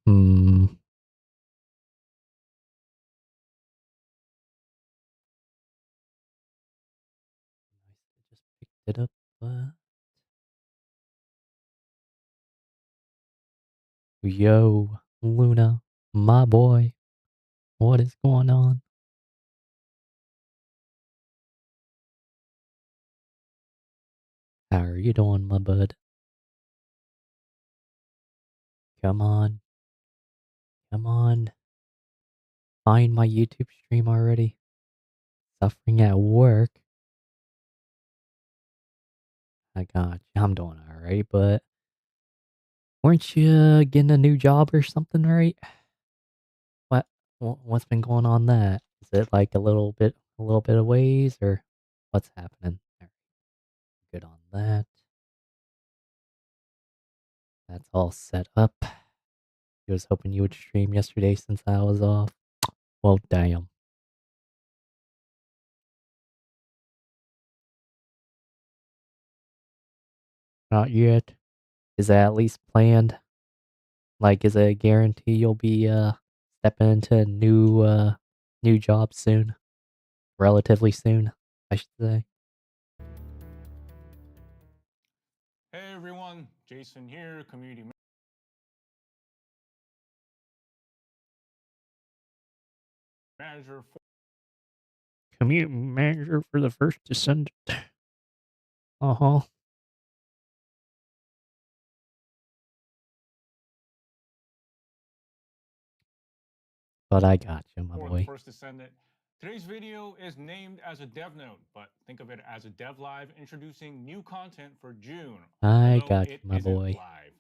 Hmm. Just picked it up. Yo, Luna, my boy, what is going on? How are you doing, my bud? Come on, come on. Find my YouTube stream already. Suffering at work. I got you. I'm doing alright, but weren't you getting a new job or something, right? What? What's been going on that? Is it like a little bit of ways, or what's happening? Alright, good on that. That's all set up. I was hoping you would stream yesterday since I was off. Well, damn. Not yet. Is that at least planned? Like, is it a guarantee you'll be stepping into a new job soon? Relatively soon, I should say. Hey everyone, Jason here, community manager for Community manager for the First Descendant. Uh-huh. But I got you, my the boy. First Descendant. Today's video is named as a dev note, but think of it as a dev live introducing new content for June, I although got you, it my isn't boy. live.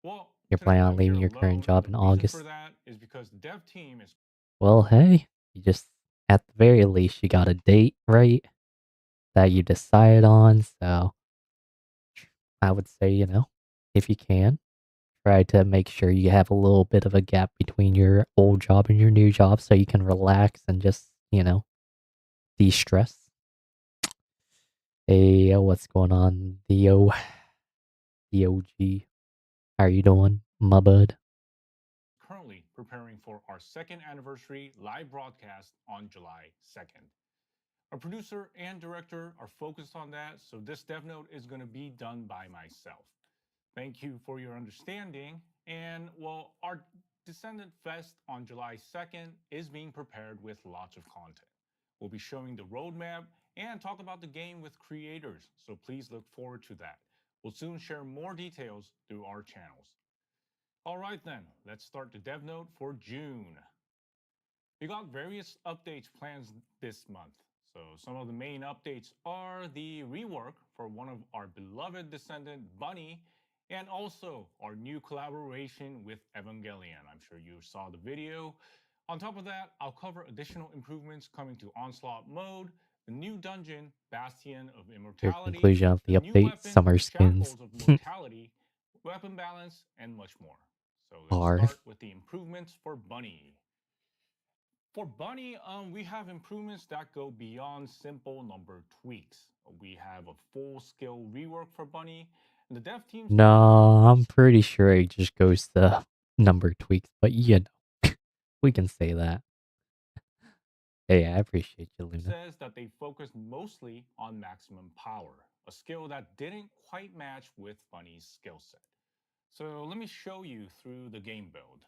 Well, You're today planning on I'm here leaving your current alone, and job the in reason for August. that is because the dev team is Well, hey, you just, at the very least, you got a date, right? That you decided on, so I would say, if you can, try to make sure you have a little bit of a gap between your old job and your new job so you can relax and just, de-stress. Hey, what's going on, the OG? How are you doing, my bud? currently preparing for our second anniversary live broadcast on July 2nd. Our producer and director are focused on that, so this dev note is going to be done by myself. Thank you for your understanding. And well, our Descendant Fest on July 2nd is being prepared with lots of content. We'll be showing the roadmap and talk about the game with creators, so please look forward to that. We'll soon share more details through our channels. All right then, let's start the dev note for June. We got various updates planned this month. So some of the main updates are the rework for one of our beloved Descendant, Bunny, and also our new collaboration with Evangelion. I'm sure you saw the video. On top of that, I'll cover additional improvements coming to Onslaught mode, the new dungeon, Bastion of Your Immortality, conclusion of the the new update, weapon, summer skins. Shackles of Mortality, weapon balance, and much more. So let's Are. start with the improvements for Bunny. For Bunny, we have improvements that go beyond simple number tweaks. We have a full skill rework for Bunny, and the dev team's No, I'm pretty sure it just goes to number tweaks, but we can say that. Hey, I appreciate you, Luna. says that they focused mostly on maximum power, a skill that didn't quite match with Bunny's skill set. So let me show you through the game build.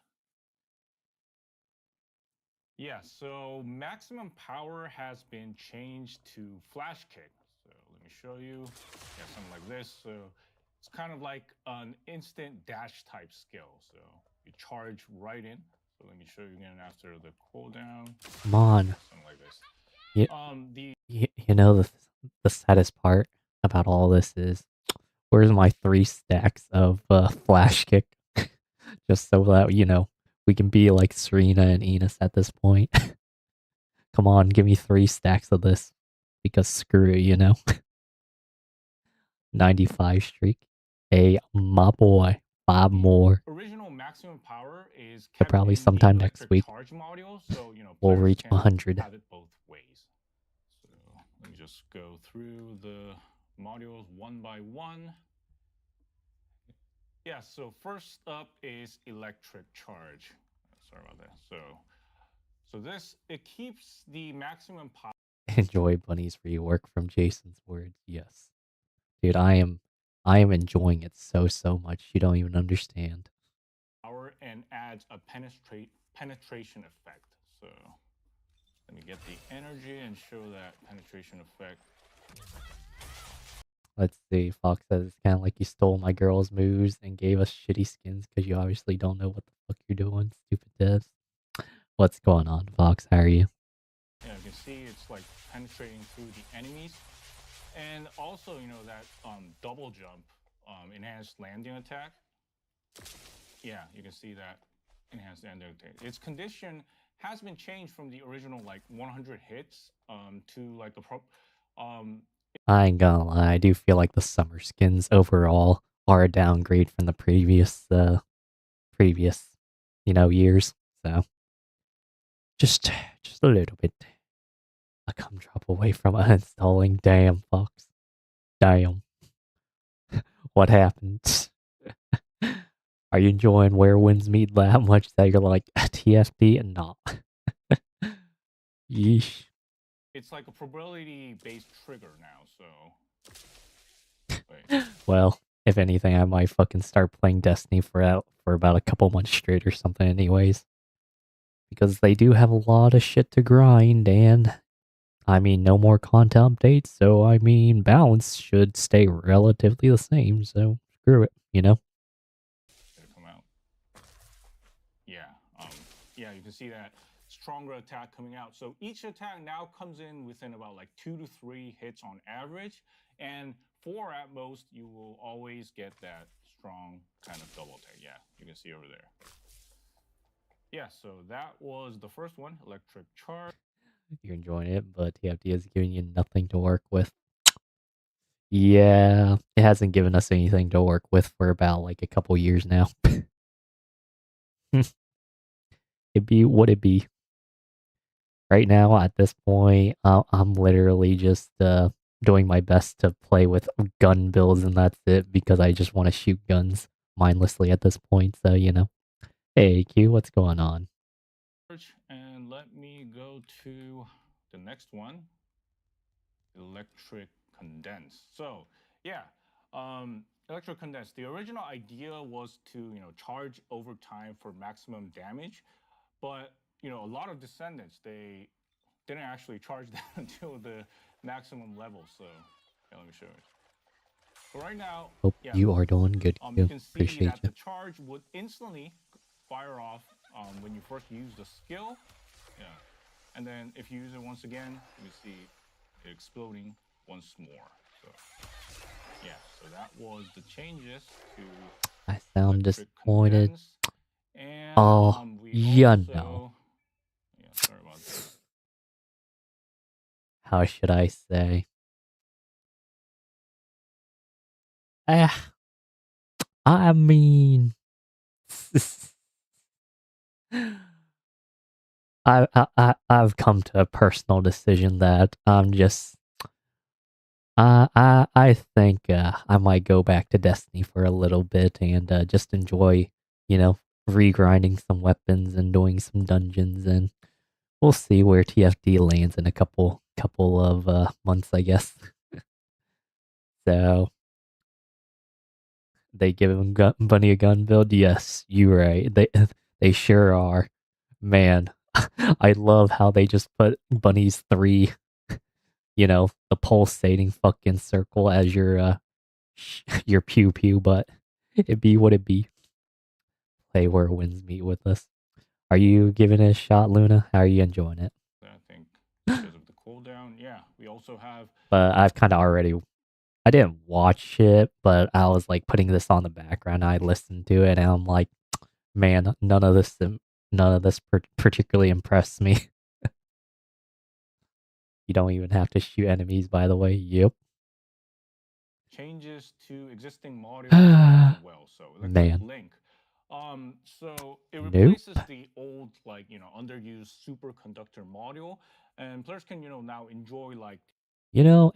Yeah, so maximum power has been changed to flash kick. So let me show you. Yeah, something like this. So it's kind of like an instant dash type skill. So you charge right in. So let me show you again after the cooldown. Come on. Yeah, something like this. You, The you know, the saddest part about all this is, where's my 3 stacks of flash kick? Just so that, we can be like Serena and Enos at this point. Come on, give me 3 stacks of this. Because screw it. 95 streak. Hey, my boy. 5 more. original maximum power is So kept probably in the sometime next electric week, charge module, so we'll players reach can 100. have it both ways. So let me just go through the modules one by one. Yeah, so first up is electric charge. Sorry about that. So this it keeps the maximum Enjoy Bunny's rework from Jason's words. Yes. Dude, I am enjoying it so much. You don't even understand. power and adds a penetration effect. So let me get the energy and show that penetration effect. Let's see. Fox says it's kind of like you stole my girl's moves and gave us shitty skins because you obviously don't know what the fuck you're doing, stupid devs. What's going on, Fox? How are you? Yeah, you can see it's like penetrating through the enemies, and also that double jump, enhanced landing attack. Yeah, you can see that enhanced landing attack. Its condition has been changed from the original like 100 hits to like a pro. Um, I ain't gonna lie. I do feel like the summer skins overall are a downgrade from the previous, years. So just a little bit. A cum drop away from uninstalling. Damn, Fox. Damn. What happened? Are you enjoying Where Winds Meet that much that you're like TFD and not? Yeesh. it's like a probability based trigger now. So wait. Well, if anything, I might fucking start playing Destiny for about a couple months straight or something, anyways. Because they do have a lot of shit to grind, and I mean, no more content updates, so I mean, balance should stay relatively the same, so screw it, you know? Did it come out? Yeah. Yeah, you can see that stronger attack coming out. So each attack now comes in within about like 2 to 3 hits on average, and 4 at most. You will always get that strong kind of double attack. Yeah, you can see over there. Yeah, so that was the first one, electric charge. You're enjoying it, but TFD is giving you nothing to work with. Yeah, it hasn't given us anything to work with for about like a couple years now. It'd be what it be. Right now, at this point, I'm literally just doing my best to play with gun builds, and that's it because I just want to shoot guns mindlessly at this point. So, Hey, Q, what's going on? And let me go to the next one, electric condense. So yeah, electric condense. The original idea was to charge over time for maximum damage, but a lot of descendants they didn't actually charge that until the maximum level. So yeah, let me show you. So right now, Hope yeah, you are doing good, you Q. can see Appreciate that you. the charge would instantly fire off when you first use the skill. Yeah, and then if you use it once again, you can see it exploding once more. So yeah, so that was the changes to I sound electric disappointed. condense, and Oh, we you know. also yeah, sorry about that. How should I say? Eh, I mean, I've come to a personal decision that I'm just I think I might go back to Destiny for a little bit and just enjoy, you know, regrinding some weapons and doing some dungeons, and we'll see where TFD lands in a couple of months, I guess. So they give him Bunny a gun build. Yes, you're right. They sure are. Man, I love how they just put Bunny's three, the pulsating fucking circle as your pew pew, but it be what it be. Play where winds meet with us. Are you giving it a shot, Luna? How are you enjoying it? I think because of the cooldown. Yeah, we also have But I've kind of already. I didn't watch it, but I was like putting this on the background. I listened to it, and I'm like, man, none of this particularly impressed me. You don't even have to shoot enemies, by the way. Yep. changes to existing modules as well. So electric Man, link. So it nope. replaces the old underused superconductor module, and players can now enjoy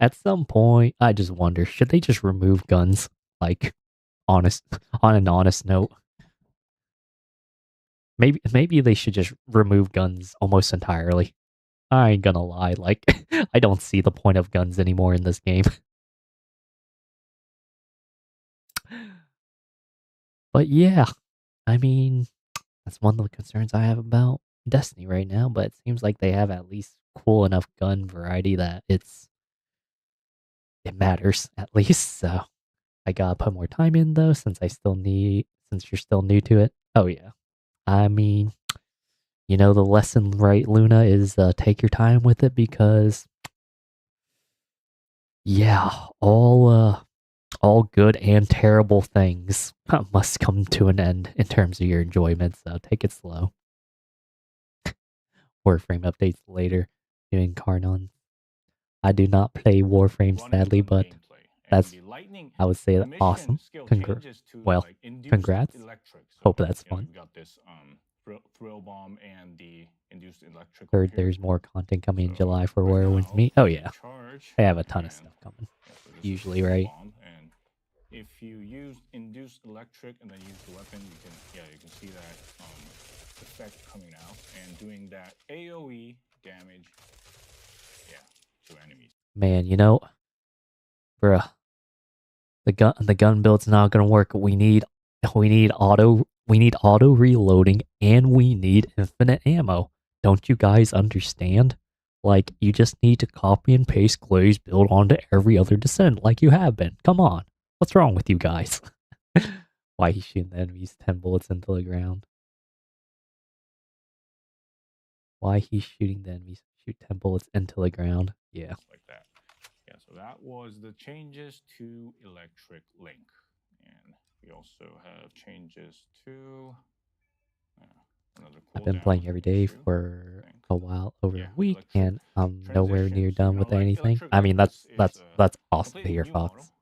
At some point, I just wonder, should they just remove guns? Like, honest on an honest note. Maybe they should just remove guns almost entirely. I ain't gonna lie, like I don't see the point of guns anymore in this game. But yeah, I mean, that's one of the concerns I have about Destiny right now, but it seems like they have at least cool enough gun variety that it matters at least. So I gotta put more time in though, since you're still new to it. Oh yeah. I mean, the lesson, right, Luna, is take your time with it because yeah, all good and terrible things must come to an end in terms of your enjoyment, so take it slow. Warframe updates later. Doing Carnon. I do not play Warframe run into sadly, the but gameplay. And that's the lightning I would say emission awesome. skill Congr changes to well, like induced congrats. electric. So Hope that's fun. you've got this thrill bomb and the induced electric over Heard here. there's more content coming in So July for right Werewolves now, Me. Oh you yeah, charge they have a ton of and stuff coming. yeah, so this Usually, is thrill right? bomb, and if you use induced electric and then use the weapon, you can see that effect coming out and doing that AOE damage, yeah, to enemies. Man, bruh, the gun build's not gonna work. We need auto reloading and we need infinite ammo. Don't you guys understand? Like you just need to copy and paste Clay's build onto every other descent like you have been. Come on. What's wrong with you guys? Why he's shooting the enemies 10 bullets into the ground. Why he's shooting the enemies shoot 10 bullets into the ground. Yeah. Like that. Yeah, so that was the changes to Electric Link. And we also have changes to another I've been cooldown playing every day issue. for a while, over Yeah, a week, Electric and I'm nowhere transition. near So done with like anything. Electric I Link mean, is that's a awesome to completely hear, new model. Fox.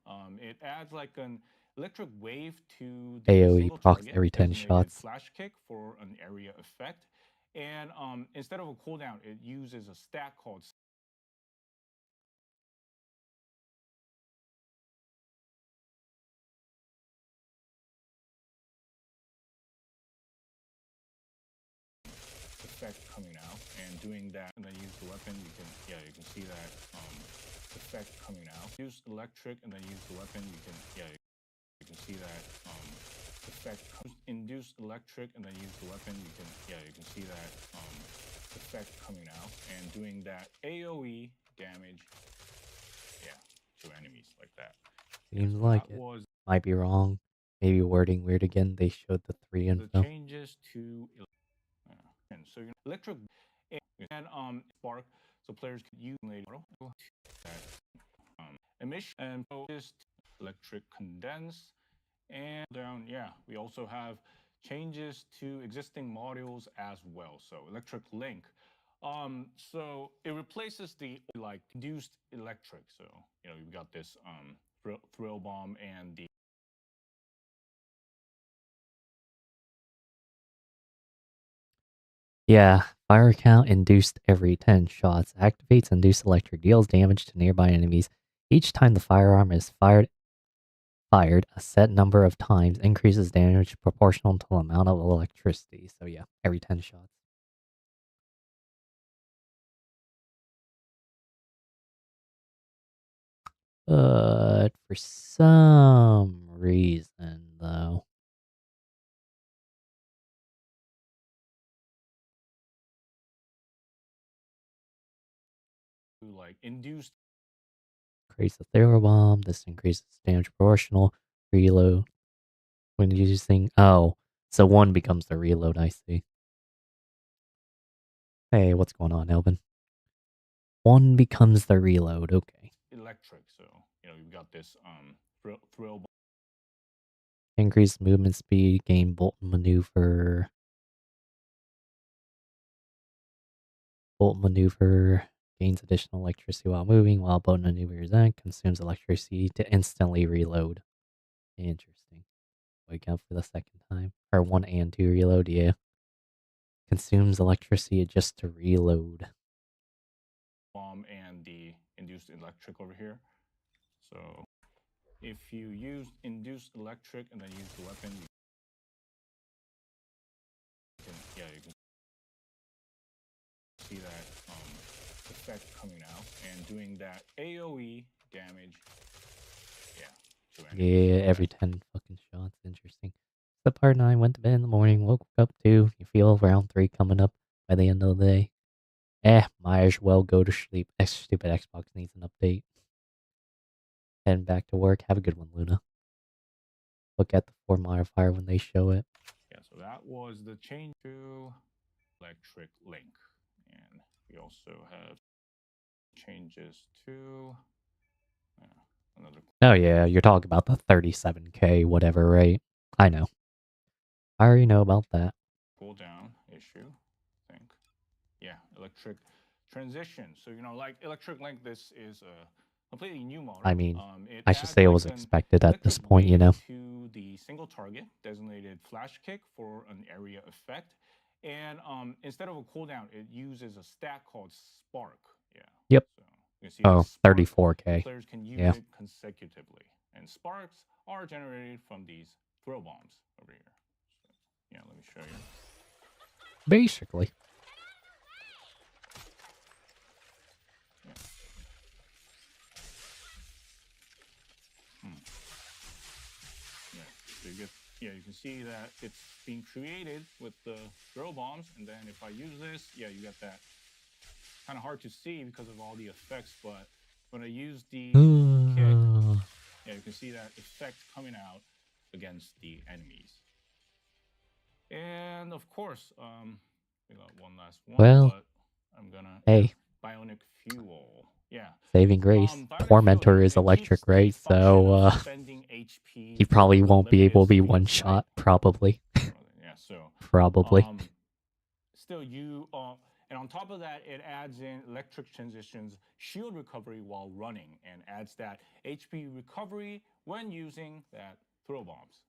It adds like an electric wave to the AoE single procs target every 10 designated shots. flash kick for an area effect. And instead of a cooldown, it uses a stat called effect coming out and doing that, and then use the weapon. You can see that effect coming out. Use electric and then use the weapon. You can see that effect. Induce electric and then use the weapon. You can see that effect coming out and doing that AOE damage. Yeah, to enemies like that. Seems So like that it. was Might be wrong. Maybe wording weird again. They showed the 3 the info. changes to and so electric and spark, so players could use emission and just electric condense and down. Yeah, we also have changes to existing modules as well. So electric link. So it replaces the like induced electric. So you've got this thrill bomb and the Yeah, fire count induced every 10 shots. Activates induced electric. Deals damage to nearby enemies. Each time the firearm is fired a set number of times, increases damage proportional to the amount of electricity. So yeah, every 10 shots. But for some reason, though, like induced. creates a throw bomb. This increases damage proportional. Reload when using. Oh, so one becomes the reload. I see. Hey, what's going on, Elvin? One becomes the reload. Okay. Electric. So you've got this thrill bomb. Increase movement speed. Gain bolt maneuver. Bolt maneuver gains additional electricity while moving, while bolt maneuver is on, consumes electricity to instantly reload. Interesting. Wake up for the second time. Or 1 and 2 reload, yeah. Consumes electricity just to reload. Bomb and the induced electric over here. So if you use induced electric and then use the weapon, you can see that effect coming out and doing that AoE damage. Yeah. Yeah, every 10 fucking shots. Interesting. The part 9 went to bed in the morning, woke up 2. You feel round 3 coming up by the end of the day. Might as well go to sleep. Stupid Xbox needs an update. Heading back to work. Have a good one, Luna. Look at the 4 modifier when they show it. Yeah, so that was the change to electric link. And we also have changes to another. Oh yeah, you're talking about the 37K whatever, right? I know. I already know about that. Cooldown issue, I think. Yeah, electric transition. So, like electric link, this is a completely new model. I mean, I should say it was expected at this point, To the single target designated flash kick for an area effect. And instead of a cooldown, it uses a stat called Spark. Yeah. Yep. So you can see 34K. Players can use it consecutively. And sparks are generated from these throw bombs over here. So, yeah, let me show you. Basically. Yeah, you can see that it's being created with the throw bombs, and then if I use this, you get that. Kind of hard to see because of all the effects, but when I use the kick, you can see that effect coming out against the enemies. And of course, we got one last one, but I'm gonna bionic fuel. Yeah. Saving grace. Tormentor is electric, right? So he probably won't be able to be one shot, probably. Yeah, so probably. Still and on top of that, it adds in electric transitions, shield recovery while running, and adds that HP recovery when using that throw bombs.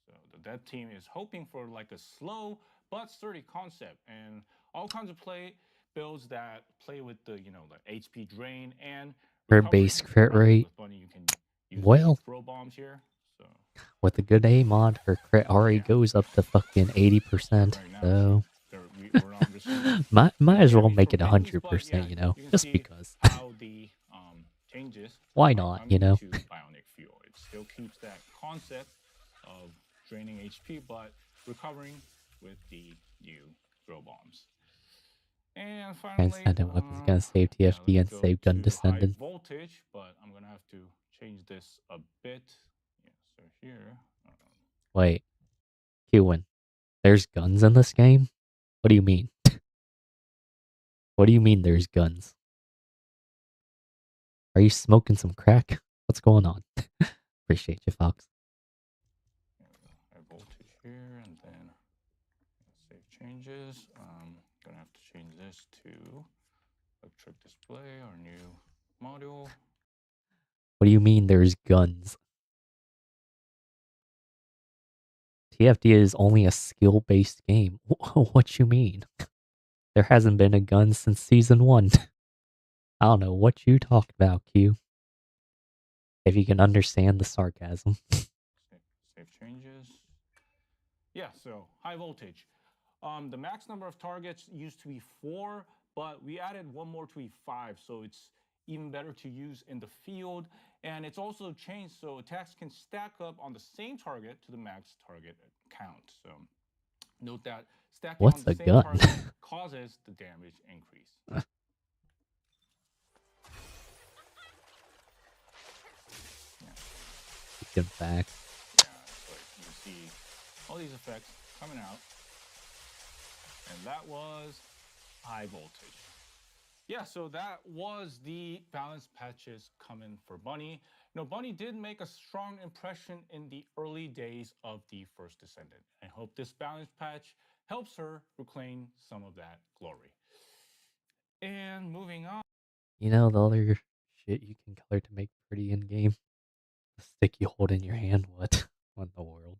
So the dev team is hoping for like a slow but sturdy concept, and all kinds of builds that play with the the HP drain and her base crit rate. You can use throw bombs here. So with a good A mod, her crit already goes up to fucking 80%. So might as well make it 100%, just because. How the changes. Why not, To bionic fuel. It still keeps that concept of draining HP, but recovering with the new throw bombs. And finally, Transcendent weapons gonna save TFT and save gun descendant. Voltage, but I'm gonna have to change this a bit. Yeah, so here. Wait, Qwin, there's guns in this game? What do you mean? What do you mean there's guns? Are you smoking some crack? What's going on? Appreciate you, Fox. High voltage here, and then save changes. Gonna have to change this to electric display, our new module. What do you mean there's guns? TFT is only a skill-based game. What you mean? There hasn't been a gun since season 1. I don't know what you talk about, Q. If you can understand the sarcasm. Save changes. Yeah, so high voltage. The max number of targets used to be 4, but we added one more to be 5, so it's even better to use in the field. And it's also changed so attacks can stack up on the same target to the max target count. So note that stacking on the same target causes the damage increase. Good fact. Yeah, so you can see all these effects coming out. And that was high voltage. Yeah, so that was the balance patches coming for Bunny. Bunny did make a strong impression in the early days of the First Descendant. I hope this balance patch helps her reclaim some of that glory. And moving on. The other shit you can color to make pretty in game? The stick you hold in your hand? What in the world?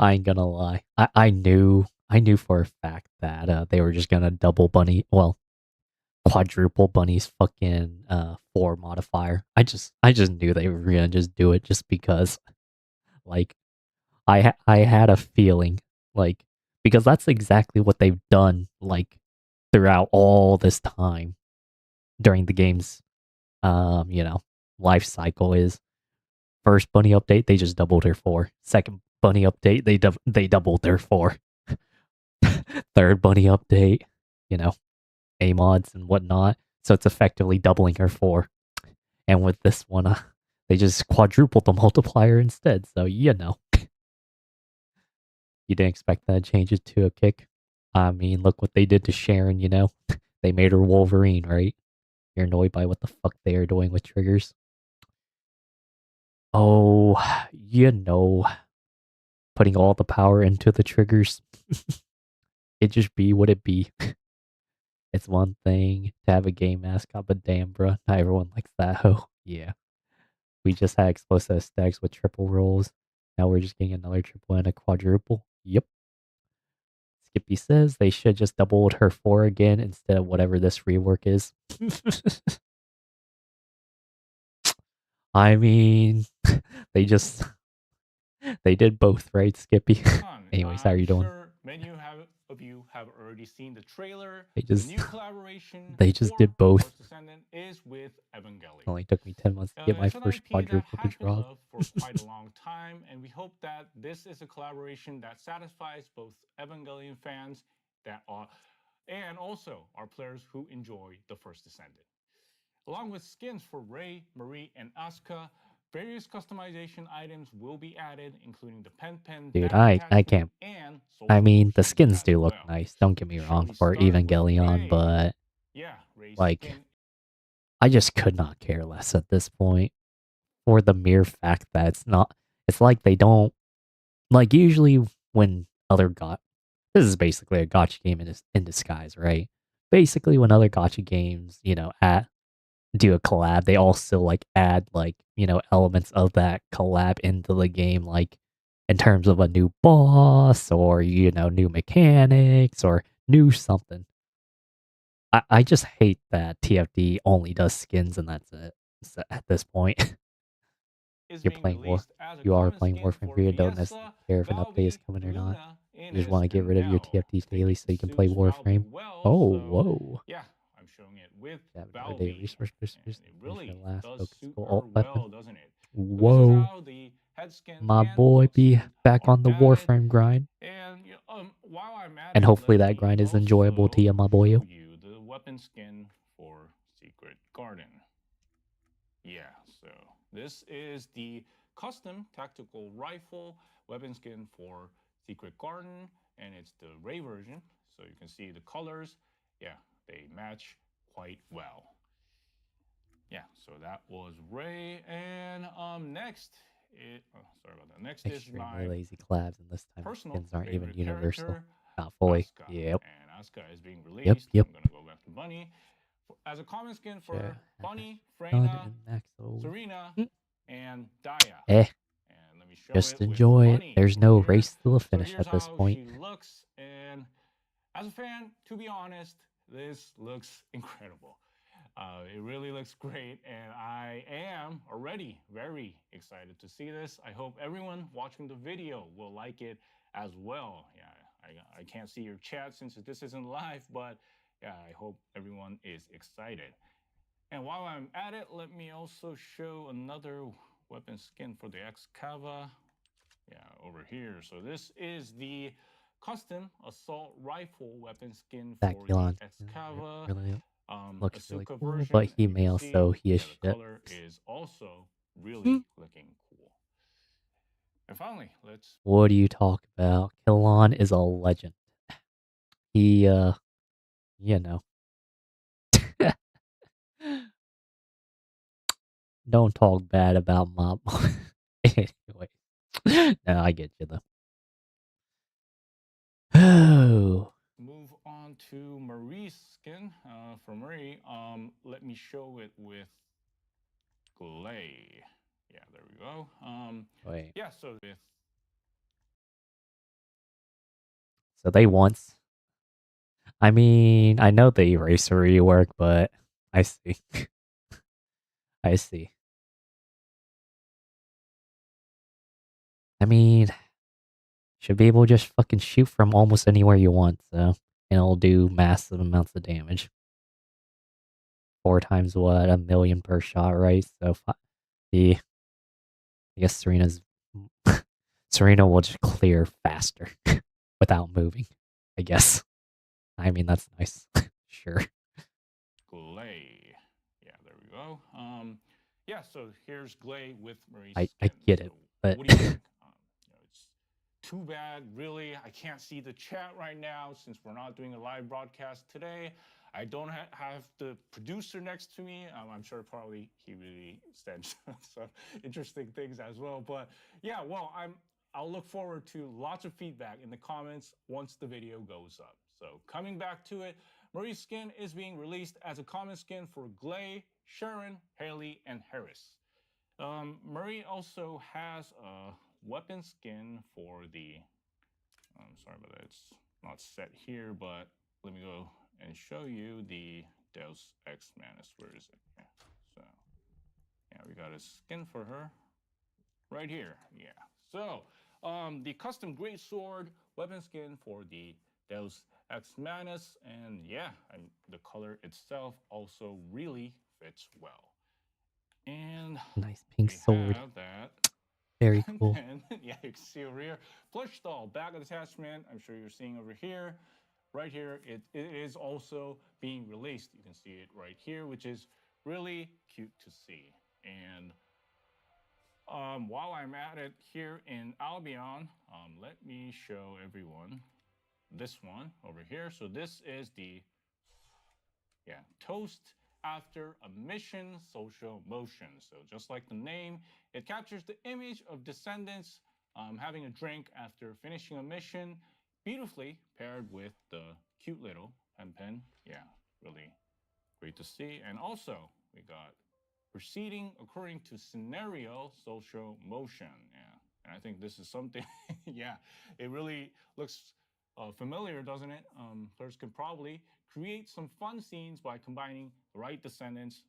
I ain't gonna lie. I knew for a fact that they were just gonna double Bunny. Well, quadruple Bunny's fucking 4 modifier. I just knew they were gonna just do it just because like I had a feeling like because that's exactly what they've done like throughout all this time during the game's you know life cycle is first bunny update they just doubled her 4. Second bunny update they doubled their 4. Third bunny update, you know, A mods and whatnot. So it's effectively doubling her 4. And with this one, they just quadrupled the multiplier instead. So, you know, you didn't expect that to change it to a kick. I mean, look what they did to Sharon, you know? They made her Wolverine, right? You're annoyed by what the fuck they are doing with triggers. Oh, you know, putting all the power into the triggers. It just be what it be. It's one thing to have a game mascot, but damn, bro, not everyone likes that hoe. Yeah. We just had explosive stacks with triple rolls. Now we're just getting another triple and a quadruple. Yep. Skippy says they should just double her 4 again instead of whatever this rework is. I mean, they just they did both, right, Skippy? Anyways, how are I'm you doing? sure many of you have already seen the trailer. They The just new collaboration they just for did both. First Descendant is with Evangelion. Only took me 10 months to get my It's an first IP that quadruple to has been drop. loved for quite a long time, and we hope that this is a collaboration that satisfies both Evangelion fans that are and also our players who enjoy the First Descendant. Along with skins for Rei, Marie, and Asuka, various customization items will be added, including the pen Dude, bag I attachment can't. and soul I mean, the solution skins as do look well. nice. Don't get me Shall wrong we for start with Evangelion, Rei? but Yeah, Rei's like skin. I just could not care less at this point for the mere fact that it's not. It's like they don't like usually when other got this is basically a gotcha game in disguise, right? Basically, when other gotcha games, you know, do a collab, they also like add like you know elements of that collab into the game, like in terms of a new boss or you know new mechanics or new something. I just hate that TFD only does skins and that's it. So at this point, Is you're being playing War. released as a You are common playing skin Warframe for 3 and don't necessarily Fiesta, care if an update is Valvi, coming or not. Luna, You just Ines, want to get and rid of your Bell. TFTs I think daily it so you can play suits Valvi Warframe. well, Oh, so whoa. yeah, I'm showing it with Have another day of Valvi. resource And boosters. it Finish your really last does focus suit goal her alt weapon. well, doesn't it? So this is Whoa. how the head skin My and boy foot be skin back are on the added. Warframe grind. And while I'm at And it, hopefully let that me grind is enjoyable to also you, my show boyo. you the weapon skin for Secret Garden. Yeah, so this is the custom tactical rifle weapon skin for Secret Garden, and it's the Ray version. So you can see the colors. Yeah, they match quite well. Yeah, so that was Ray, and next, sorry about that. Next is Extremely my lazy collabs, and this time the personal skins aren't even favorite universal. character, Not fully. Asuka. Yep. And Asuka is being Yep. released. Yep. I'm gonna go back to Bunny as a common skin Sure. for Bunny, Done Freyna, and Maxo. Serena, and Daya. Eh. And let me show Just it with enjoy it. Bunny There's over no here. race to the So finish here's at this how point. she looks. And as a fan, to be honest, this looks incredible. It really looks great, and I am already very excited to see this. I hope everyone watching the video will like it as well. Yeah, I can't see your chat since this isn't live, but yeah, I hope everyone is excited. And while I'm at it, let me also show another weapon skin for the Excava. Yeah, over here. So this is the custom assault rifle weapon skin That for the Elon Excava really looks really Asuka cool, but version. he And you may can see, also he is yeah, the shit. color is also really looking cool. And finally, let's. What do you talk about? Killon is a legend. He you know. Don't talk bad about my anyway. No, I get you though. Oh, Move on to Marie's skin. For Marie, let me show it with Glay. Yeah, there we go. wait. Yeah, so with So they once I mean, I know the eraser rework, but I see. I see. I mean, should be able to just fucking shoot from almost anywhere you want, so and it'll do massive amounts of damage. 4 times what? A million per shot, right? So the I guess Serena will just clear faster without moving. I guess. I mean that's nice. Sure. Glay. Yeah, there we go. Yeah, so here's Glay with Marie's I skin. get So it, but what do you think? It's too bad, really. I can't see the chat right now since we're not doing a live broadcast today. I don't have the producer next to me. I'm sure probably he really said some interesting things as well. But yeah, well, I'll look forward to lots of feedback in the comments once the video goes up. So coming back to it, Marie's skin is being released as a common skin for Glay, Sharon, Haley, and Harris. Murray also has a weapon skin for the. I'm sorry about that. It's not set here, but let me go and show you the Deus Ex Manus. Where is it? Yeah. So, yeah, we got a skin for her right here. Yeah. So, the custom greatsword weapon skin for the Deus Ex Manus, and yeah, the color itself also really fits well. And nice pink we sword. have that. Very And cool. then, yeah, you can see over here, plush doll, back attachment. I'm sure you're seeing over here. Right here, it is also being released. You can see it right here, which is really cute to see. And while I'm at it here in Albion, let me show everyone this one over here. So this is the toast after a mission social motion. So just like the name, it captures the image of descendants having a drink after finishing a mission, beautifully paired with the cute little pen. Yeah, really great to see. And also, we got proceeding according to scenario social motion. Yeah, and I think this is something. Yeah, it really looks familiar, doesn't it? Players could probably create some fun scenes by combining the right descendants.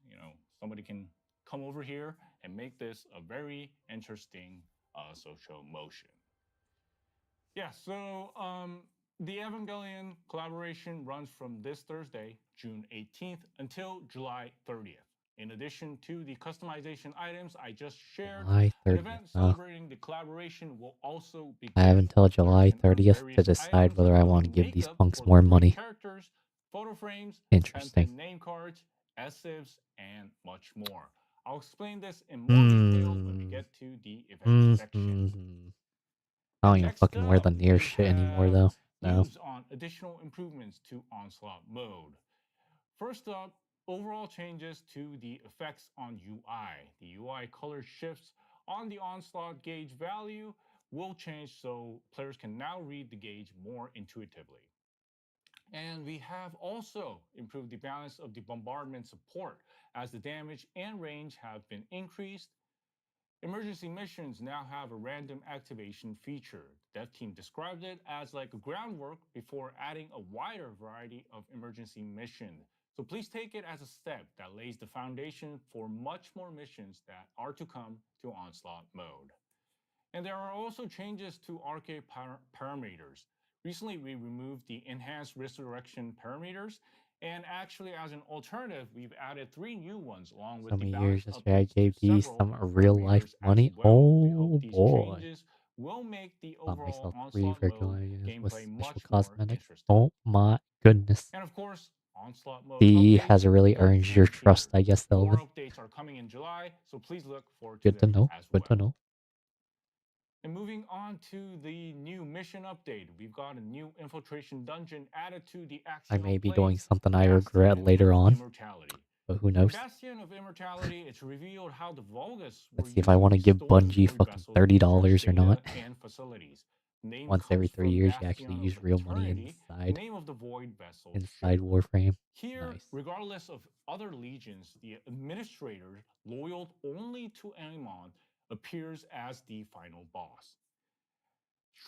Somebody can come over here and make this a very interesting social motion. Yeah, so the Evangelion collaboration runs from this Thursday, June 18th, until July 30th. In addition to the customization items I just shared, July an 30th. event celebrating the collaboration will also I have begin. until Players July can earn 30th to various decide items, whether I want to including give these makeup punks for the more three money. characters, photo frames, Interesting. pen name cards, adhesives, and much more. I'll explain this in more detail when we Hmm. get to the event section. Hmm. I don't And even next fucking wear the up, near we shit anymore have though. So news on additional improvements to Onslaught mode. First up, overall changes to the effects on UI. The UI color shifts on the Onslaught gauge value will change so players can now read the gauge more intuitively. And we have also improved the balance of the bombardment support as the damage and range have been increased. Emergency missions now have a random activation feature. Dev team described it as like a groundwork before adding a wider variety of emergency missions. So please take it as a step that lays the foundation for much more missions that are to come to Onslaught mode. And there are also changes to arcade parameters. Recently, we removed the enhanced resurrection parameters, and actually, as an alternative, we've added 3 new ones along with so the many years balance yesterday I updates to gave these several some real life parameters as money. well. We hope Oh these boy. changes will make the Bought overall myself 3 Onslaught regular mode items with gameplay special much more cosmetics. interesting. Oh my goodness. And of course, Onslaught mode D updates has really will earned your continue. trust, I guess, More Elvin. updates are coming in July, so please look forward to Good to them know. as Good to well. know. And moving on to the new mission update, we've got a new infiltration dungeon added to the I Axial may be doing Plains, something I regret Bastion later of on, Immortality. but who In knows? Bastion of Immortality, it's revealed how the Vulgus were Let's see if I using want to the give stored Bungie void fucking vessels to search $30 or not. data and facilities. The name Once every comes 3 from years, you Bastion actually of use real money Eternity, the name of the void vessel inside ship. Warframe. Here, Nice. regardless of other legions, the administrator, loyal only to Amon, appears as the final boss.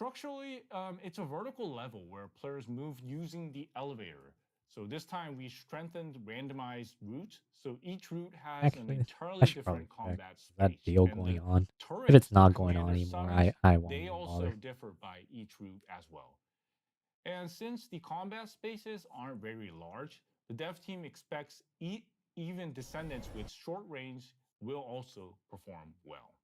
Structurally, it's a vertical level where players move using the elevator. So this time we strengthened randomized routes. So each route has an Actually, I entirely should probably different check. combat Is that space. deal And going the on? If it's turrets the not going on commander anymore, summons, I won't they even also bother. differ by each route as well. And since the combat spaces aren't very large, the dev team expects even descendants with short range will also perform well.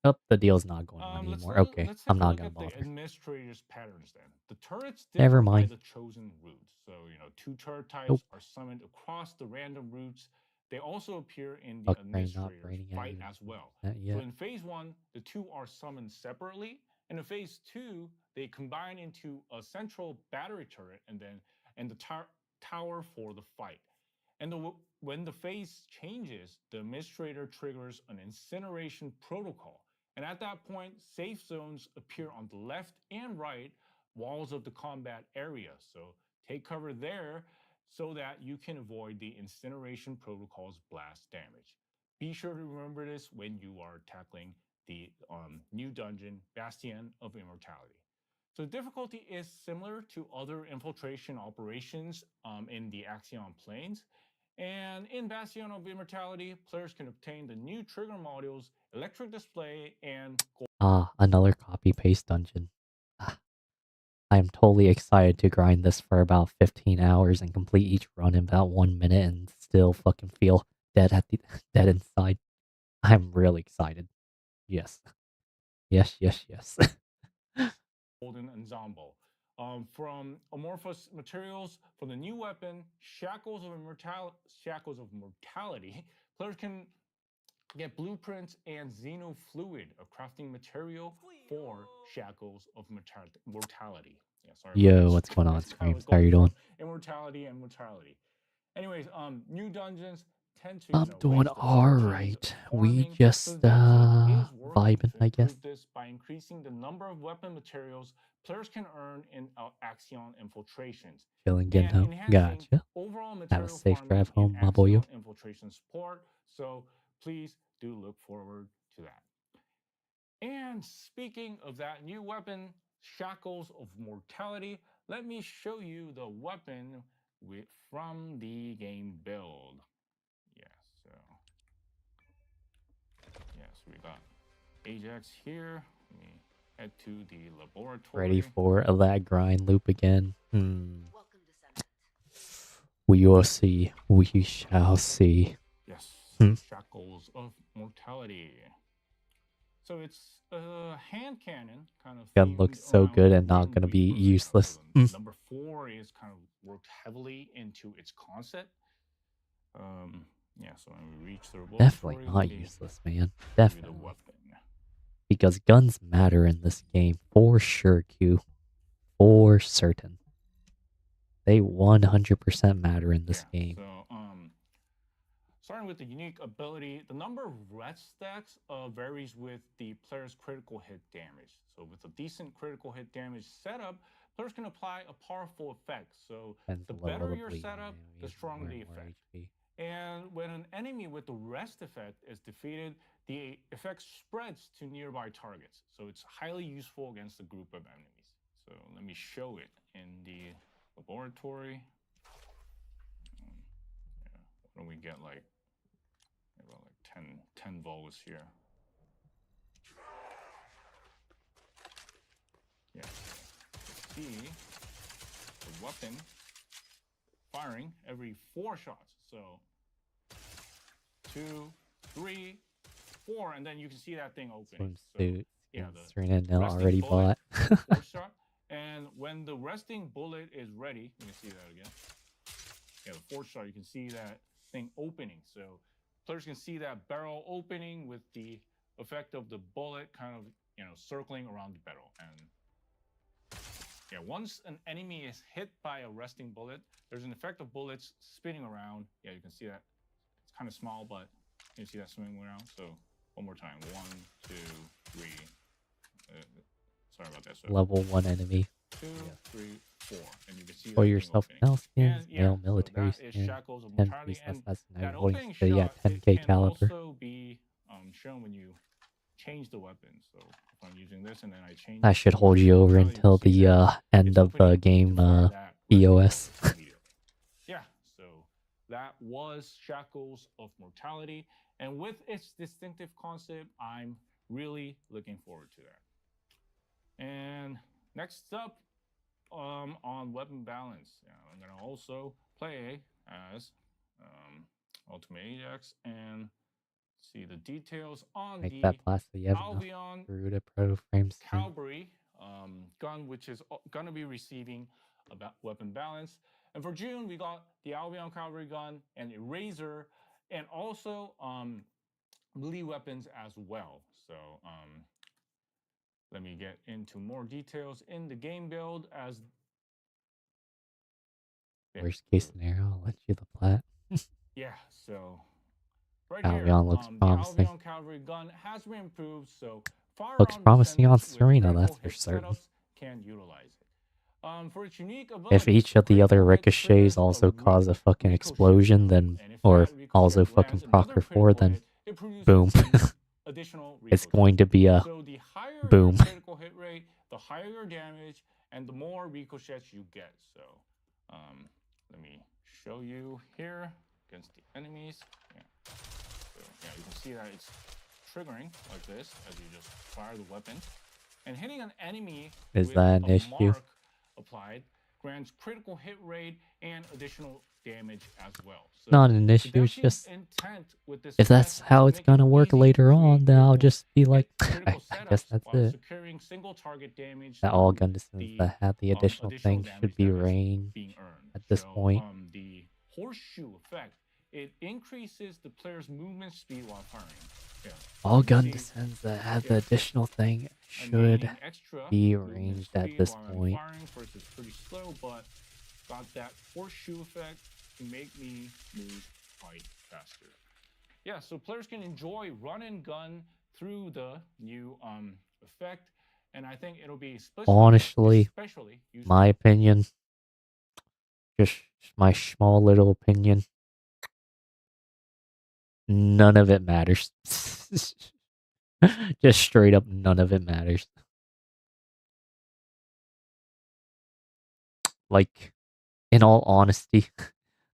Oh, the deal's not going on anymore. Okay, Let's I'm take a not look gonna at the bother. administrator's patterns then. The turrets Never differ by mind. the chosen route. So, two turret types Nope. are summoned across the random routes. They also appear in the Fuck, brain not administrator's braining at fight you in as well. 20% So yet. in phase one, the two are summoned separately. And in phase two, they combine into a central battery turret and the tower for the fight. And when the phase changes, the administrator triggers an incineration protocol. And at that point, safe zones appear on the left and right walls of the combat area. So take cover there so that you can avoid the incineration protocol's blast damage. Be sure to remember this when you are tackling the new dungeon, Bastion of Immortality. So difficulty is similar to other infiltration operations in the Axion planes. And in Bastion of Immortality, players can obtain the new trigger modules, electric display, and Ah, another copy-paste dungeon. Ah, I am totally excited to grind this for about 15 hours and complete each run in about 1 minute and still fucking feel dead at the dead inside. I'm really excited. Yes. Yes, yes, yes. golden ensemble. From amorphous materials for the new weapon, Shackles of Mortality, players can get blueprints and xenofluid, a crafting material for Shackles of Mortality. Yeah, sorry about Yo, this. what's going on, It's kind of Screams? like How are going you doing? from immortality and mortality. Anyways, new dungeons tend to, I'm doing raise the difficulty of alright. We farming. So the just dev team is working vibing, to I guess. improve this by increasing the number of weapon materials players can earn in Axion infiltrations Chilling, getting and home. enhancing Gotcha. overall Have a material safe farming drive in home, my boyo. Axion infiltration support. So please do look forward to that. And speaking of that new weapon, Shackles of Mortality, let me show you the weapon from the game build. Yes, so yes, we got Ajax here. Let me head to the Ready laboratory. for that grind loop again? We will see. We shall see. Yes, Hmm. Shackles of Mortality. So it's a hand cannon kind of Gun themed looks so around good the and not Grim gonna be Reaper layout. So useless. the number 4 is kind of worked heavily into its concept. Um, yeah, so when we reach the Definitely laboratory, let not me useless, man. show you the Definitely. weapon. Because guns matter in this game. For sure, Q. For certain. They 100% matter in this Yeah, game. so starting with the unique ability, the number of red stacks varies with the player's critical hit damage. So with a decent critical hit damage setup, players can apply a powerful effect. So Depends the the level better of your bleeding setup, you the have stronger more the and more effect. HP. And when an enemy with the rest effect is defeated, the effect spreads to nearby targets. So it's highly useful against a group of enemies. So let me show it in the laboratory. Yeah, what do we get like? About like 10 volts here. Yeah, see the weapon firing every 4 shots. So 2, 3, 4, and then you can see that thing opening. So Swimsuit, yeah, skin, the Serena Nell resting already bullet bought. is the 4th shot, and when the resting bullet is ready, you can see that again. Yeah, the 4th shot, you can see that thing opening. So players can see that barrel opening with the effect of the bullet kind of circling around the barrel. And yeah, once an enemy is hit by a resting bullet, there's an effect of bullets spinning around. Yeah, you can see that. It's kind of small, but you can see that swinging around. So one more time. 1, 2, 3. Sorry about that. So Level 1 enemy. 2, 3, 4, and you can see For that thing yourself opening. Nell skins, And yeah, male so military that is skin, Shackles of 10 Mortality, piece less and nice that voice. opening So yeah, shot it 10k can caliber. also be shown when you change the weapon. So if fun using this, and then I change That it should to hold you over neutrality until with the C7. end It's of the opening game to fire that resting EOS. arrow immediately. Yeah, so that was Shackles of Mortality, and with its distinctive concept, I'm really looking forward to that. And next up, on weapon balance, I'm gonna also play as Ultimate Ajax and see the details on Make that the blast so you have enough Albion through to pro frame soon. Cavalry gun, which is gonna be receiving about weapon balance. And for June, we got the Albion Cavalry gun and a Razor, and also melee weapons as well. So let me get into more details in the game build as Worst case scenario, I'll let you the plat. yeah, so right here, Albion looks the promising. Albion Cavalry gun has been improved, so Looks firearm promising on descendants with Serena, critical that's for hit certain. setups can utilize it. For its unique If abilities, each of the other critical hit ricochets triggers also cause a fucking ricochet explosion, jump, then, and if or that also ricochet fucking lands another proc 4, critical then hit, it produces boom. an additional It's ricochet. going to be a So the higher your boom. critical hit rate, the higher your damage, and the more ricochets you get. So let me show you here against the enemies. Yeah. So yeah, you can see that it's triggering like this as you just fire the weapon. And hitting an enemy Is with that an a issue? mark applied grants critical hit rate and additional damage as well. So Not an issue, it's just intent with this if that's how it's gonna work later on, then I'll just be like, I guess that's it. securing single target damage That all gun descendants that had the additional additional thing should damage be that is ranged being earned. at this So point. the horseshoe effect, it increases the player's movement speed while firing. Yeah. All gun descendants that have the additional thing should be ranged at this point. Firing first is pretty slow, but got that horseshoe effect to make me move quite faster. Yeah, so players can enjoy run and gun through the new effect, and I think it'll be honestly, my opinion, just my small little opinion, none of it matters. Just straight up, none of it matters. Like, in all honesty,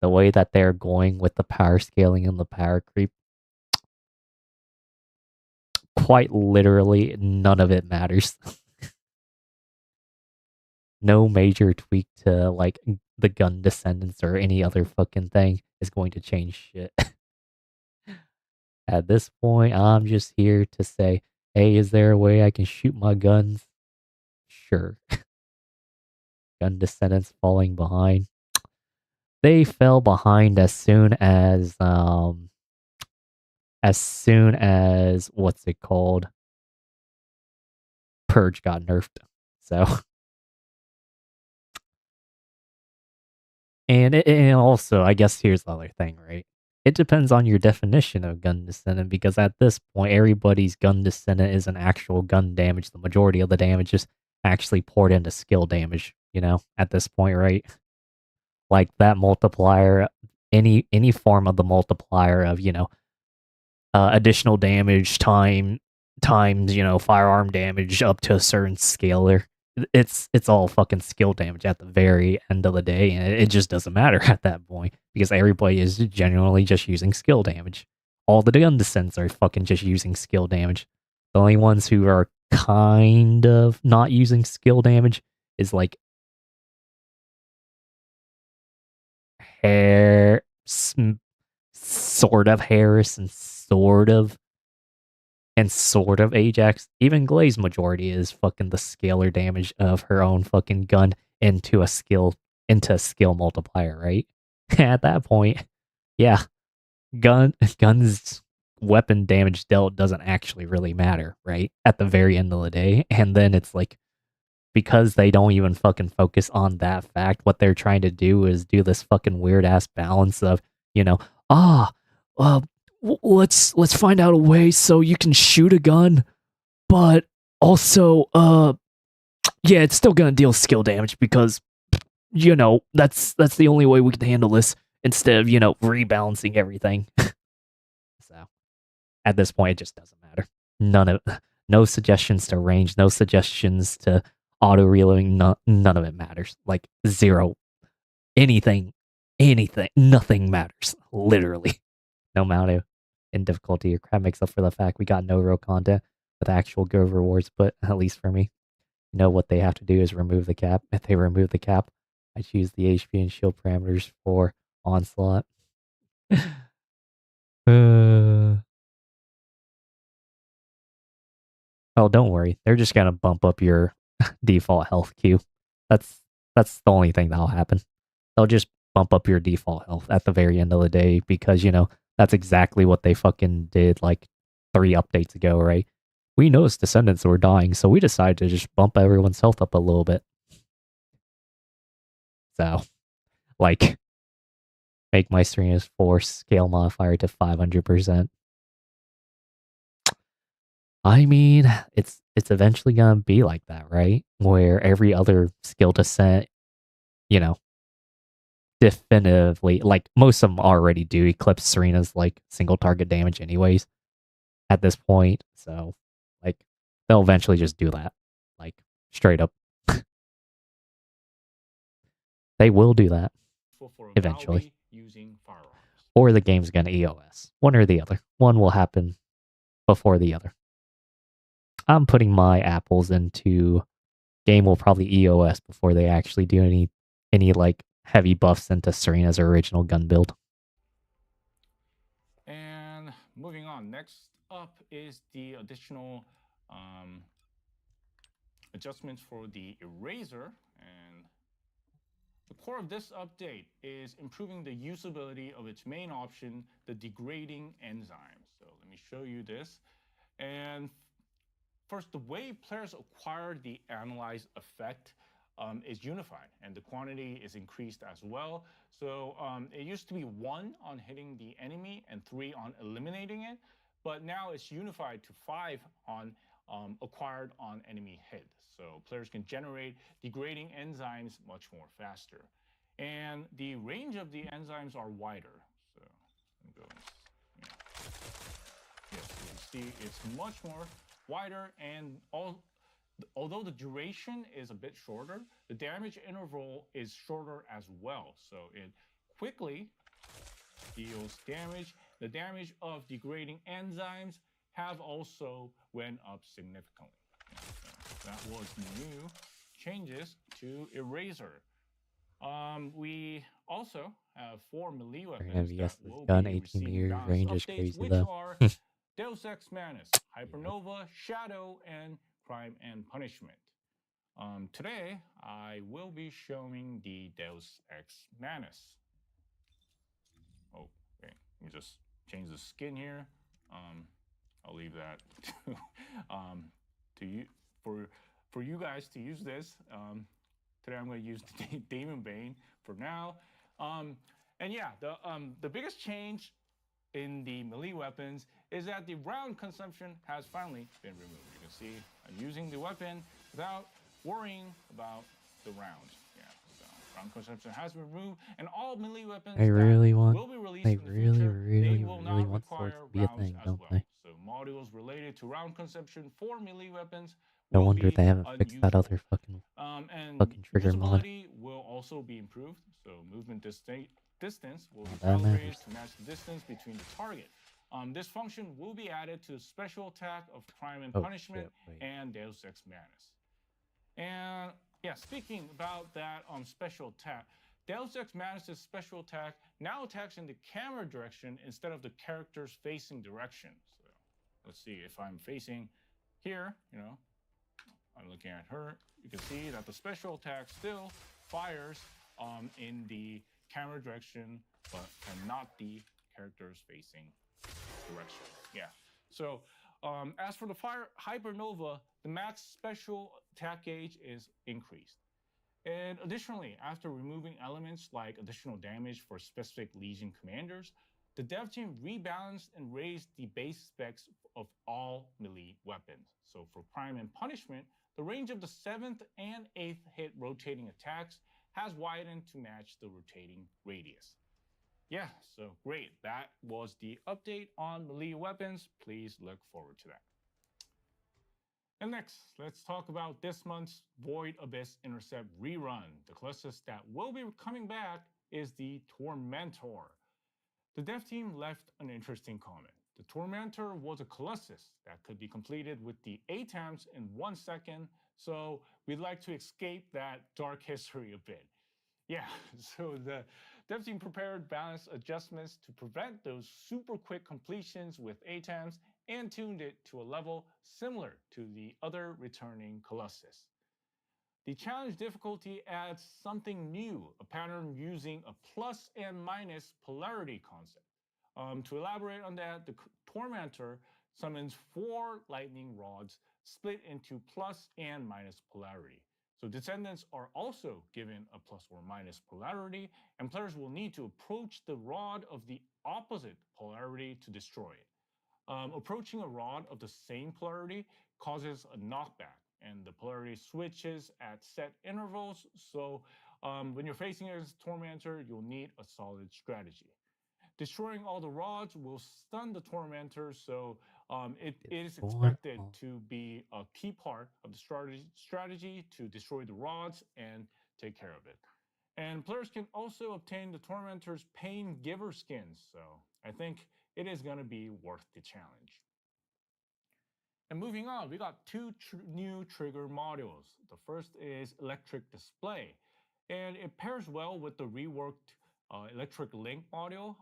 the way that they're going with the power scaling and the power creep, quite literally, none of it matters. No major tweak to, like, the gun descendants or any other fucking thing is going to change shit. At this point, I'm just here to say, hey, is there a way I can shoot my guns? Sure. Gun descendants falling behind. They fell behind as soon as what's it called? Purge got nerfed. So and also, I guess here's the other thing, right? It depends on your definition of gun descendant, because at this point, everybody's gun descendant is an actual gun damage. The majority of the damage is actually poured into skill damage, at this point, right? Like that multiplier, any form of the multiplier of, additional damage times, firearm damage up to a certain scalar. It's all fucking skill damage at the very end of the day, and it just doesn't matter at that point because everybody is genuinely just using skill damage. All the gun descents are fucking just using skill damage. The only ones who are kind of not using skill damage is like sort of Harris and sort of Ajax. Even Glaze majority is fucking the scalar damage of her own fucking gun into a skill multiplier, right? At that point, yeah, guns weapon damage dealt doesn't actually really matter, right? At the very end of the day. And then it's like, because they don't even fucking focus on that fact, what they're trying to do is do this fucking weird ass balance of, ah, let's find out a way so you can shoot a gun, but also, yeah, it's still gonna deal skill damage because, that's the only way we can handle this instead of, rebalancing everything. So, at this point, it just doesn't matter. No suggestions to range, no suggestions to auto reloading, none of it matters. Like zero. Anything, nothing matters. Literally. No amount of in difficulty or crap makes up for the fact we got no real content with actual good rewards, but at least for me, you know what they have to do is remove the cap. If they remove the cap, I choose the HP and shield parameters for onslaught. Oh, don't worry. They're just gonna bump up your default health queue. That's that's the only thing that'll happen. They'll just bump up your default health at the very end of the day because, that's exactly what they fucking did like 3 updates ago, right? We noticed descendants were dying, so we decided to just bump everyone's health up a little bit. So, like, make my Serena's Force scale modifier to 500%. I mean, it's eventually gonna be like that, right? Where every other skill descent, you know, definitively, like most of them already do eclipse Serena's like single target damage anyways at this point. So, like, they'll eventually just do that. Like, straight up. They will do that eventually. Using firearms. Or the game's gonna EOS. One or the other. One will happen before the other. I'm putting my apples into game will probably EOS before they actually do any like heavy buffs into Serena's original gun build. And moving on, next up is the additional adjustments for the eraser. And the core of this update is improving the usability of its main option, the degrading enzyme. So let me show you this. And first, the way players acquire the analyze effect is unified, and the quantity is increased as well. So it used to be 1 on hitting the enemy and 3 on eliminating it, but now it's unified to 5 on acquired on enemy hit. So players can generate degrading enzymes much more faster. And the range of the enzymes are wider. So let me go, yes, you can see it's much more wider, and although the duration is a bit shorter, the damage interval is shorter as well. So it quickly deals damage. The damage of degrading enzymes have also went up significantly. So that was new changes to Eraser. We also have 4 melee weapons that will gun, be 18 receiving meters, balance range is updates, crazy which though. are Deus Ex Manus, Hypernova, Shadow, and Crime and Punishment. Today, I will be showing the Deus Ex Manus. Oh, okay. Let me just change the skin here. I'll leave that to you for you guys to use this. Today, I'm going to use the Demon Bane for now. And yeah, the biggest change in the melee weapons is that the round consumption has finally been removed. You can see I'm using the weapon without worrying about the rounds. Yeah, so round consumption has been removed, and all melee weapons They really want, will be released they in the really, future, really, they will really not want swords require to be a rounds thing, as don't well. they? So modules related to round consumption for melee weapons No will wonder be they haven't fixed that unusable. other fucking And trigger mod. usability will also be improved. So movement distance will be That calibrated matters. to match the distance between the target. This function will be added to the special attack of Crime and Punishment and Deus Ex Manus. And yeah, speaking about that special attack, Deus Ex Manus' special attack now attacks in the camera direction instead of the character's facing direction. So let's see if I'm facing here, I'm looking at her. You can see that the special attack still fires in the camera direction, but not the character's facing direction. Yeah. So as for the fire Hypernova, the max special attack gauge is increased. And additionally, after removing elements like additional damage for specific Legion commanders, the dev team rebalanced and raised the base specs of all melee weapons. So for Crime and Punishment, the range of the 7th and 8th hit rotating attacks has widened to match the rotating radius. Yeah, so great. That was the update on melee weapons. Please look forward to that. And next, let's talk about this month's Void Abyss Intercept rerun. The Colossus that will be coming back is the Tormentor. The dev team left an interesting comment. The Tormentor was a Colossus that could be completed with the ATAMs in 1 second, so we'd like to escape that dark history a bit. Yeah, so the dev team prepared balance adjustments to prevent those super quick completions with ATAMs and tuned it to a level similar to the other returning Colossus. The challenge difficulty adds something new, a pattern using a plus and minus polarity concept. To elaborate on that, the Tormentor summons 4 lightning rods split into plus and minus polarity. So descendants are also given a plus or minus polarity, and players will need to approach the rod of the opposite polarity to destroy it. Approaching a rod of the same polarity causes a knockback, and the polarity switches at set intervals. So when you're facing it as a Tormentor, you'll need a solid strategy. Destroying all the rods will stun the Tormentor, so it is Destroy expected all. to be a key part of the strategy to destroy the rods and take care of it. And players can also obtain the Tormentor's Pain Giver skins, so I think it is going to be worth the challenge. And moving on, we got two new trigger modules. The first is Electric Display, and it pairs well with the reworked Electric Link module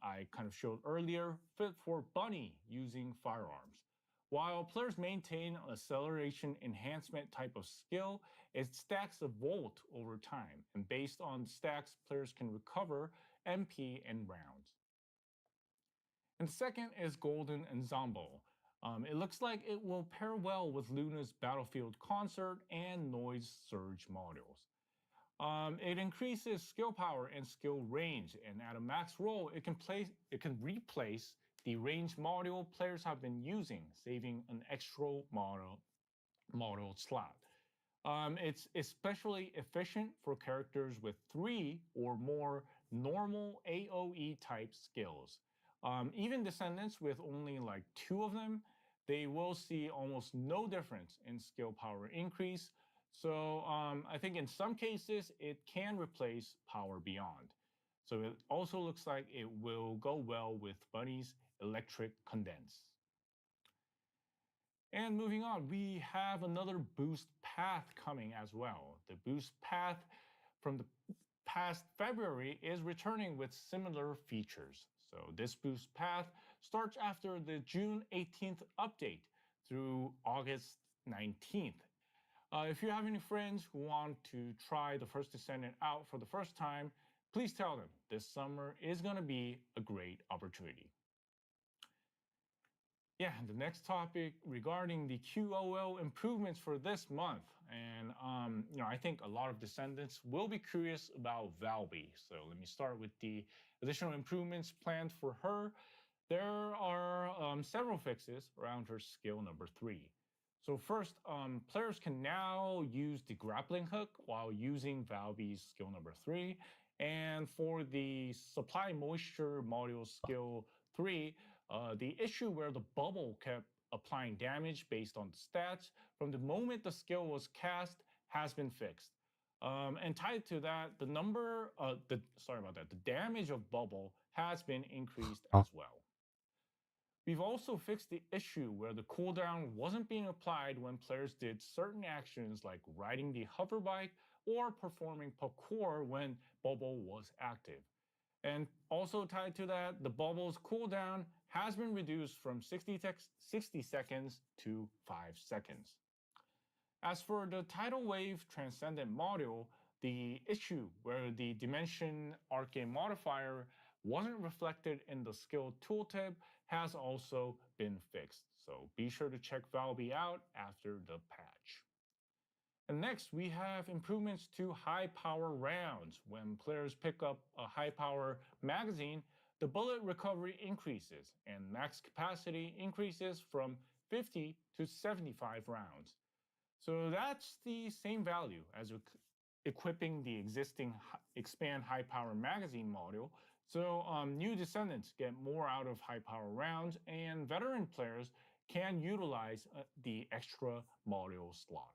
I kind of showed earlier, fit for Bunny using firearms. While players maintain an acceleration enhancement type of skill, it stacks a volt over time, and based on stacks, players can recover MP and rounds. And the second is Golden Ensemble. It looks like it will pair well with Luna's Battlefield Concert and Noise Surge modules. It increases skill power and skill range, and at a max roll, it can replace the range module players have been using, saving an extra model slot. It's especially efficient for characters with 3 or more normal AoE type skills. Even descendants with only like 2 of them, they will see almost no difference in skill power increase. So I think in some cases it can replace Power Beyond. So it also looks like it will go well with Bunny's Electric Condense. And moving on, we have another boost path coming as well. The boost path from the past February is returning with similar features. So this boost path starts after the June 18th update through August 19th. If you have any friends who want to try the First Descendant out for the first time, please tell them this summer is going to be a great opportunity. Yeah, the next topic regarding the QOL improvements for this month. And I think a lot of descendants will be curious about Valby. So let me start with the additional improvements planned for her. There are several fixes around her skill number 3. So first, players can now use the grappling hook while using Valby's skill number 3. And for the supply moisture module skill 3, the issue where the bubble kept applying damage based on the stats from the moment the skill was cast has been fixed. And tied to that, the damage of bubble has been increased Oh, as well. We've also fixed the issue where the cooldown wasn't being applied when players did certain actions like riding the hover bike or performing parkour when bubble was active. And also tied to that, the bubble's cooldown has been reduced from 60 seconds to 5 seconds. As for the tidal wave transcendent module, the issue where the dimension arcane modifier wasn't reflected in the skill tooltip has also been fixed. So be sure to check Valby out after the patch. And next, we have improvements to high power rounds. When players pick up a high power magazine, the bullet recovery increases and max capacity increases from 50 to 75 rounds. So that's the same value as equipping the existing expand high power magazine module. So new descendants get more out of high power rounds, and veteran players can utilize the extra module slot.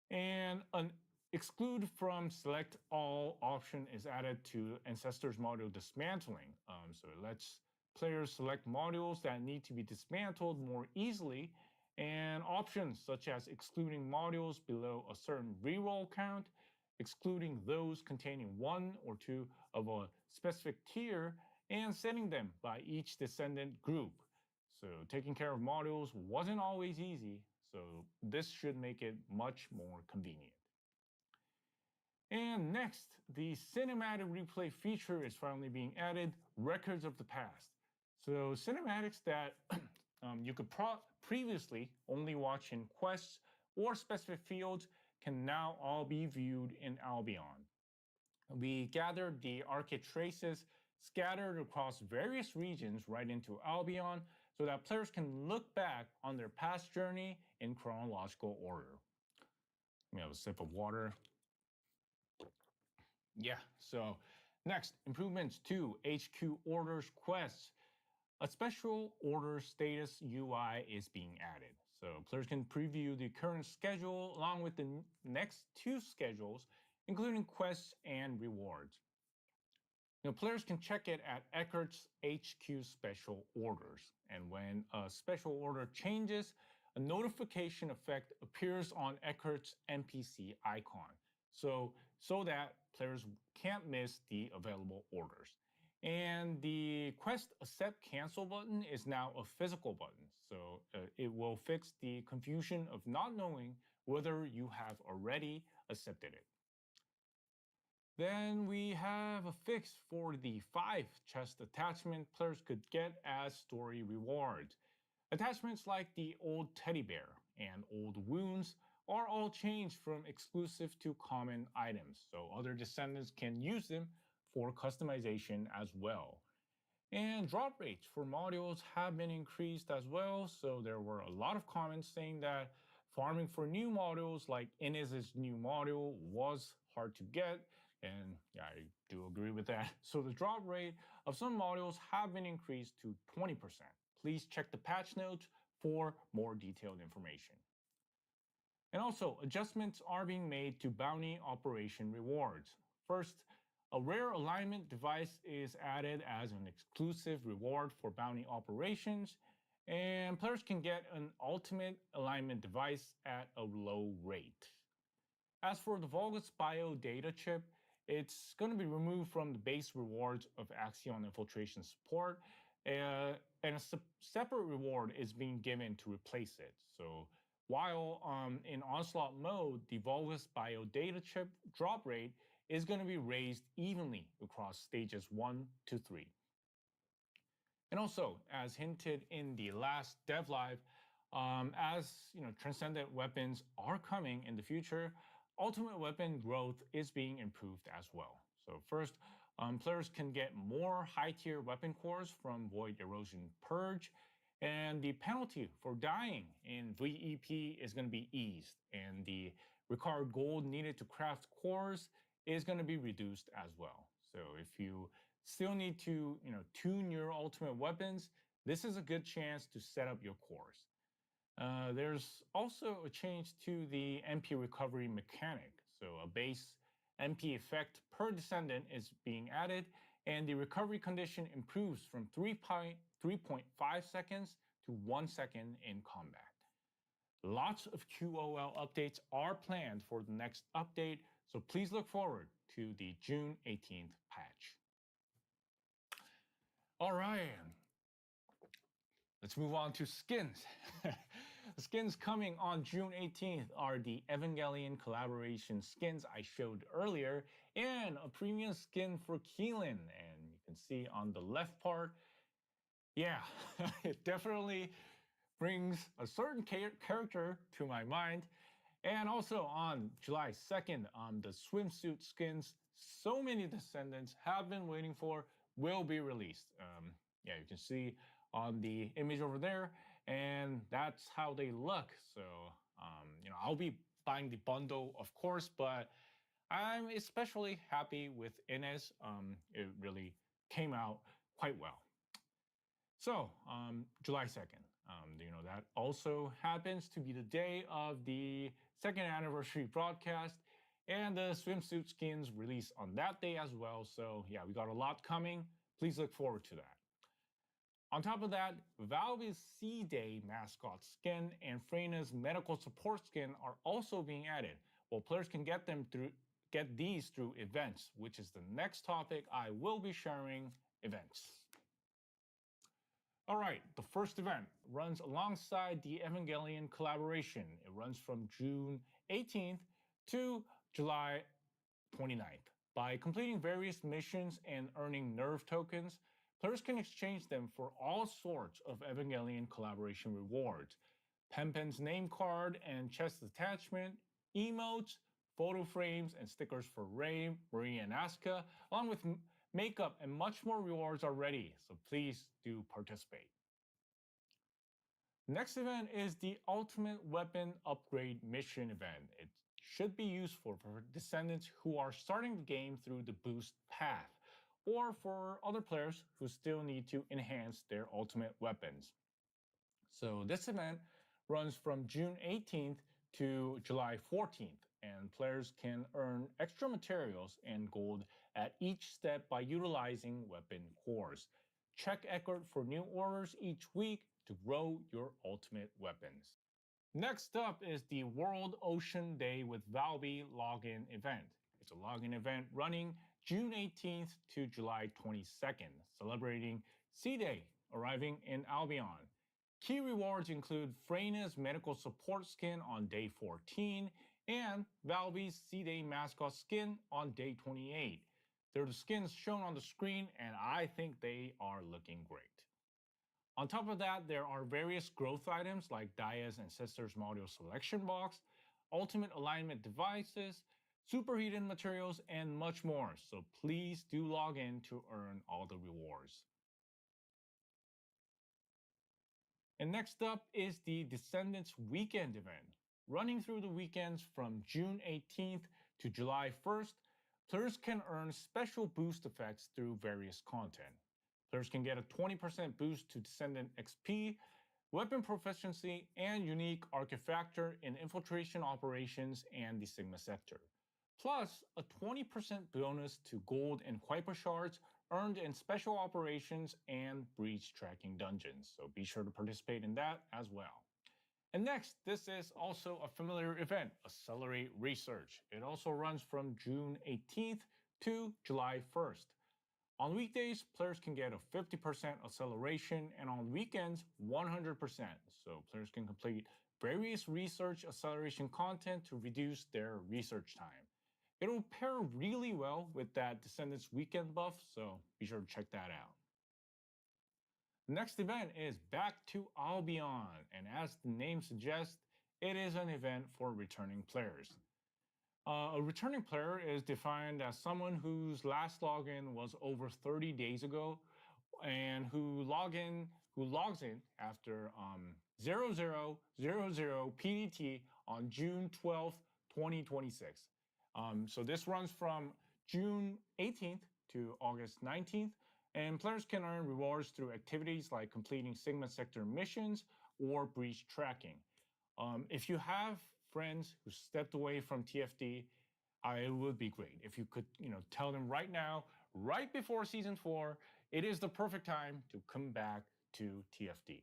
And an exclude from select all option is added to Ancestor's module dismantling. So it lets players select modules that need to be dismantled more easily, and options such as excluding modules below a certain reroll count, excluding those containing one or two of a specific tier, and setting them by each descendant group. So taking care of modules wasn't always easy, so this should make it much more convenient. And next, the cinematic replay feature is finally being added, Records of the Past. So cinematics that you could previously only watch in quests or specific fields can now all be viewed in Albion. We gathered the arcade traces scattered across various regions right into Albion so that players can look back on their past journey in chronological order. Let me have a sip of water. Yeah, so next, improvements to HQ orders quests. A special order status UI is being added. So players can preview the current schedule along with the next two schedules, including quests and rewards. Now, players can check it at Eckert's HQ special orders. And when a special order changes, a notification effect appears on Eckert's NPC icon. So that players can't miss the available orders. And the quest accept cancel button is now a physical button. So it will fix the confusion of not knowing whether you have already accepted it. Then we have a fix for the 5 chest attachment players could get as story rewards. Attachments like the old teddy bear and old wounds are all changed from exclusive to common items, so other descendants can use them for customization as well. And drop rates for modules have been increased as well, so there were a lot of comments saying that farming for new modules like Inez's new module was hard to get, and yeah, I do agree with that. So the drop rate of some modules have been increased to 20%. Please check the patch notes for more detailed information. And also, adjustments are being made to bounty operation rewards. First, a rare alignment device is added as an exclusive reward for bounty operations, and players can get an ultimate alignment device at a low rate. As for the Vulgus Bio data chip, it's going to be removed from the base rewards of Axion Infiltration Support, and a separate reward is being given to replace it. So while in Onslaught mode, the Vulgus Bio data chip drop rate is going to be raised evenly across stages 1 to 3. And also, as hinted in the last dev live, as transcendent weapons are coming in the future, ultimate weapon growth is being improved as well. So first, players can get more high-tier weapon cores from Void Erosion Purge, and the penalty for dying in VEP is going to be eased, and the required gold needed to craft cores is going to be reduced as well. So if you still need to tune your ultimate weapons, this is a good chance to set up your cores. There's also a change to the MP recovery mechanic. So a base MP effect per descendant is being added, and the recovery condition improves from 3.5 seconds to 1 second in combat. Lots of QOL updates are planned for the next update, so please look forward to the June 18th patch. All right, let's move on to skins. The skins coming on June 18th are the Evangelion collaboration skins I showed earlier, and a premium skin for Keelan. And you can see on the left part, yeah, it definitely brings a certain character to my mind. And also on July 2nd, the swimsuit skins so many descendants have been waiting for will be released. Yeah, you can see on the image over there, and that's how they look. So, I'll be buying the bundle, of course, but I'm especially happy with Inez. It really came out quite well. So, July 2nd, That also happens to be the day of the second anniversary broadcast, and the swimsuit skins release on that day as well. So, yeah, we got a lot coming. Please look forward to that. On top of that, Valve's C-Day mascot skin and Freyna's medical support skin are also being added. Well, players can get these through events, which is the next topic I will be sharing. Events. All right, the first event runs alongside the Evangelion collaboration. It runs from June 18th to July 29th. By completing various missions and earning nerve tokens, players can exchange them for all sorts of Evangelion collaboration rewards. Penpen's name card and chest attachment, emotes, photo frames, and stickers for Rei, Marie, and Asuka, along with makeup and much more rewards are ready, so please do participate. Next event is the Ultimate Weapon Upgrade Mission event. It should be useful for descendants who are starting the game through the boost path, or for other players who still need to enhance their ultimate weapons. So this event runs from June 18th to July 14th, and players can earn extra materials and gold at each step by utilizing weapon cores. Check Eckert for new orders each week to grow your ultimate weapons. Next up is the World Ocean Day with Valby login event. It's a login event running June 18th to July 22nd, celebrating Sea Day arriving in Albion. Key rewards include Freyna's medical support skin on day 14 and Valby's Sea Day mascot skin on day 28. They're the skins shown on the screen, and I think they are looking great. On top of that, there are various growth items like Daya's Ancestors Module Selection Box, Ultimate Alignment Devices, Superheated Materials, and much more. So please do log in to earn all the rewards. And next up is the Descendants Weekend event. Running through the weekends from June 18th to July 1st, players can earn special boost effects through various content. Players can get a 20% boost to Descendant XP, weapon proficiency, and unique artifactor in infiltration operations and the Sigma sector. Plus, a 20% bonus to gold and Kuiper shards earned in special operations and breach tracking dungeons. So be sure to participate in that as well. And next, this is also a familiar event, Accelerate Research. It also runs from June 18th to July 1st. On weekdays, players can get a 50% acceleration, and on weekends, 100%. So players can complete various research acceleration content to reduce their research time. It'll pair really well with that Descendants Weekend buff, so be sure to check that out. The next event is Back to Albion, and as the name suggests, it is an event for returning players. A returning player is defined as someone whose last login was over 30 days ago and who logs in after 0000 PDT on June 12th, 2026. So this runs from June 18th to August 19th, and players can earn rewards through activities like completing Sigma sector missions or breach tracking. If you have friends who stepped away from TFD, it would be great if you could, tell them right now, right before season 4, it is the perfect time to come back to TFD.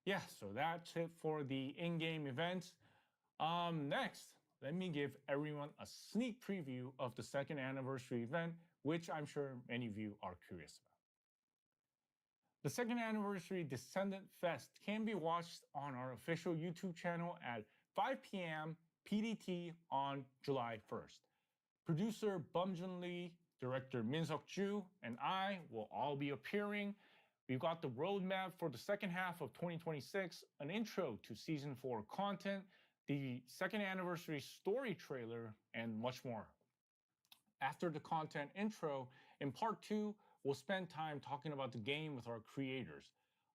Yeah, so that's it for the in-game events. Next, let me give everyone a sneak preview of the second anniversary event, which I'm sure many of you are curious about. The second anniversary Descendant Fest can be watched on our official YouTube channel at 5 p.m. PDT on July 1st. Producer Bum Jun Lee, director Min Seok Ju, and I will all be appearing. We've got the roadmap for the second half of 2026, an intro to season 4 content, the second anniversary story trailer, and much more. After the content intro, in part 2, we'll spend time talking about the game with our creators.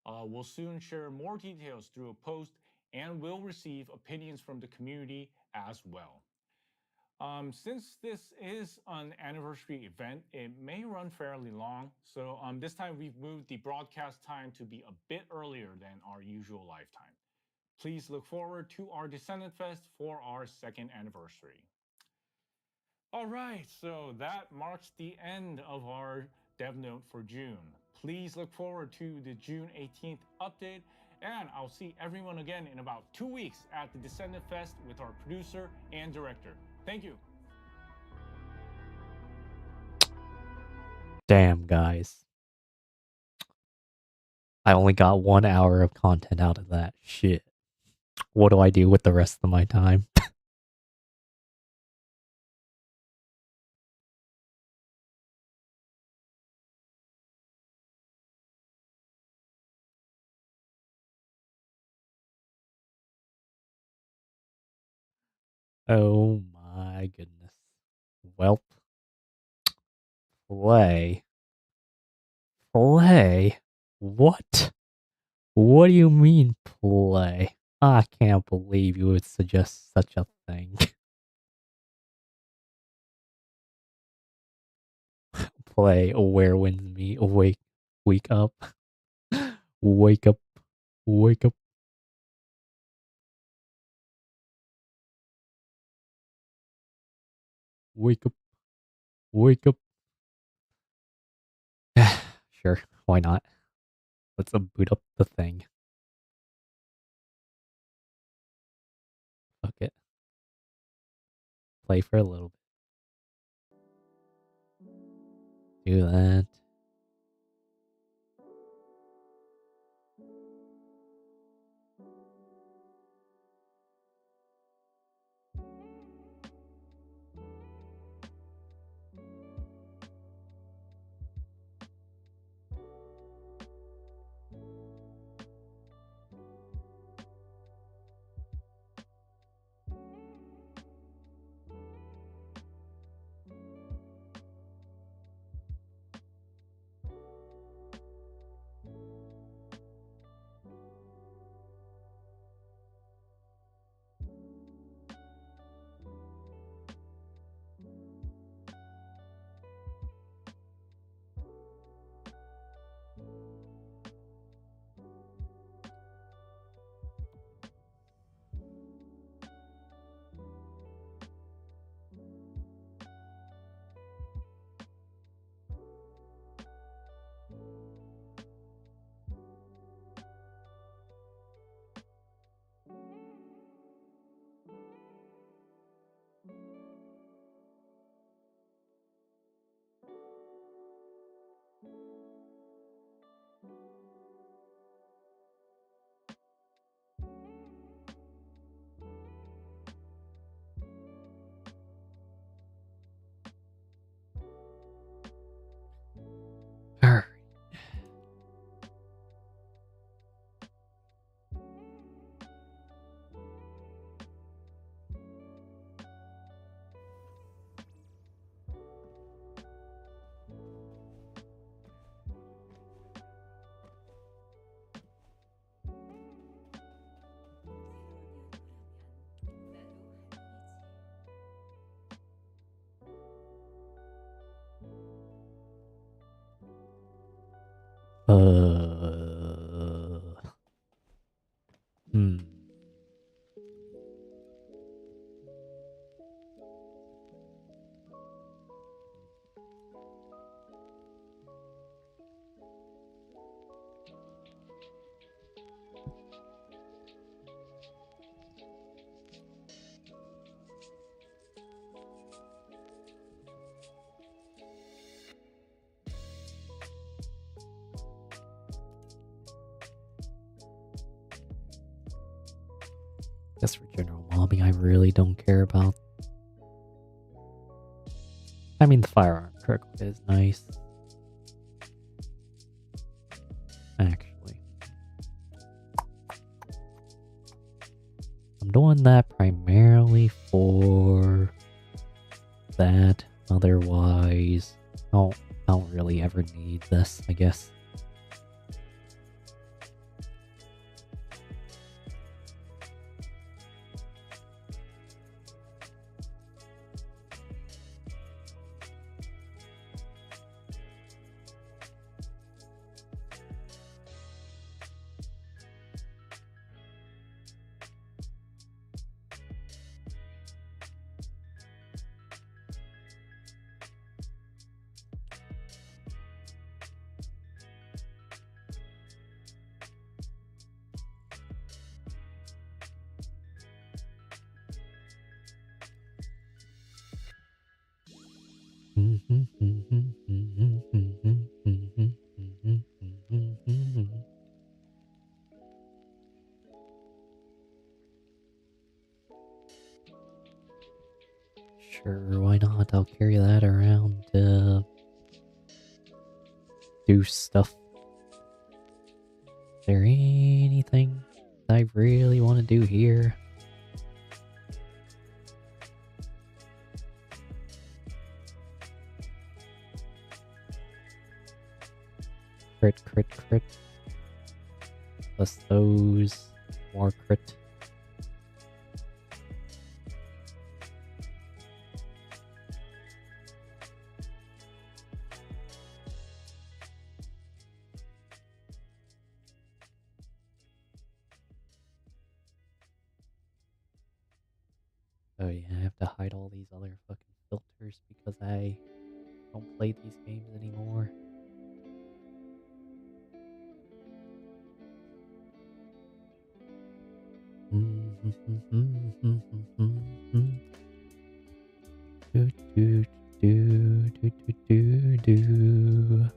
We'll soon share more details through a post, and we'll receive opinions from the community as well. Since this is an anniversary event, it may run fairly long. So this time we've moved the broadcast time to be a bit earlier than our usual live time. Please look forward to our Descendant Fest for our second anniversary. All right, so that marks the end of our dev note for June. Please look forward to the June 18th update, and I'll see everyone again in about 2 weeks at the Descendant Fest with our producer and director. Thank you. Damn, guys. I only got 1 hour of content out of that. Shit. What do I do with the rest of my time? Oh my goodness. Welp. Play. Play? What? What do you mean, play? I can't believe you would suggest such a thing. Play, where wins me, awake, wake up, wake up, wake up. Wake up, wake up. Sure, why not? Let's boot up the thing. Fuck it. Play for a little bit. Do that. Alright. Hmm. Guess for general mobbing, I really don't care about. I mean, the firearm perk is nice. Actually, I'm doing that primarily for that. Otherwise, I don't really ever need this, I guess. Sure, why not? I'll carry that around to do stuff. Is there anything I really want to do here? Crit, crit, crit. Plus those. More crit. Oh yeah, I have to hide all these other fucking filters because I don't play these games anymore. Do, do, do, do, do, do, do.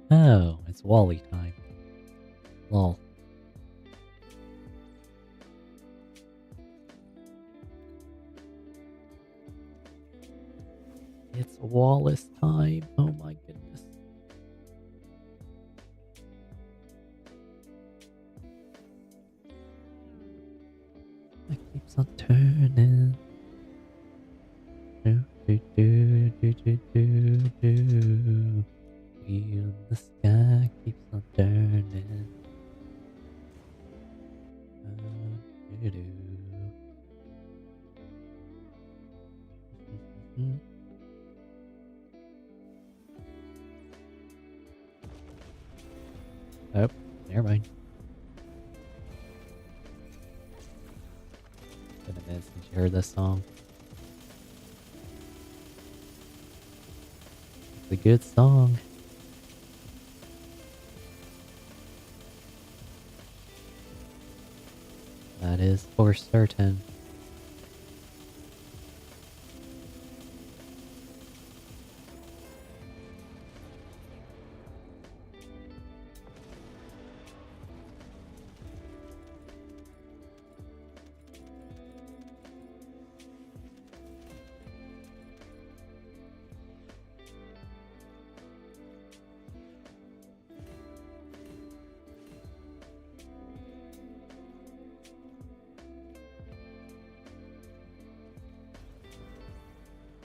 Oh, it's Wally time. Lol. It's Wallace time. Oh my goodness. It keeps on turning. Do, do, do, do, do, do, do. Wheel in the sky keeps on turning. Do, do. Oh, never mind. Been a minute since you heard this song. It's a good song. That is for certain.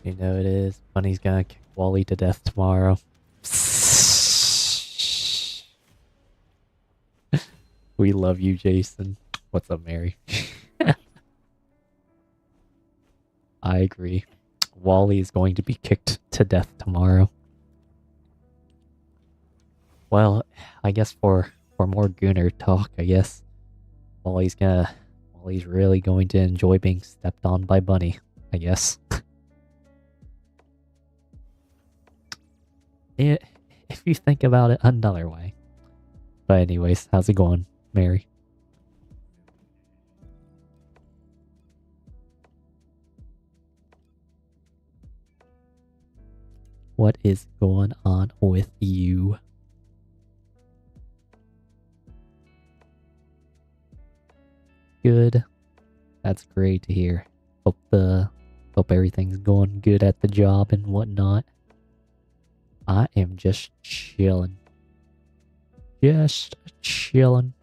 You know it is. Bunny's gonna kick Wally to death tomorrow. We love you, Jason. What's up, Mary? I agree. Wally is going to be kicked to death tomorrow. Well, I guess for more Gunner talk, I guess Wally's really going to enjoy being stepped on by Bunny, I guess. If you think about it another way. But anyways, how's it going, Mary? What is going on with you? Good. That's great to hear. Hope everything's going good at the job and whatnot. I am just chilling. Just chilling.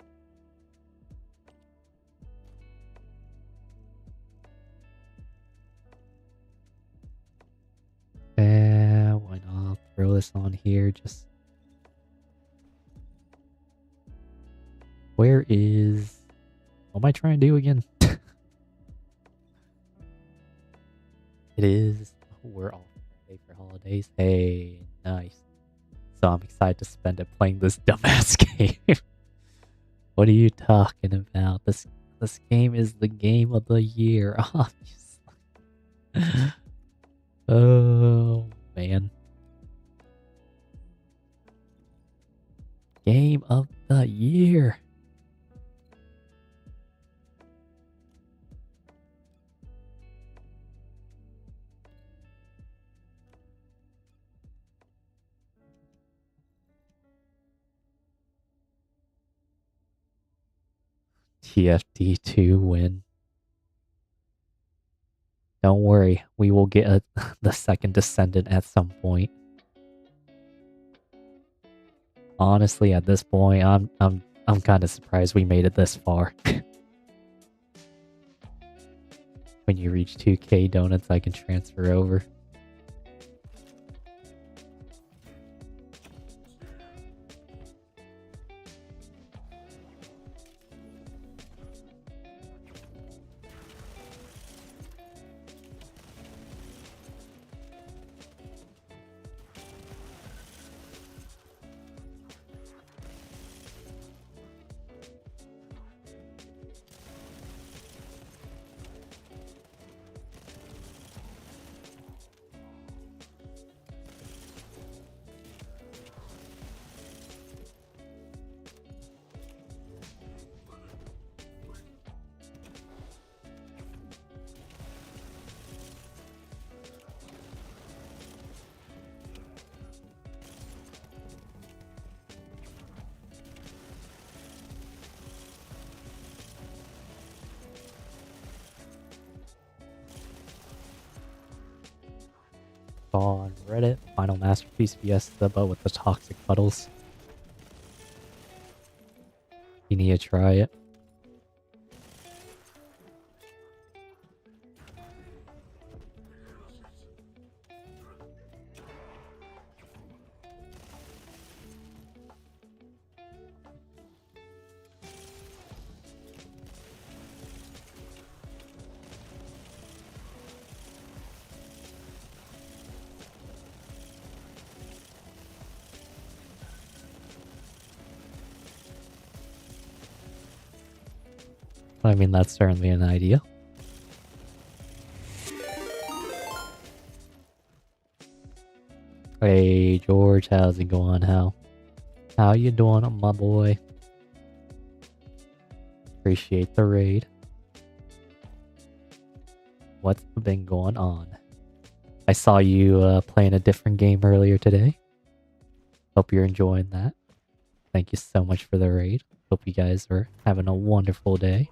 Why not? I'll throw this on here. Just where is? What am I trying to do again? It is. We're off Friday for holidays. Hey, nice. So I'm excited to spend it playing this dumbass game. What are you talking about? This game is the game of the year, obviously. Oh man. Game of the year. TFD2 win. Don't worry, we will get the second Descendant at some point. Honestly, at this point, I'm kind of surprised we made it this far. When you reach 2k donuts, I can transfer over. On Reddit, Final Masterpiece Fiesta, but with the toxic puddles. You need to try it. I mean, that's certainly an idea. Hey, George, how's it going? How you doing, my boy? Appreciate the raid. What's been going on? I saw you playing a different game earlier today. Hope you're enjoying that. Thank you so much for the raid. Hope you guys are having a wonderful day.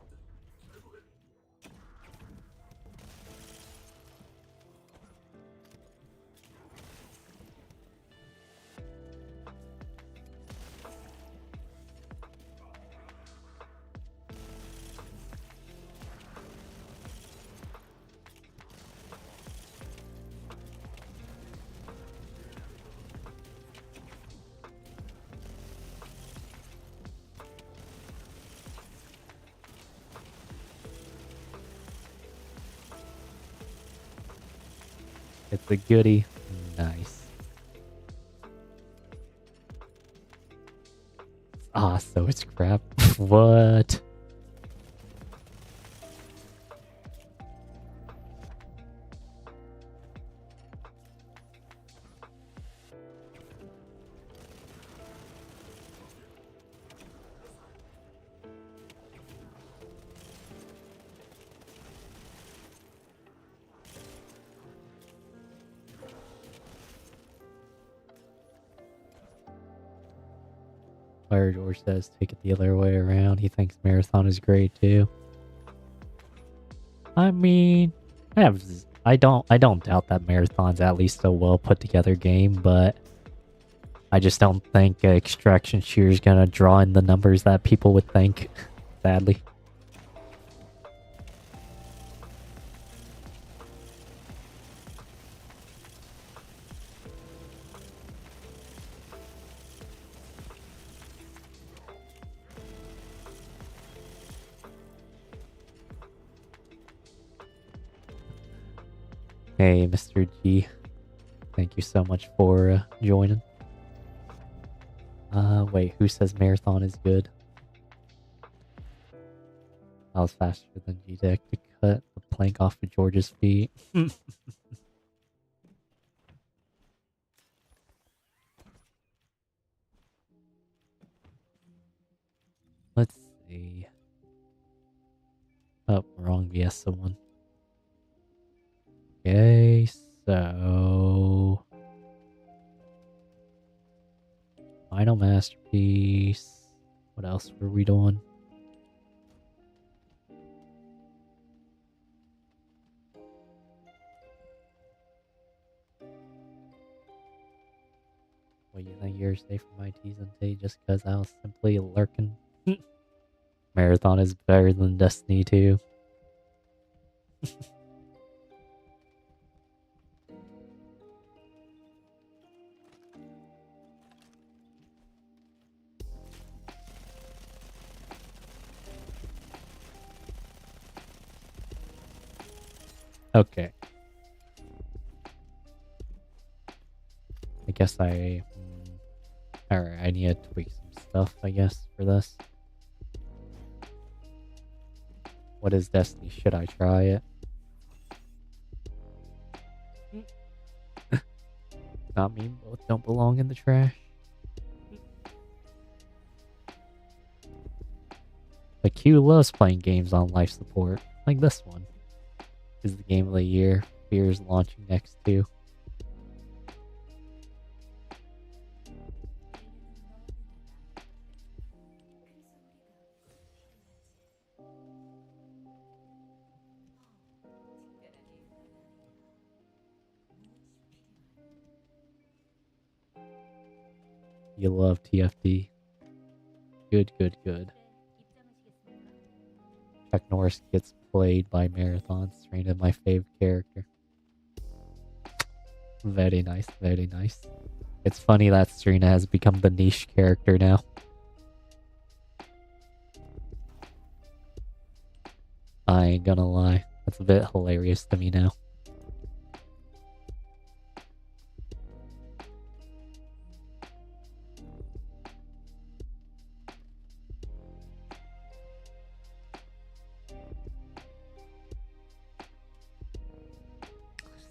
It's a goodie. Nice. Ah, so it's crap. What? Fire George says take it the other way around. He thinks Marathon is great too. I mean, I don't doubt that Marathon's at least a well put together game, but I just don't think Extraction Shooter is gonna draw in the numbers that people would think. Sadly. Hey, Mr. G. Thank you so much for joining. Wait, who says Marathon is good? I was faster than G-Deck to cut the plank off of George's feet. Let's see. Oh, wrong Viesa one. Okay, so... Final Masterpiece. What else were we doing? year safe from my T's and T just because I was simply lurking. Marathon is better than Destiny 2. Okay. I guess alright, I need to tweak some stuff, I guess, for this. What is Destiny? Should I try it? Not me, both don't belong in the trash. But Q loves playing games on life support, like this one. Is the game of the year. Fear's launching next to. You love TFD. Good, good, good. Chuck Norris gets played by Marathon. Serena, my favorite character. Very nice, very nice. It's funny that Serena has become the niche character now. I ain't gonna lie. That's a bit hilarious to me now.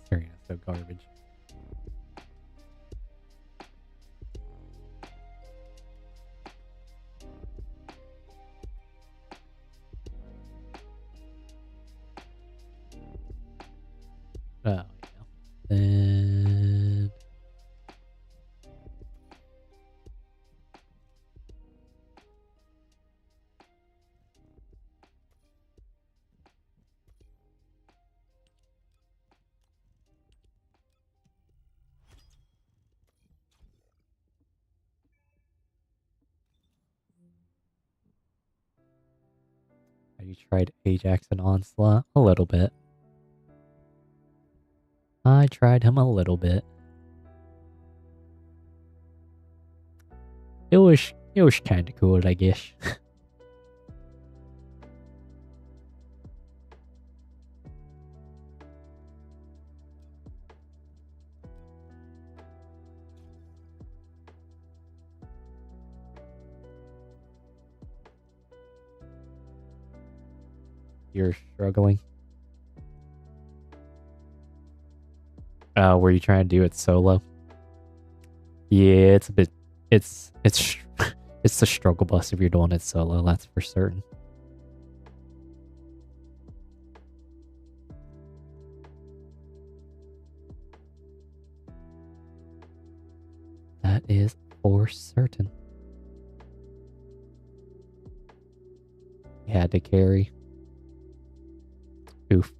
Serena's so garbage. Oh, yeah. Then... Have you tried Ajax and Onslaught? A little bit. I tried him a little bit. It was kinda cool, I guess. You're struggling. Were you trying to do it solo? Yeah, it's a bit. It's it's the struggle bus if you're doing it solo. That's for certain. That is for certain. You had to carry. Oof.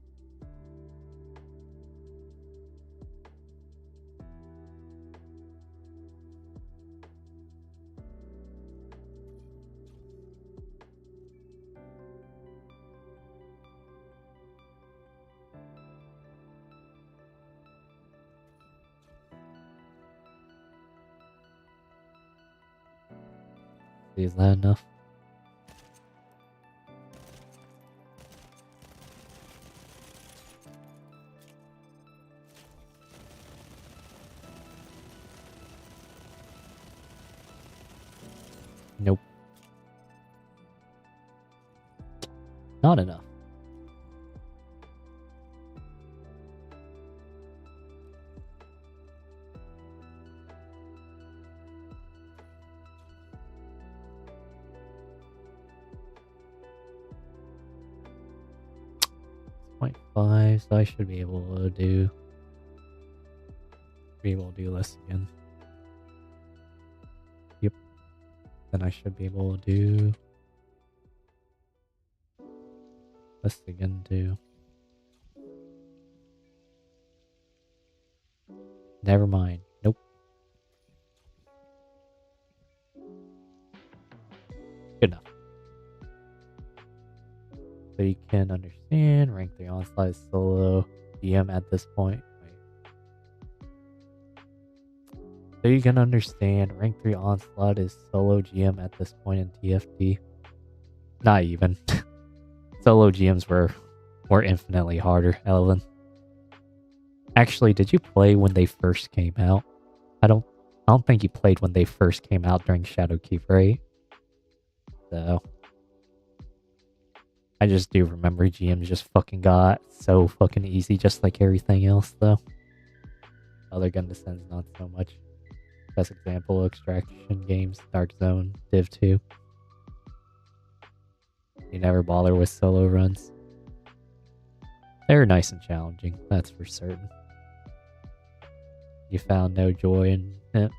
Is that enough? Nope. Not enough. .5, so I should be able to do this again. Yep. Then I should be able to do this again too. Never mind. Nope. So you can understand rank 3 onslaught is solo GM at this point. Wait. So you can understand rank 3 onslaught is solo GM at this point in TFT. Not even. Solo GMs were infinitely harder, Elvin. Actually, did you play when they first came out? I don't think you played when they first came out during Shadowkeep, right? So I just do remember GMs just fucking got so fucking easy, just like everything else, though. Other Gun Descends, not so much. Best example, Extraction games, Dark Zone, Div 2. You never bother with solo runs. They're nice and challenging, that's for certain. You found no joy in it.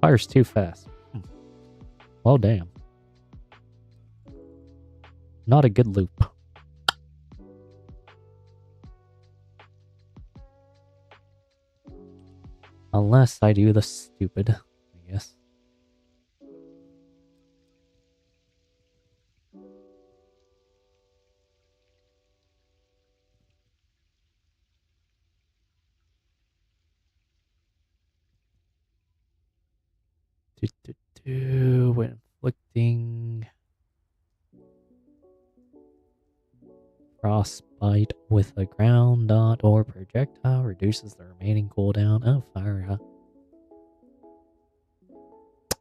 Fire's too fast. Well, damn. Not a good loop. Unless I do the stupid, I guess. When inflicting frostbite with a ground dot or projectile reduces the remaining cooldown of fire.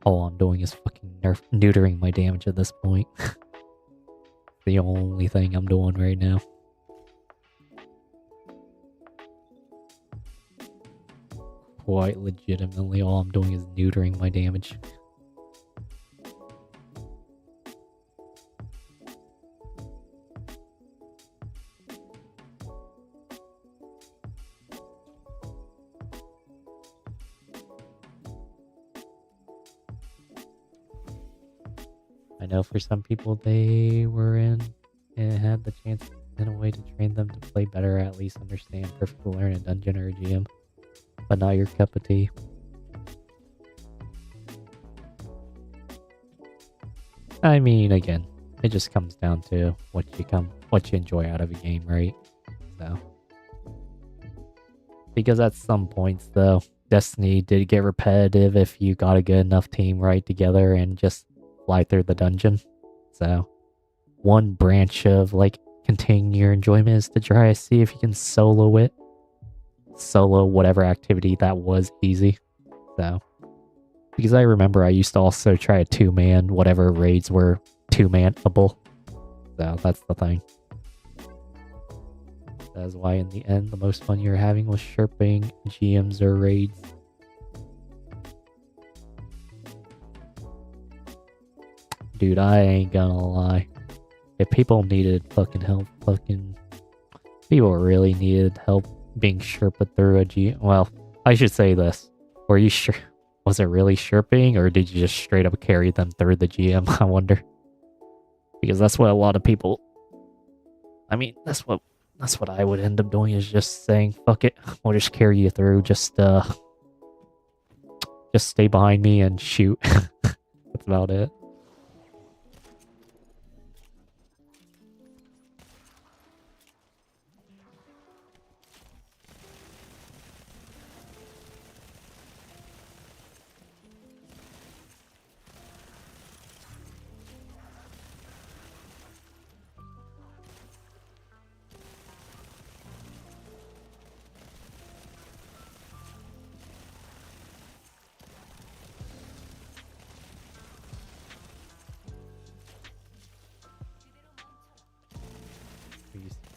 All I'm doing is fucking neutering my damage at this point. The only thing I'm doing right now. Quite legitimately, all I'm doing is neutering my damage. I know for some people they were in and had the chance in a way to train them to play better, at least understand perfectly learn a dungeon or a GM, but not your cup of tea. I mean, again, it just comes down to what you enjoy out of a game, right? So, because at some points though, Destiny did get repetitive if you got a good enough team right together and just fly through the dungeon. So, one branch of like continuing your enjoyment is to try to see if you can solo it. Solo whatever activity that was easy. So, because I remember I used to also try a 2-man, whatever raids were 2-manable. So that's the thing. That's why in the end, the most fun you were having was sherping GMs or raids. Dude, I ain't gonna lie. If people needed fucking help, people really needed help being sherped through a GM. Well, I should say this. Were you sure? Was it really sherping, or did you just straight up carry them through the GM? I wonder. Because that's what a lot of people... I mean, that's what I would end up doing, is just saying, fuck it, we'll just carry you through, just stay behind me and shoot. That's about it.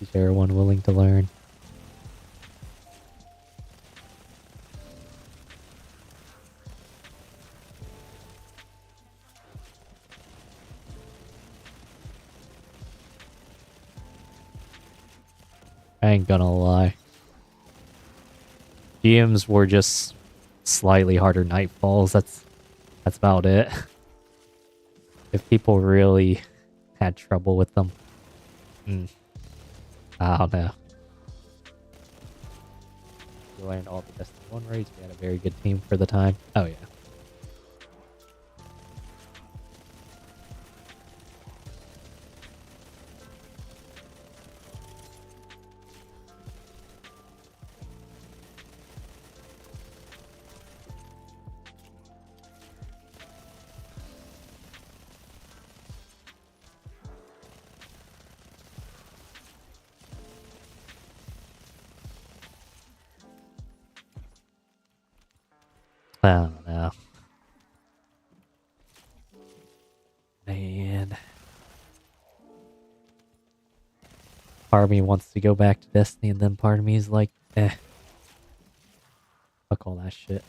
Is everyone willing to learn? I ain't gonna lie. GMs were just slightly harder nightfalls. That's about it. If people really had trouble with them, I don't know. We learned all the Destiny 1 raids. We had a very good team for the time. Oh yeah. I don't know. Man. Part of me wants to go back to Destiny, and then part of me is like, eh. Fuck all that shit.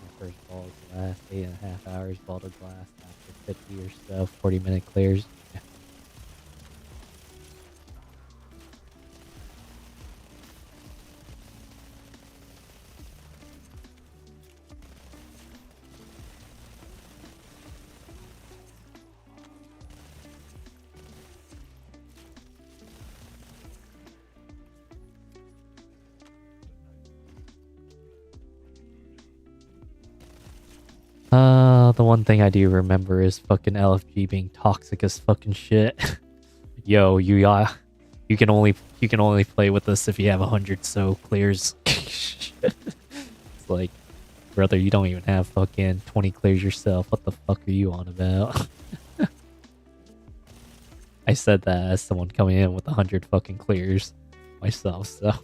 My first ball is last 8.5 hours, ball to glass after 50 or so, 40-minute clears. Yeah. The one thing I do remember is fucking LFG being toxic as fucking shit. Yo, you can only play with us if you have 100 so clears. It's like, brother, you don't even have fucking 20 clears yourself. What the fuck are you on about? I said that as someone coming in with 100 fucking clears myself, so.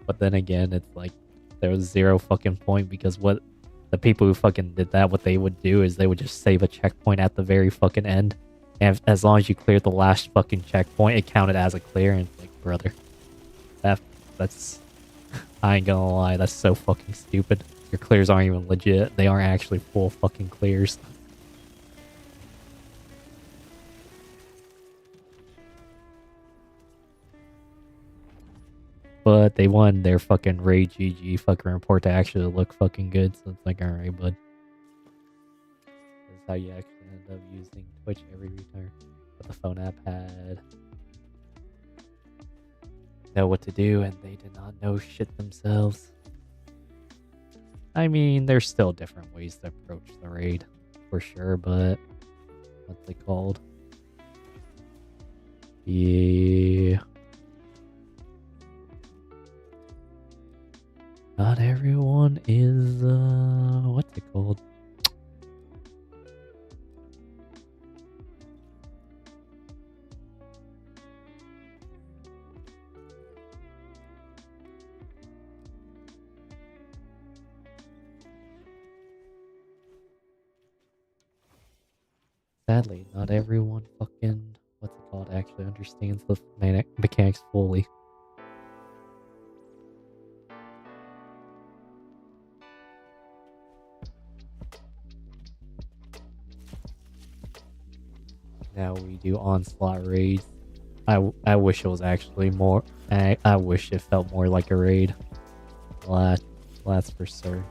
But then again, it's like, there was zero fucking point because what the people who fucking did that, what they would do is they would just save a checkpoint at the very fucking end. And as long as you cleared the last fucking checkpoint, it counted as a clear. And it's like, brother, that's I ain't gonna lie, that's so fucking stupid. Your clears aren't even legit. They aren't actually full fucking clears. But they won their fucking raid GG fucking report to actually look fucking good. So it's like, alright, bud. That's how you actually end up using Twitch every return. But the phone app had know what to do, and they did not know shit themselves. I mean, there's still different ways to approach the raid, for sure, but what's it called? Yeah. Not everyone is, what's it called? Sadly, not everyone fucking, what's it called, actually understands the mechanics fully. Now we do onslaught raids. I wish it was actually more, I wish it felt more like a raid. That's for sure.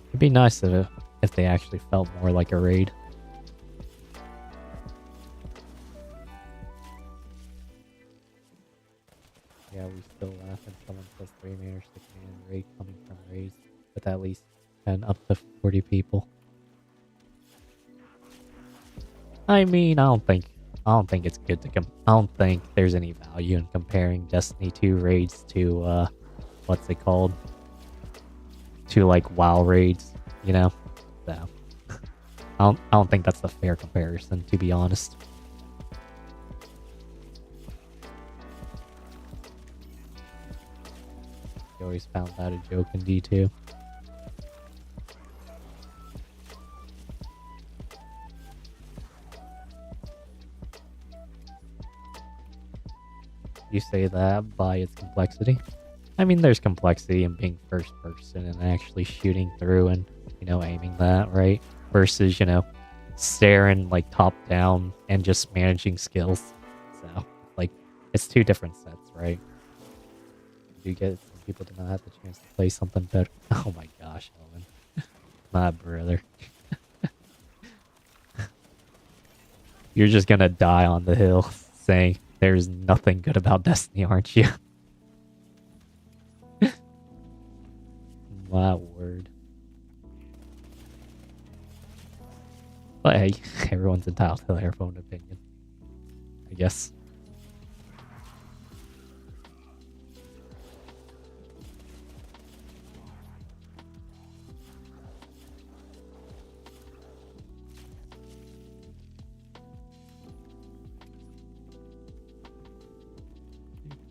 It'd be nice if they actually felt more like a raid. Yeah, we still laugh when someone says 3-man or 6-man raid coming from raids with at least 10 up to 40 people. I mean, I don't think it's good to I don't think there's any value in comparing Destiny 2 raids to what's it called? To like WoW raids, you know? So I don't think that's the fair comparison, to be honest. You always found that a joke in D2. you say that by its complexity. I mean, there's complexity in being first person and actually shooting through and, aiming that, right? Versus, staring like top down and just managing skills. So, like, it's two different sets, right? You get some people do not have the chance to play something better. Oh my gosh, Owen. My brother. You're just gonna die on the hill saying there's nothing good about Destiny, aren't you? My word. But hey, everyone's entitled to their own opinion, I guess.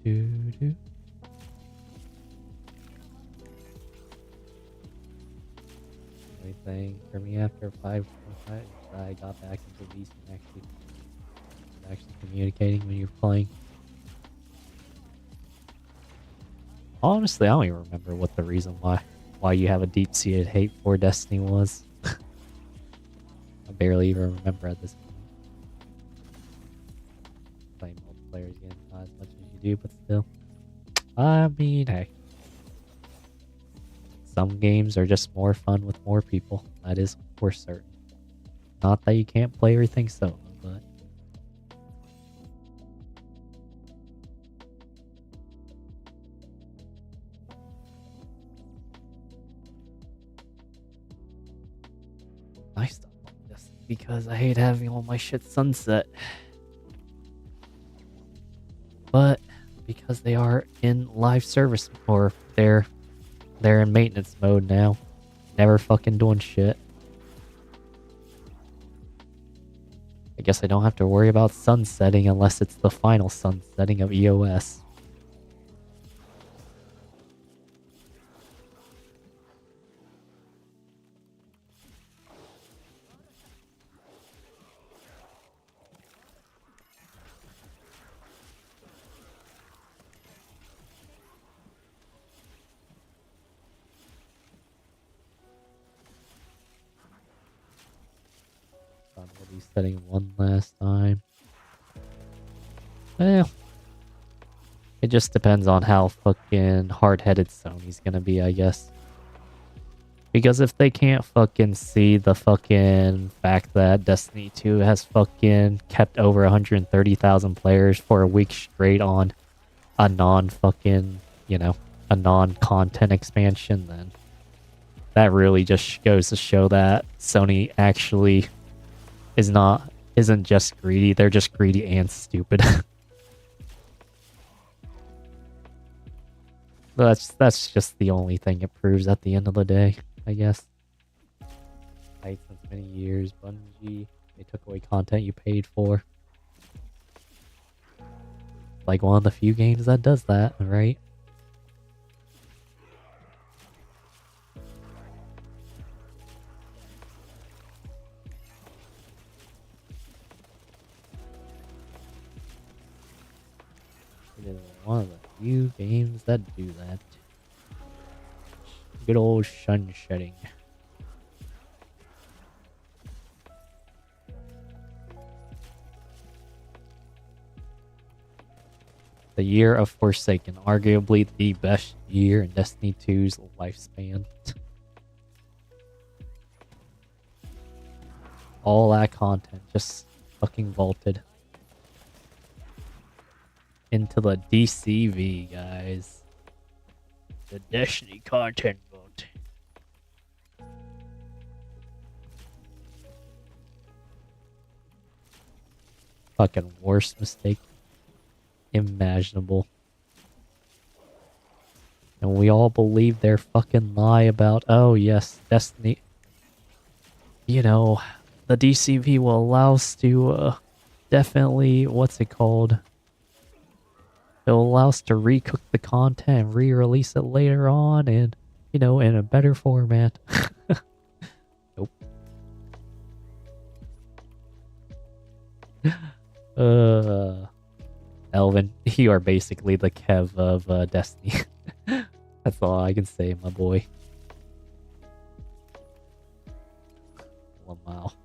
Do. Anything for me after 5 I got back into these and actually communicating when you're playing. Honestly, I don't even remember what the reason why you have a deep-seated hate for Destiny was. I barely even remember at this point. Playing multiplayer again, not as much as you do, but still. I mean, hey. Some games are just more fun with more people. That is for certain. Not that you can't play everything solo, but... I stopped playing this because I hate having all my shit sunset. But because they are in live service, or they're in maintenance mode now. Never fucking doing shit. I guess I don't have to worry about sunsetting unless it's the final sunsetting of EOS. We'll be setting one last time. Well, it just depends on how fucking hard-headed Sony's gonna be, I guess. Because if they can't fucking see the fucking fact that Destiny 2 has fucking kept over 130,000 players for a week straight on a non-fucking, a non-content expansion, then that really just goes to show that Sony actually isn't just greedy, they're just greedy and stupid. That's just the only thing it proves at the end of the day, I guess. Right, since many years, Bungie, they took away content you paid for. Like one of the few games that does that, right? It is one of the few games that do that. Good old sun shedding. The year of Forsaken, arguably the best year in Destiny 2's lifespan. All that content just fucking vaulted into the DCV, guys. The Destiny content vault. Fucking worst mistake imaginable. And we all believe their fucking lie about, oh yes, Destiny. The DCV will allow us to, definitely, what's it called? It'll allow us to recook the content and re-release it later on and, in a better format. Nope. Elvin, you are basically the Kev of Destiny. That's all I can say, my boy. 1 mile.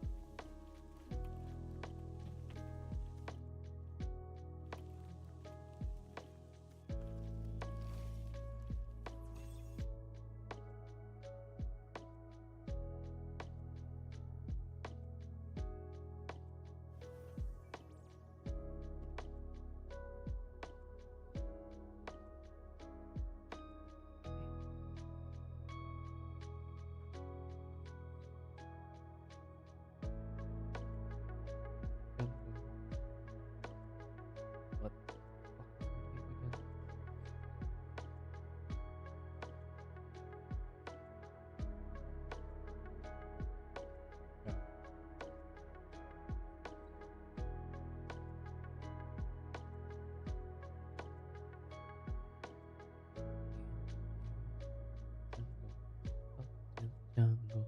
What the fuck is my name again? Jungle.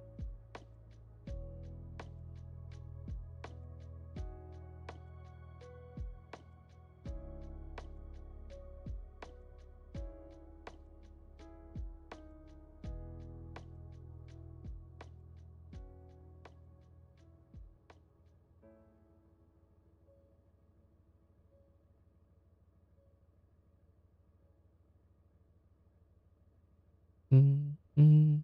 Mm, mm.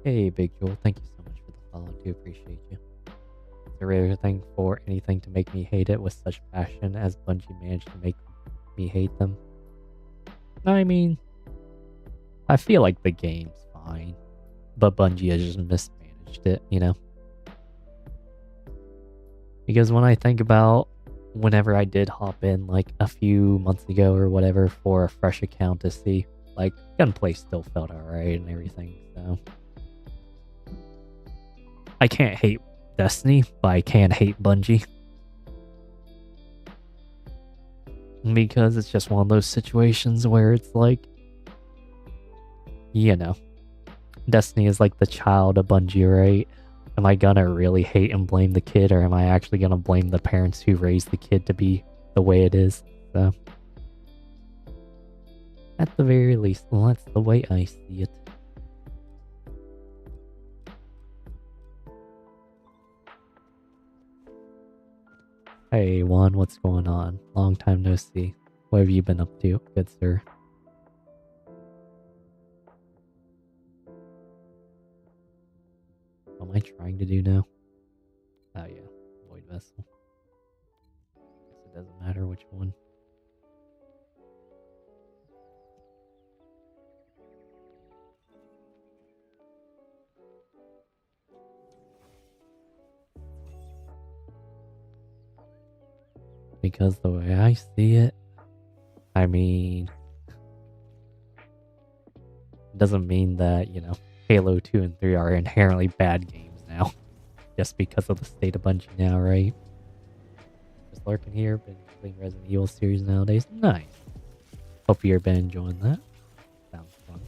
Hey, Big Joel, thank you so much for the follow. I do appreciate you. It's a rare thing for anything to make me hate it with such passion as Bungie managed to make me hate them. I mean, I feel like the game's fine, but Bungie has just mismanaged it, you know? Because when I think about whenever I did hop in like a few months ago or whatever for a fresh account to see, like, gunplay still felt alright and everything, so. I can't hate Destiny, but I can hate Bungie. Because it's just one of those situations where it's like, you know, Destiny is like the child of Bungie, right? Am I gonna really hate and blame the kid, or am I actually gonna blame the parents who raised the kid to be the way it is? So, at the very least, well, that's the way I see it. Hey, Juan, what's going on? Long time no see. What have you been up to, good sir? What am I trying to do now? Oh yeah, Void Vessel. Guess it doesn't matter which one. Because the way I see it, I mean, it doesn't mean that, you know, Halo 2 and 3 are inherently bad games now. Just because of the state of Bungie now, right? Just lurking here, been playing Resident Evil series nowadays. Nice. Hope you've been enjoying that. Sounds fun.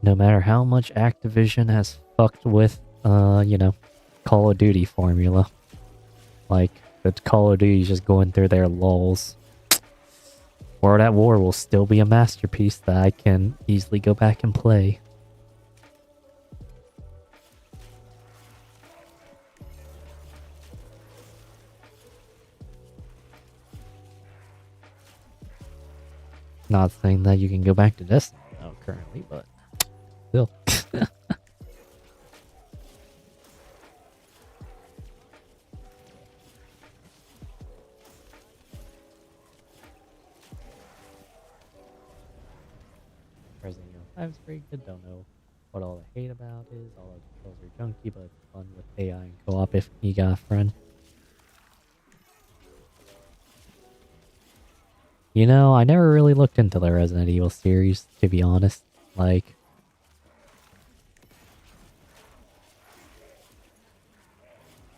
No matter how much Activision has fucked with, you know, Call of Duty formula. Like, the Call of Duty is just going through their lulls. World at War will still be a masterpiece that I can easily go back and play. Not saying that you can go back to Destiny now currently, but still. Resident Evil 5 is pretty good. Don't know what all the hate about is. All of the controls are junky, but it's fun with AI and co-op if you got a friend. You know, I never really looked into the Resident Evil series, to be honest. Like,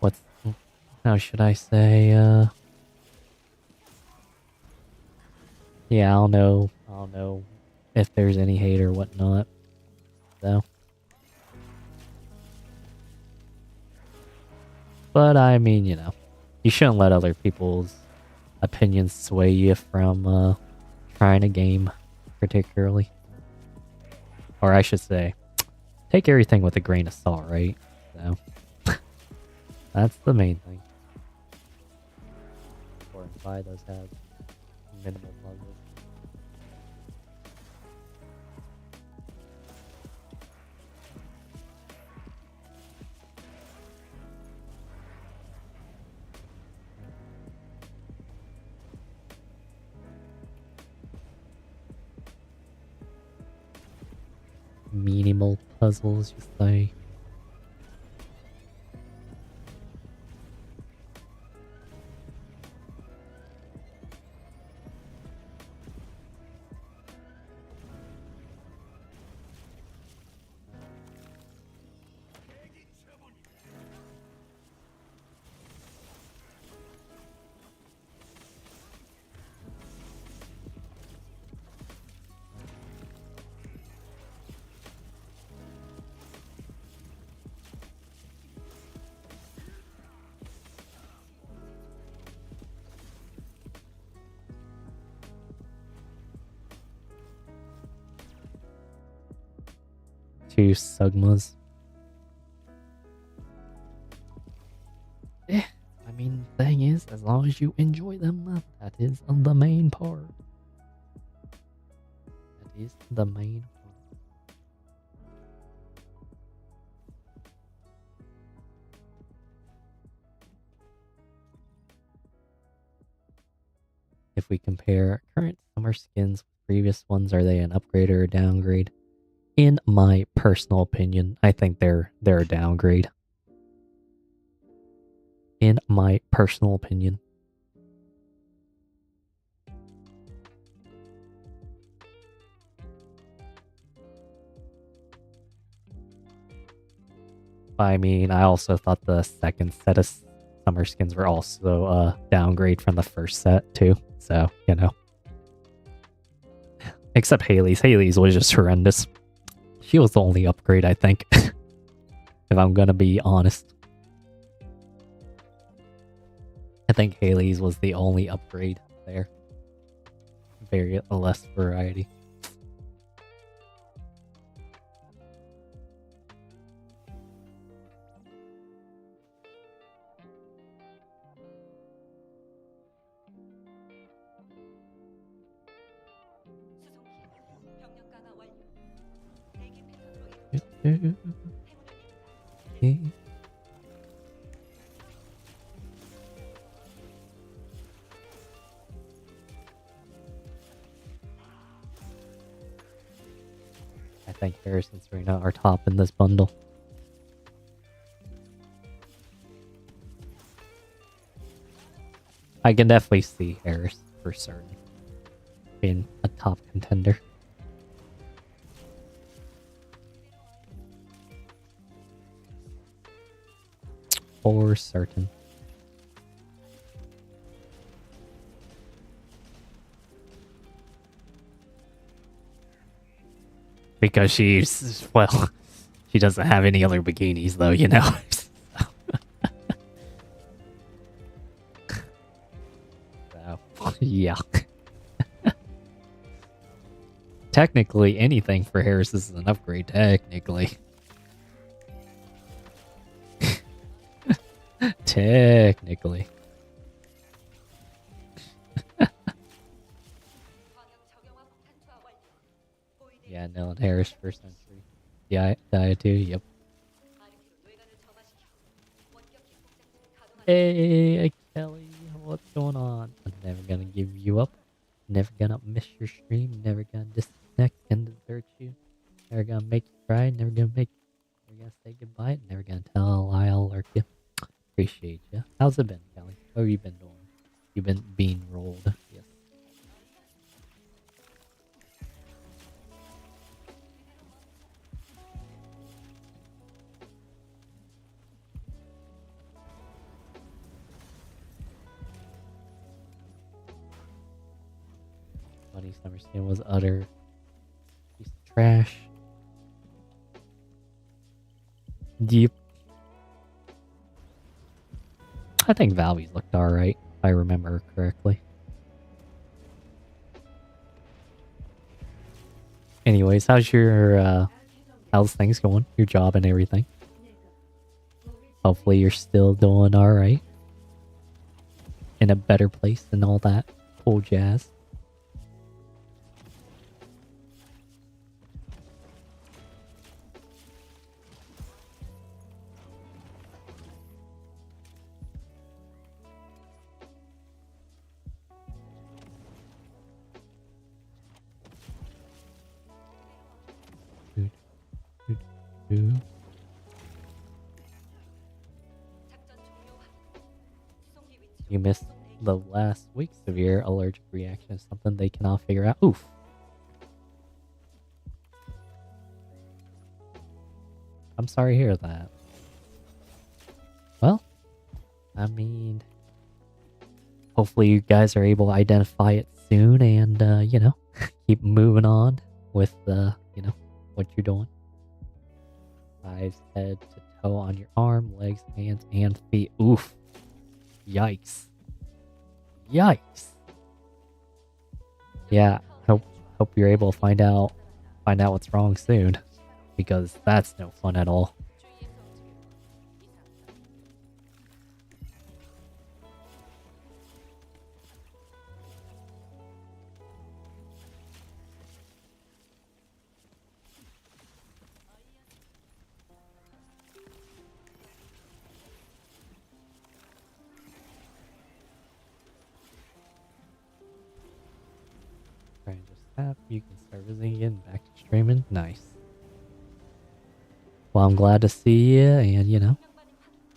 what's... how should I say, yeah, I don't know if there's any hate or whatnot, so. But, I mean, you know, you shouldn't let other people's opinions sway you from, trying a game, particularly. Or I should say, take everything with a grain of salt, right? So, that's the main thing. 4 and 5 does have minimal puzzles. Minimal puzzles, you say? Two Sugmas. Yeah, I mean, the thing is, as long as you enjoy them, that is the main part. That is the main part. If we compare current summer skins with previous ones, are they an upgrade or a downgrade? In my personal opinion, I think they're a downgrade. In my personal opinion. I mean, I also thought the second set of summer skins were also a downgrade from the first set too. So, you know. Except Haley's. Haley's was just horrendous. She was the only upgrade, I think. If I'm gonna be honest. I think Haley's was the only upgrade there. Very less variety. I think Harris and Serena are top in this bundle. I can definitely see Harris for certain being a top contender. For certain. Because she's, well, she doesn't have any other bikinis though, you know. So, yeah. Technically, anything for Harris is an upgrade, technically. Technically. Yeah, Neil and Harris first century. Yeah, I too. Yep. Hey, Kelly, what's going on? I'm never gonna give you up. Never gonna miss your stream. Never gonna disconnect and desert you. Never gonna make you cry. Never gonna say goodbye. Never gonna tell a lie. I'll lurk you. Appreciate you. How's it been, Kelly? How have you been doing? You've been being rolled. Yes. Funny summer skin was utter piece of trash. Yep. I think Valvy's looked alright, if I remember correctly. Anyways, how's things going? Your job and everything? Hopefully you're still doing alright. In a better place and all that cool jazz. You missed the last week's severe allergic reaction, something they cannot figure out. Oof. I'm sorry to hear that. Well, I mean, hopefully you guys are able to identify it soon and, keep moving on with, what you're doing. Hives head to toe on your arm, legs, hands, and feet. Oof. Yikes. Yikes. Yeah, hope you're able to find out what's wrong soon, because that's no fun at all. Trying to just tap, you can start visiting again, back to streaming. Nice. Well, I'm glad to see you, and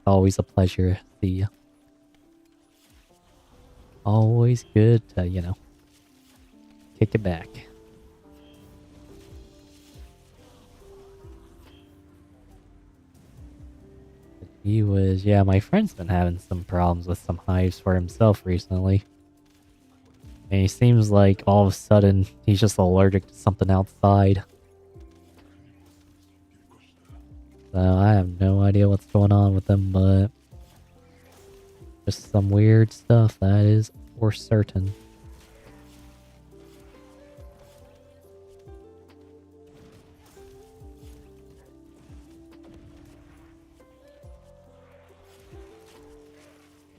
always a pleasure to see you. Always good to, kick it back. Yeah, my friend's been having some problems with some hives for himself recently. And he seems like all of a sudden he's just allergic to something outside. So I have no idea what's going on with him, but just some weird stuff, that is for certain.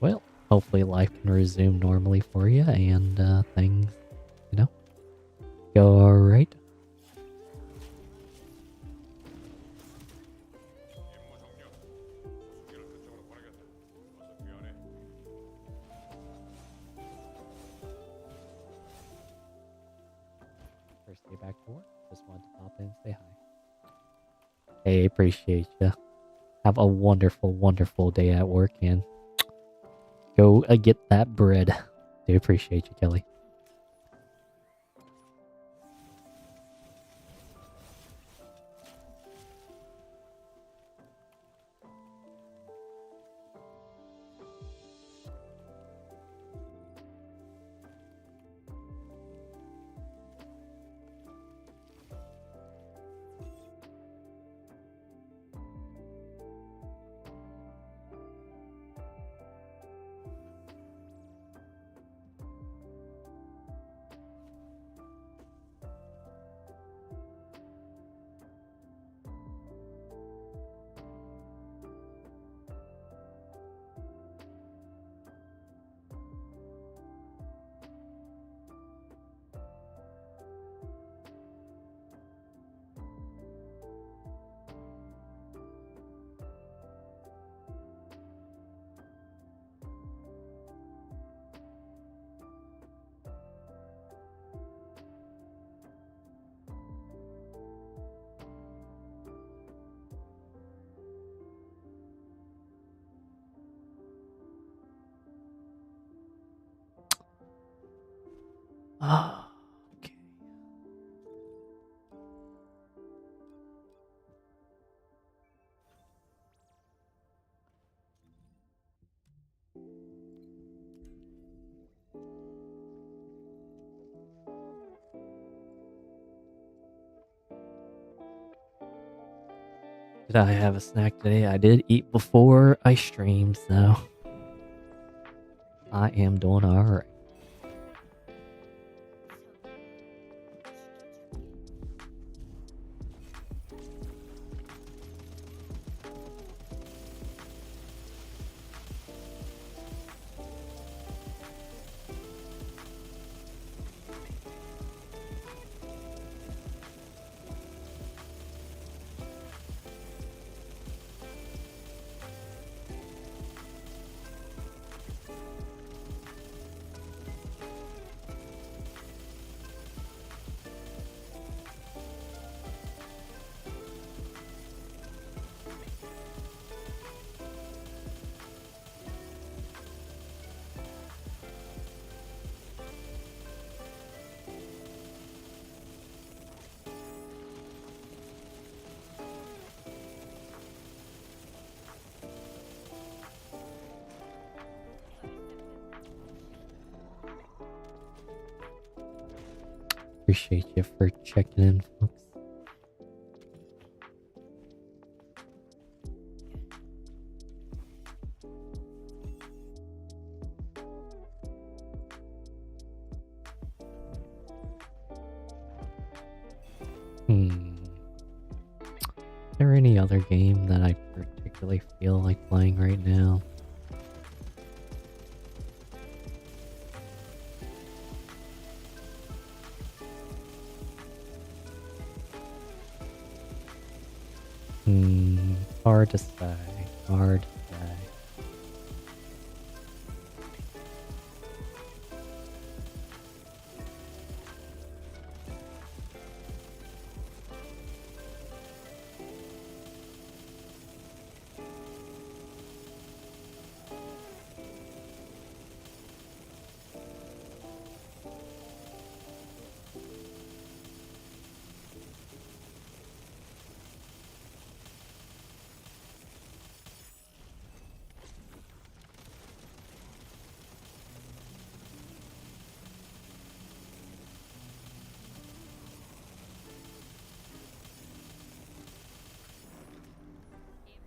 Well, hopefully life can resume normally for you and things, go alright. First day back to work, just wanted to pop in and say hi. Hey, appreciate you. Have a wonderful, wonderful day at work and go get that bread. Do appreciate you, Kelly. Ah, okay. Did I have a snack today? I did eat before I streamed, so I am doing alright. Appreciate you for checking in, folks. Is there any other game that I particularly feel like playing right now? Hard to say. Hard to say.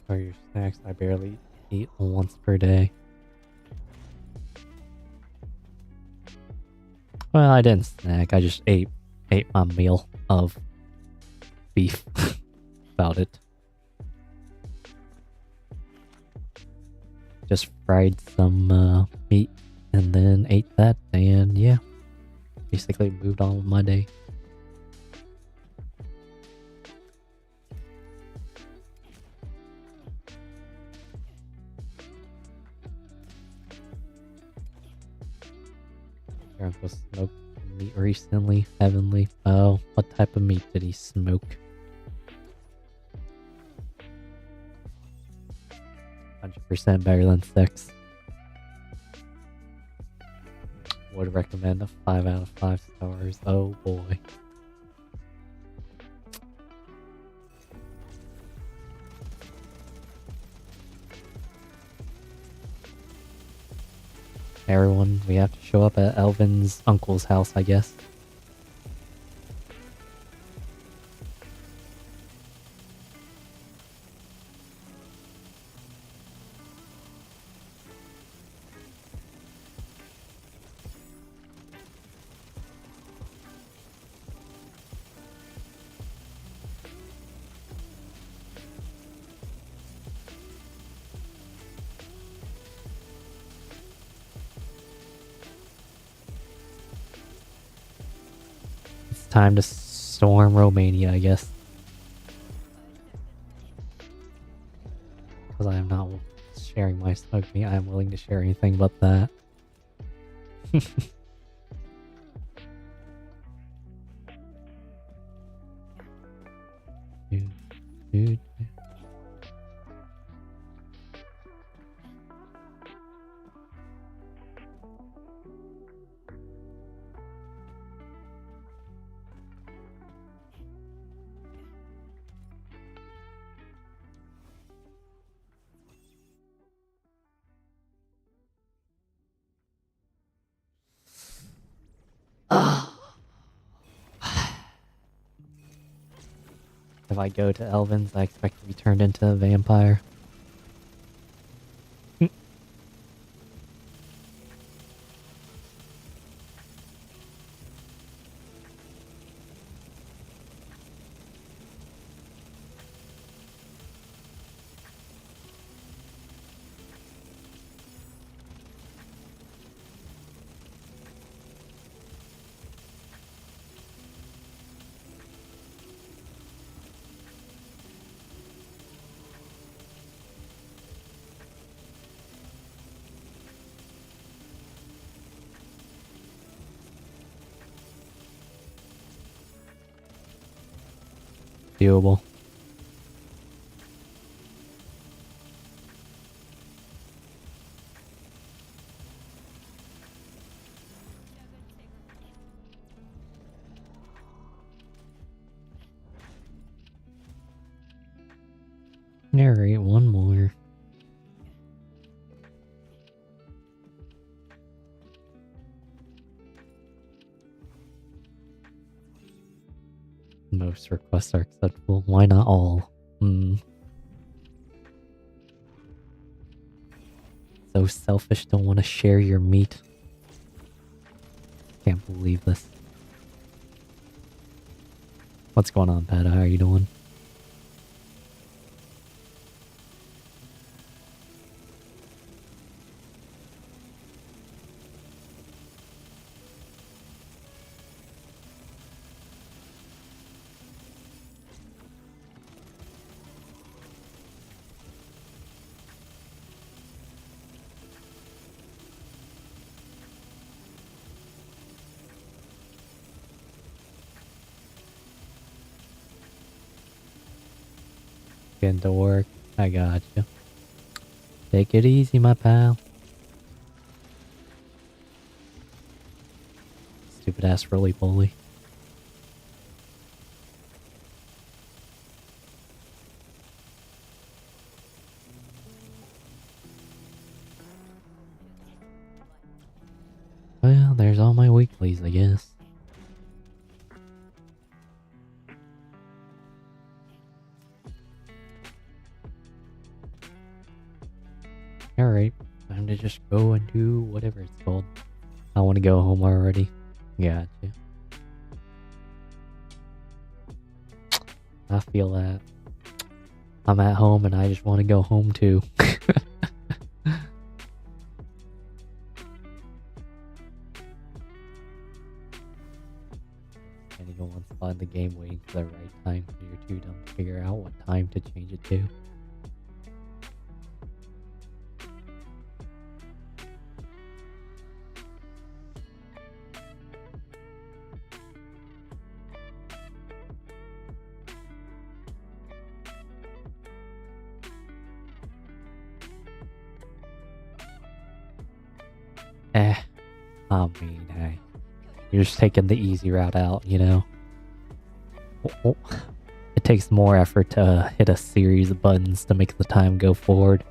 Are your snacks? I barely eat once per day. Well, I didn't snack. I just ate my meal of beef. About it. Just fried some meat and then ate that, and yeah, basically moved on with my day. Grandpa smoked meat recently. Heavenly. Oh, what type of meat did he smoke? 100% better than sex. Would recommend a 5 out of 5 stars. Oh boy. Everyone, we have to show up at Elvin's uncle's house, I guess. It's time to storm Romania, I guess. Because I am not sharing my smoked meat. I am willing to share anything but that. Dude. If I go to Elven's, I expect to be turned into a vampire. Doable. Alright, one more. Most requests are acceptable. Why not all? So selfish, don't want to share your meat. Can't believe this. What's going on, Pat? How are you doing? Getting to work. I got you. Take it easy, my pal. Stupid ass roly-poly. Well, there's all my weeklies, I guess. Alright, time to just go and do whatever it's called. I want to go home already. Gotcha. I feel that. I'm at home and I just want to go home too. Standing in one spot in the game waiting for the right time because you're too dumb to figure out what time to change it to. I mean, hey, you're just taking the easy route out, you know? It takes more effort to hit a series of buttons to make the time go forward.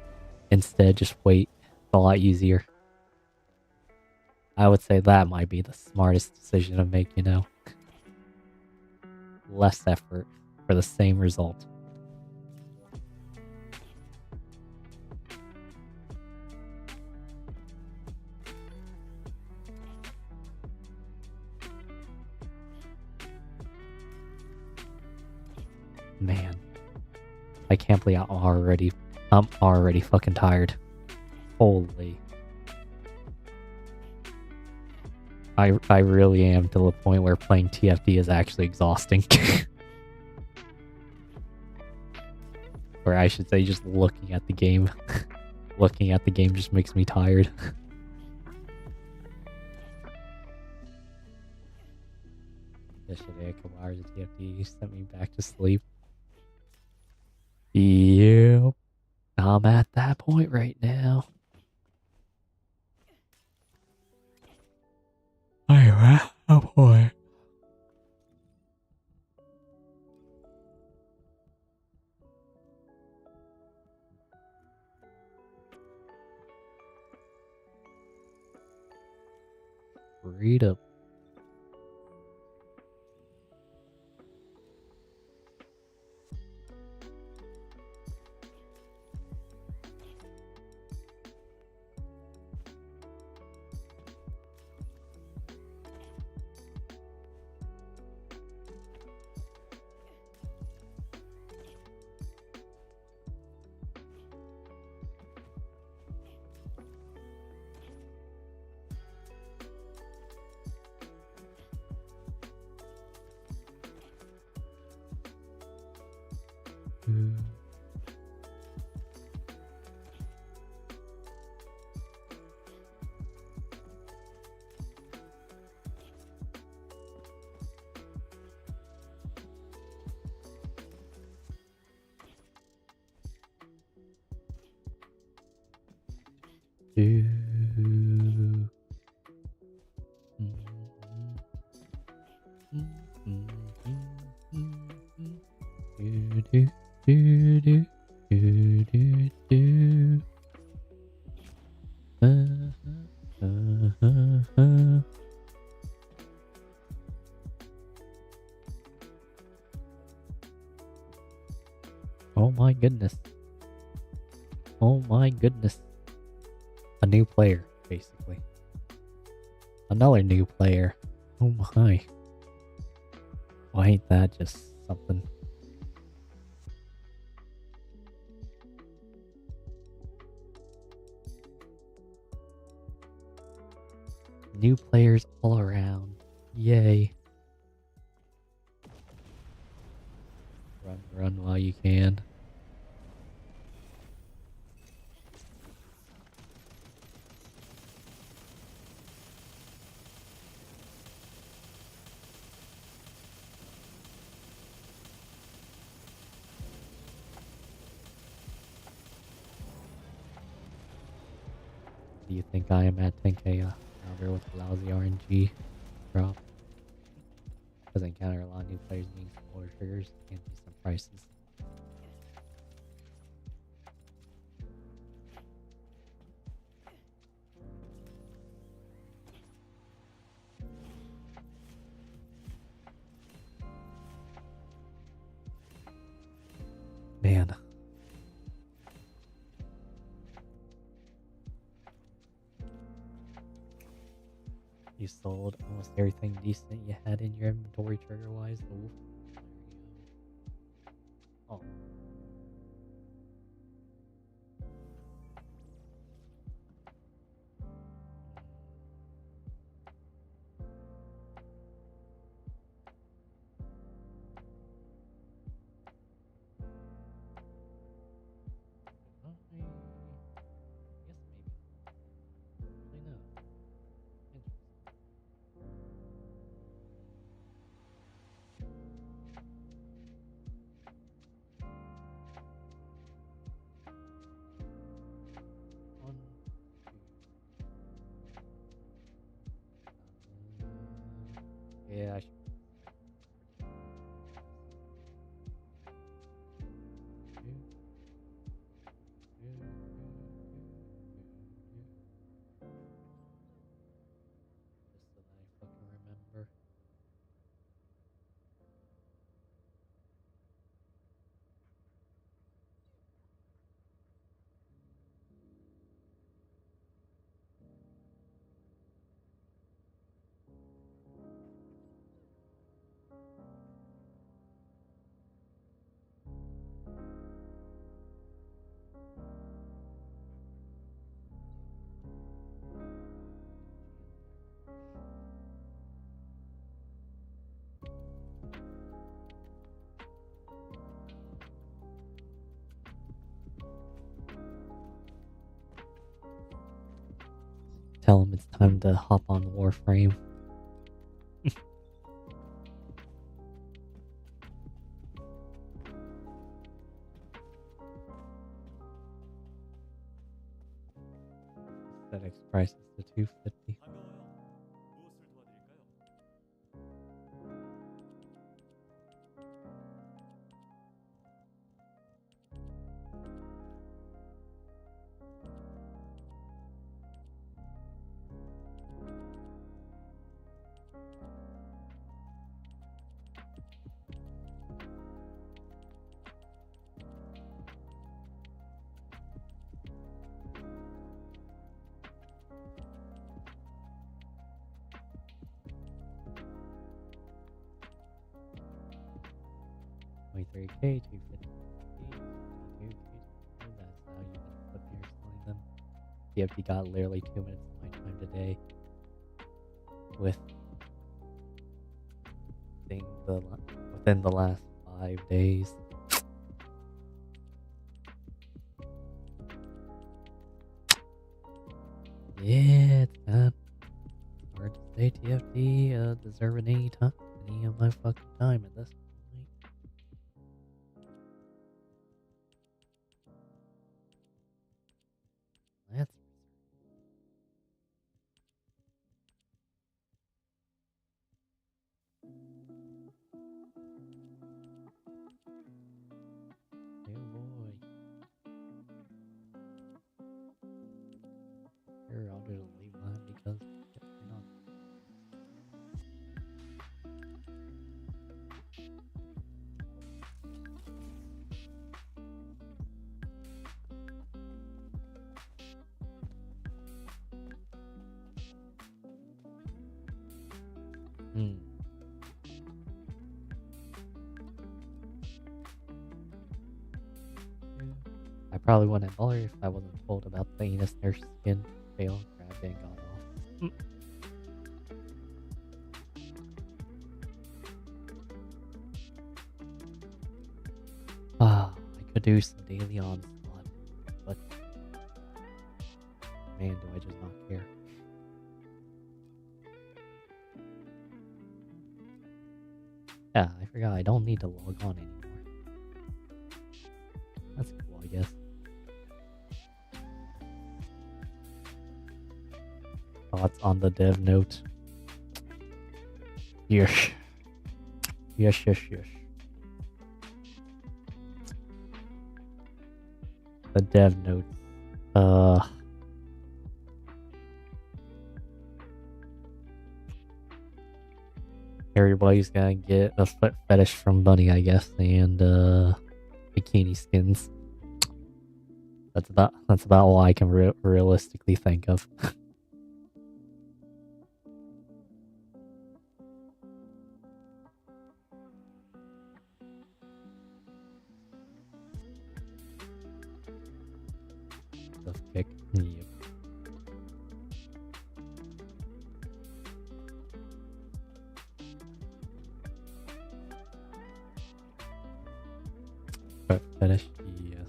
Instead, just wait. It's a lot easier. I would say that might be the smartest decision to make, you know? Less effort for the same result. Man, I can't believe I'm already fucking tired. Holy. I really am to the point where playing TFD is actually exhausting. Or I should say just looking at the game. Looking at the game just makes me tired. Yesterday, a couple hours of TFD sent me back to sleep. Yep. I'm at that point right now. I'm at that point. Read up. goodness. Oh my goodness. A new player, basically. Another new player. Oh my. Why ain't that just something? New players all around. Yay. Run while you can. Do you think I am at 10k router with lousy RNG drop? Doesn't encounter a lot of new players needing some older triggers and decent prices. Man. You sold almost everything decent you had in your inventory trigger-wise. Oof. There you go. Oh. I guess maybe. Really no. Interesting. One, two. Yeah, I should. Just so that I fucking remember. Tell him it's time to hop on Warframe. That X price is the 250. $23K, $250, $22K. That's how you end up here selling them. TFT got literally 2 minutes of my time today within the last 5 days. Yeah, it's not hard to say TFT deserving any of my fucking time at this point. That's oh boy. Here, I'll just leave that because why not? probably wouldn't bother if I wasn't told about the anus nurse skin fail crab being gone off. Ah, I could do some daily onslaught, but man, do I just not care. Yeah, I forgot I don't need to log on anymore. That's cool, I guess. Thoughts on the dev note? Yes. Yes. The dev note. Everybody's gonna get a foot fetish from Bunny, I guess, and bikini skins. That's about all I can realistically think of. Stuff kick. Yep. Foot fetish. Yes.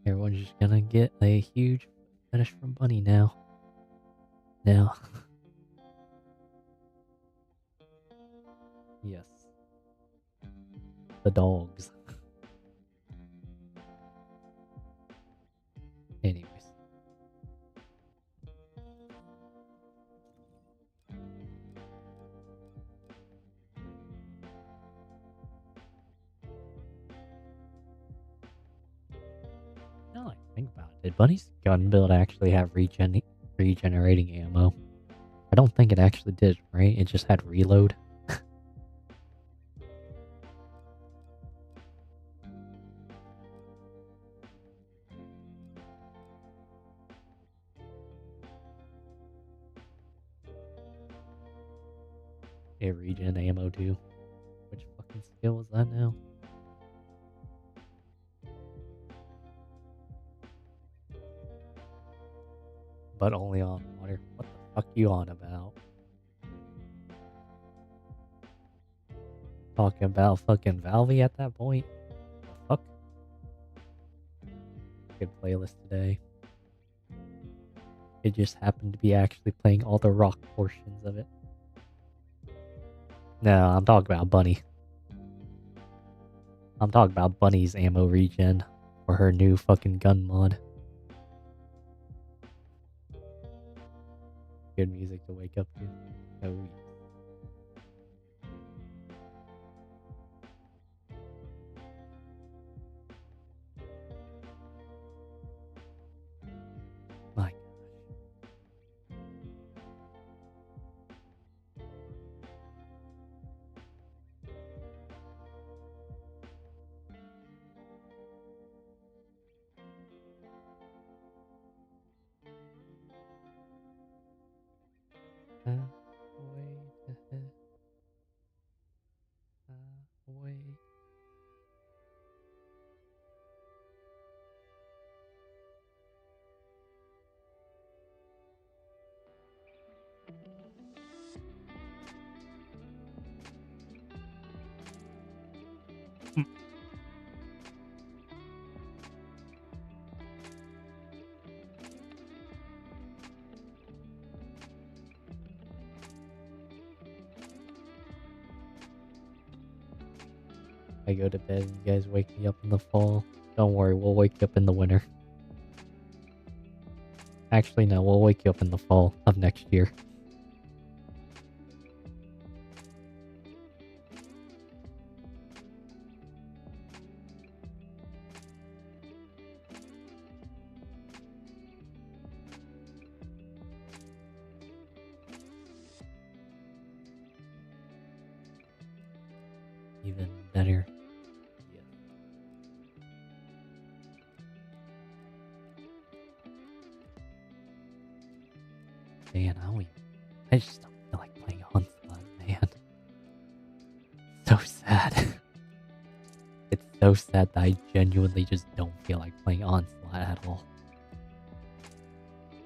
Everyone's just gonna get a huge fetish from Bunny now. Now. Yes. The dogs. Anyways. Now I think about it, did Bunny's gun build actually have regenerating ammo? I don't think it actually did, right? It just had reload. A regen ammo too. Which fucking skill is that now? But only on water. What the fuck you on about? Talking about fucking Valve at that point? The fuck? Good playlist today. It just happened to be actually playing all the rock portions of it. No, I'm talking about Bunny. I'm talking about Bunny's ammo regen. Or her new fucking gun mod. Good music to wake up to. Oh, yeah. My gosh. Away. I go to bed and you guys wake me up in the fall. Don't worry, we'll wake you up in the winter. Actually, no, we'll wake you up in the fall of next year. even better. Yeah. Man, I just don't feel like playing Onslaught, man. So sad. It's so sad that I genuinely just don't feel like playing Onslaught at all.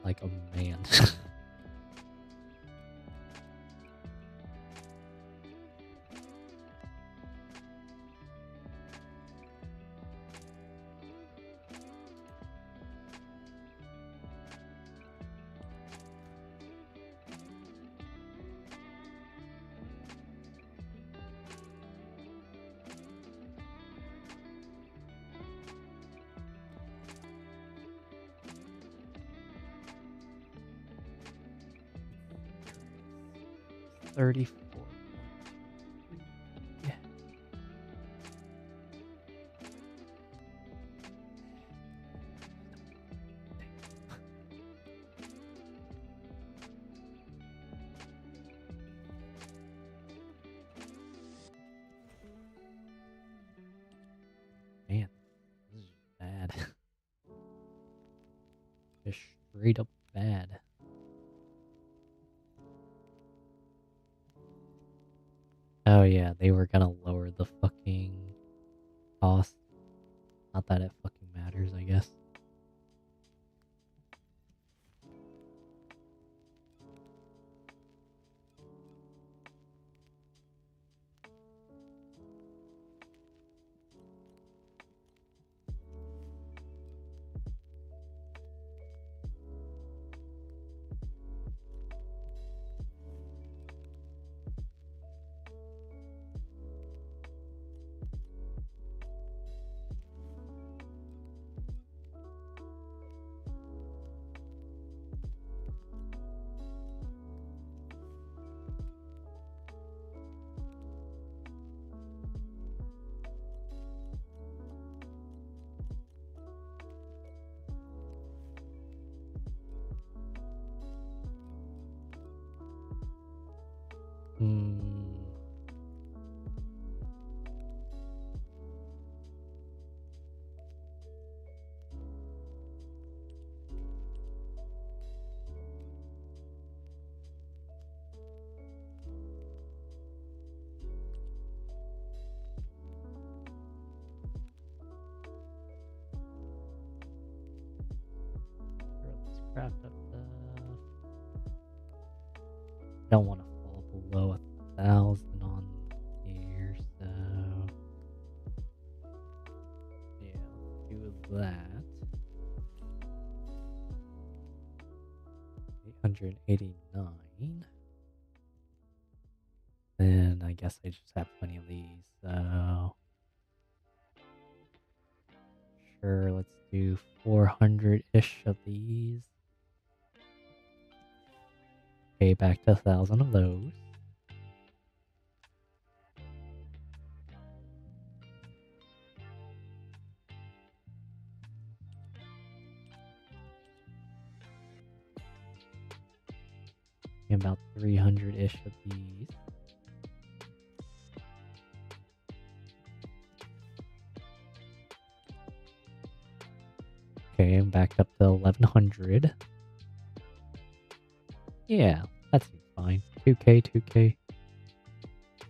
Like, oh man. $34. Yeah. Man, this is bad. Just straight up bad. Oh yeah, they were gonna lower the fucking cost. Not that it fucking matters, I guess. Hmm. Let's craft up the... Don't want to fall below 1,000 on here, so... Yeah, let's do that. 889. Then I guess I just have plenty of these, so... Sure, let's do 400-ish of these. Okay, back to 1,000 of those. And about 300-ish of these. Okay, I'm back up to 1,100. Yeah, that seems fine. 2k, 2k.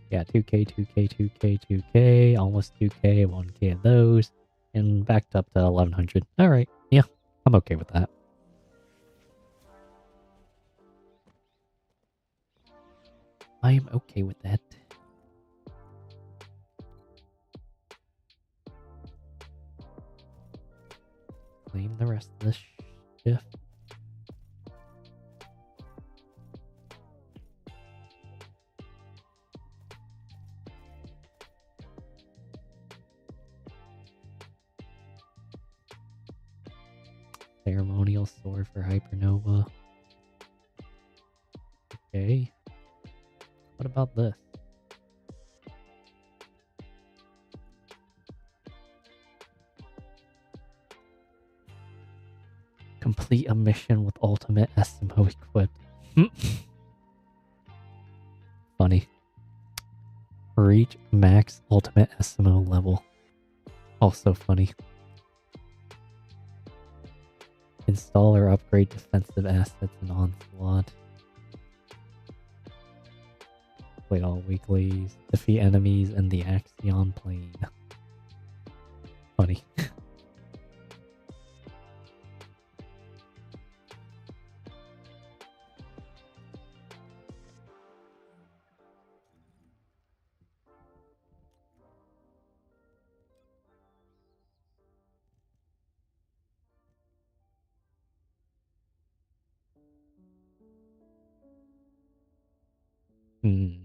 Yeah, 2k, 2k, 2k, 2k, almost 2k, 1k of those, and backed up to 1,100. Alright, yeah, I'm okay with that. I am okay with that. Claim the rest of this shift. Ceremonial sword for Hypernova. Okay. What about this? Complete a mission with ultimate SMO equipped. Funny. Reach max ultimate SMO level. Also funny. Install or upgrade defensive assets in Onslaught. Play all weeklies. Defeat enemies in the Axion plane. Funny. Hmm.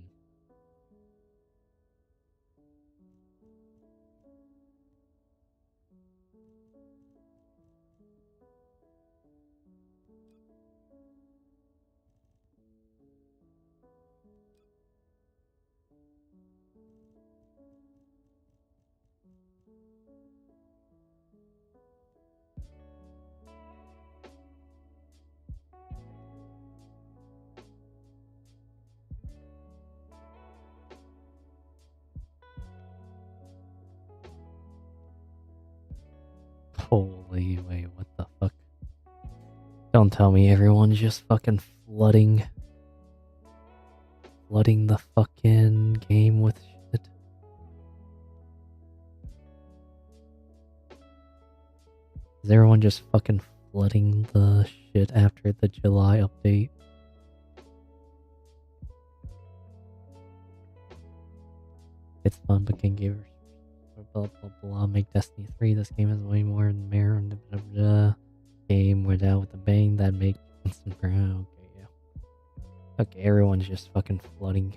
Holy, wait, what the fuck? Don't tell me everyone's just fucking flooding the fucking game with shit. Is everyone just fucking flooding the shit after the July update? It's fun, but can give blah blah blah. Make Destiny 3. This game is way more than mere blah, blah, blah. Game without with a bang that make instant pro. Okay, yeah. Okay, everyone's just fucking flooding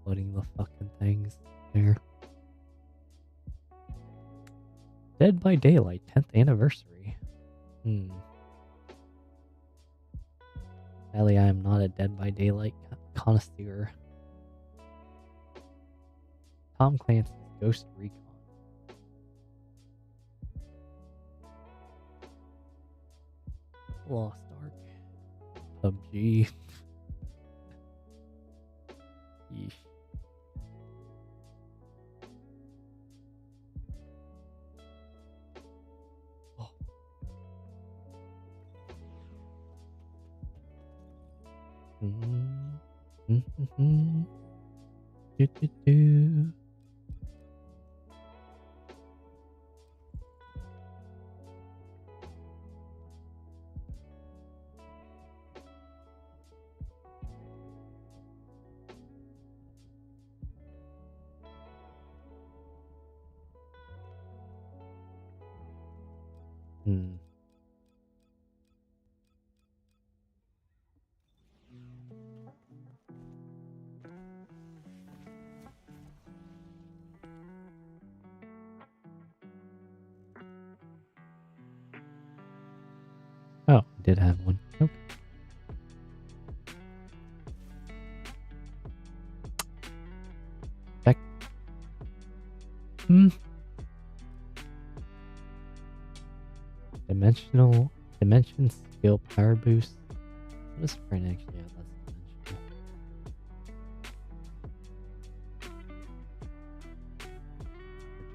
the fucking things there. Dead by Daylight 10th anniversary. Sadly, I am not a Dead by Daylight connoisseur. Tom Clancy's Ghost Recon. Lost Ark. PUBG. Yeesh. Oh. Do. Oh, I did have one. Okay. Back. Dimension skill power boost. What is sprint actually? Yeah, that's dimensional.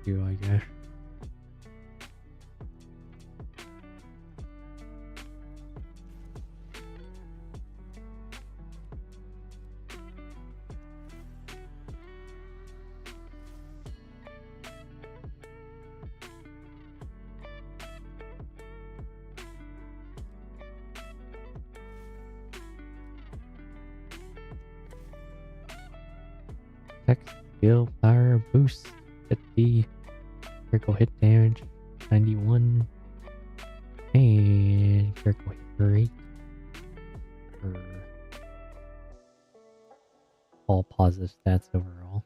For you, I guess. Skill power boost 50, critical hit damage 91, and critical hit rate for all positive stats overall.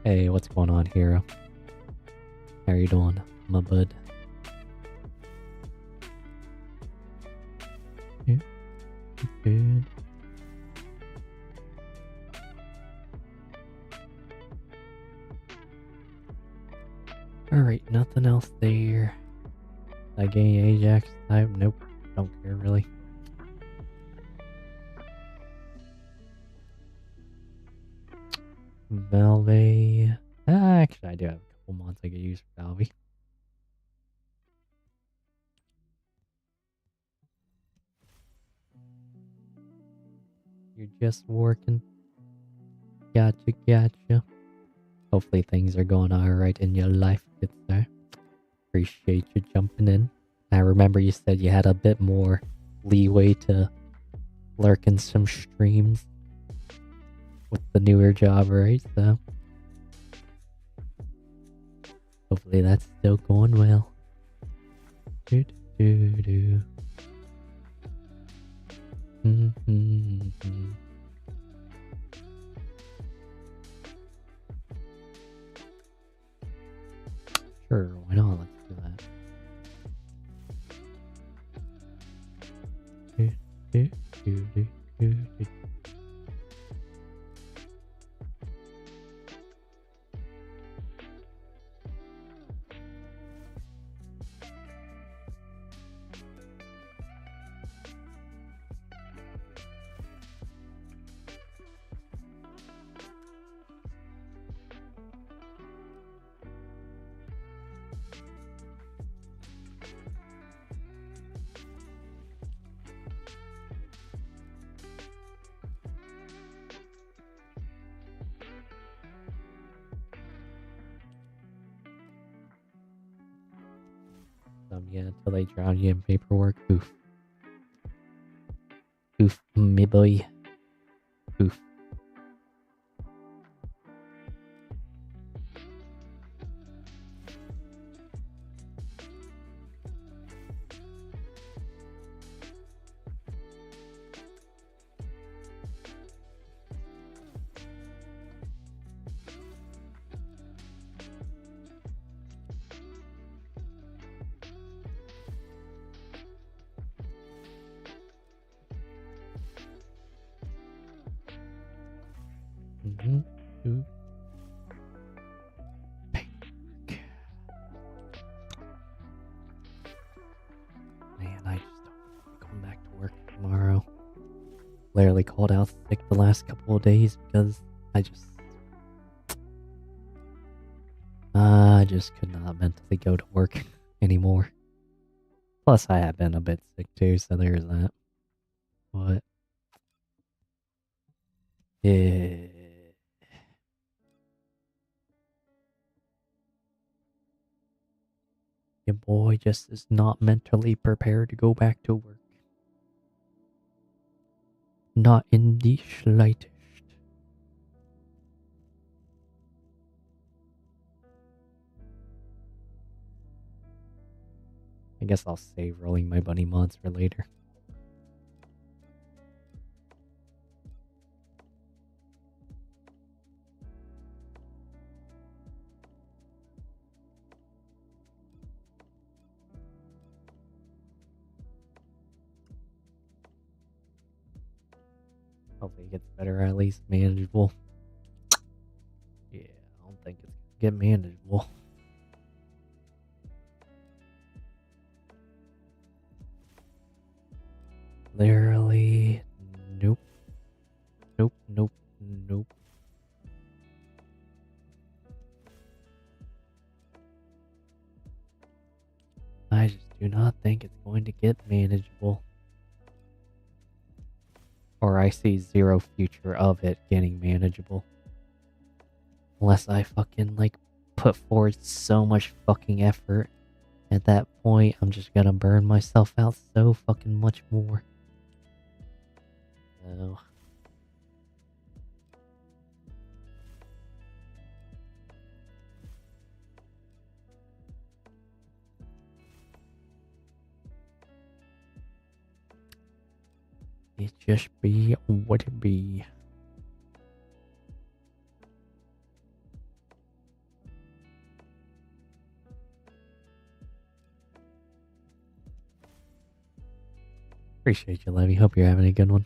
Hey, what's going on, hero? How you doing, my bud? Good. Alright, nothing else there. I gain Ajax type? Nope. Don't care really. Valve. Actually, I do have a couple mods I could use for Valve. You're just working. Gotcha. Hopefully things are going alright in your life, good sir. Appreciate you jumping in. I remember you said you had a bit more leeway to lurk in some streams with the newer job, right? So hopefully that's still going well. Do do do. Sure, why not? Let's do that. Yeah, until they drown you in paperwork. Oof. Oof, me boy. Oof. Man, I just don't want to come back to work tomorrow. Literally called out sick the last couple of days because I just could not mentally go to work anymore. Plus, I have been a bit sick too, so there's that. But yeah. Your boy just is not mentally prepared to go back to work. Not in the slightest. I guess I'll save rolling my bunny mods for later. Hopefully it gets better, at least manageable. Yeah, I don't think it's gonna get manageable. Literally, nope. Nope. I just do not think it's going to get manageable. Or I see zero future of it getting manageable. Unless I fucking, like, put forward so much fucking effort. At that point, I'm just gonna burn myself out so fucking much more. So... it just be what it be. Appreciate you, Levy. Hope you're having a good one.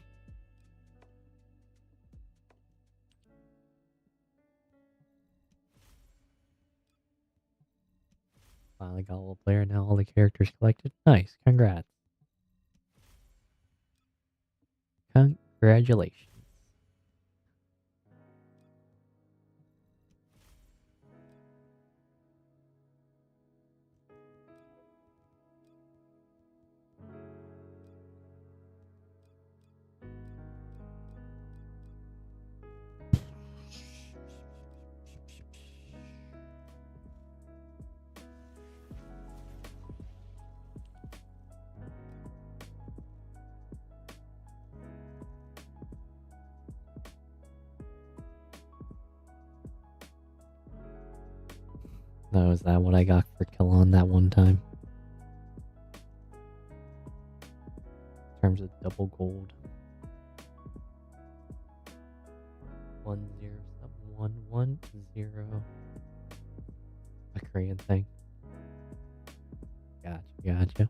I got a little player now. All the characters collected. Nice. Congrats. Congratulations. Oh, is that what I got for kill on that one time? In terms of double gold. 1071110. A Korean thing. Gotcha.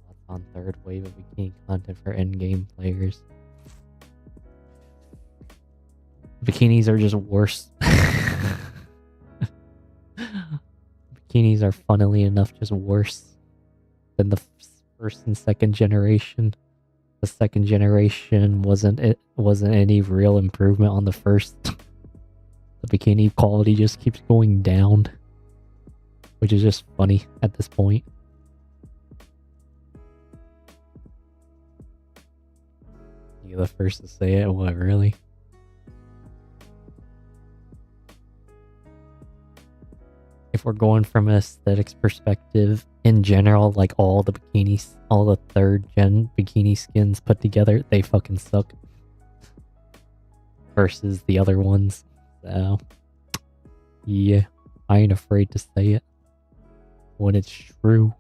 Thoughts on third wave of bikini content for endgame players. Bikinis are just worse. Bikinis are funnily enough just worse than the first and second generation. The second generation wasn't any real improvement on the first. The bikini quality just keeps going down, which is just funny at this point. You're the first to say it. What, really? If we're going from an aesthetics perspective, in general, like all the bikinis, all the third gen bikini skins put together, they fucking suck. Versus the other ones. So, yeah, I ain't afraid to say it when it's true.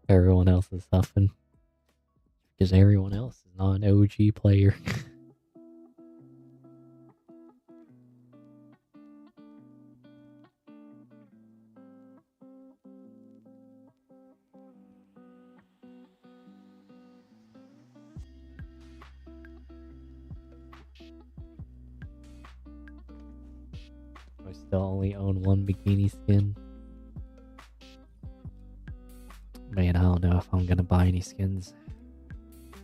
Everyone else is huffing because everyone else is not an OG player. I still only own one bikini skin. Man, I don't know if I'm gonna buy any skins.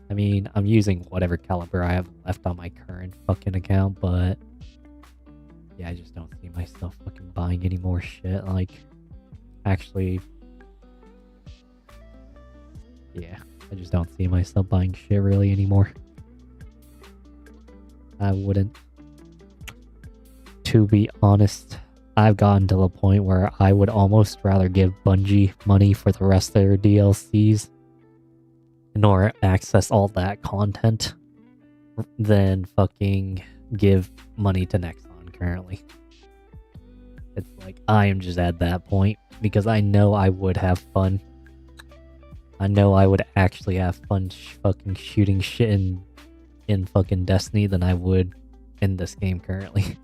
I mean, I'm using whatever caliber I have left on my current fucking account, but yeah, I just don't see myself fucking buying any more shit. Like, actually, yeah, I just don't see myself buying shit really anymore. I wouldn't. To be honest, I've gotten to the point where I would almost rather give Bungie money for the rest of their DLCs in order to access all that content than fucking give money to Nexon currently. It's like, I am just at that point because I know I would have fun. I know I would actually have fun fucking shooting shit in fucking Destiny than I would in this game currently.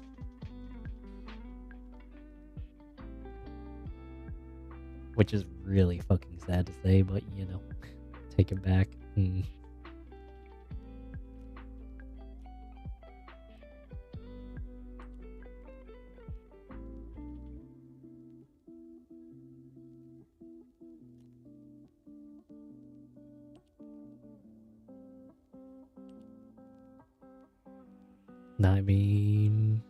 Which is really fucking sad to say, but you know, take it back. I mean,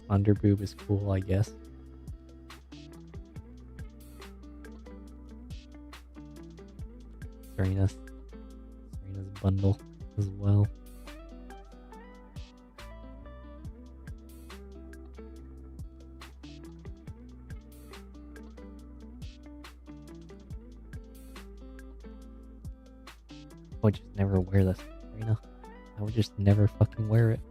underboob is cool, I guess. Serena's bundle as well. I would just never wear this, Serena. I would just never fucking wear it.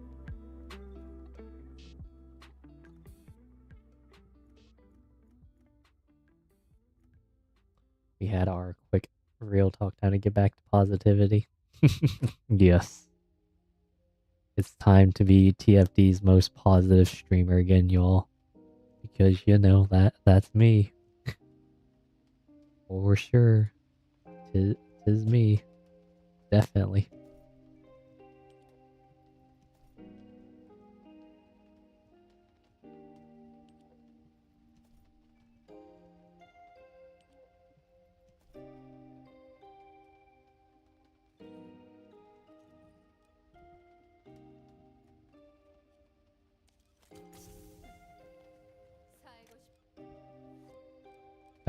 We had our quick real talk time to get back to positivity. Yes. It's time to be TFD's most positive streamer again, y'all. Because you know that's me. For sure. Tis me. definitely.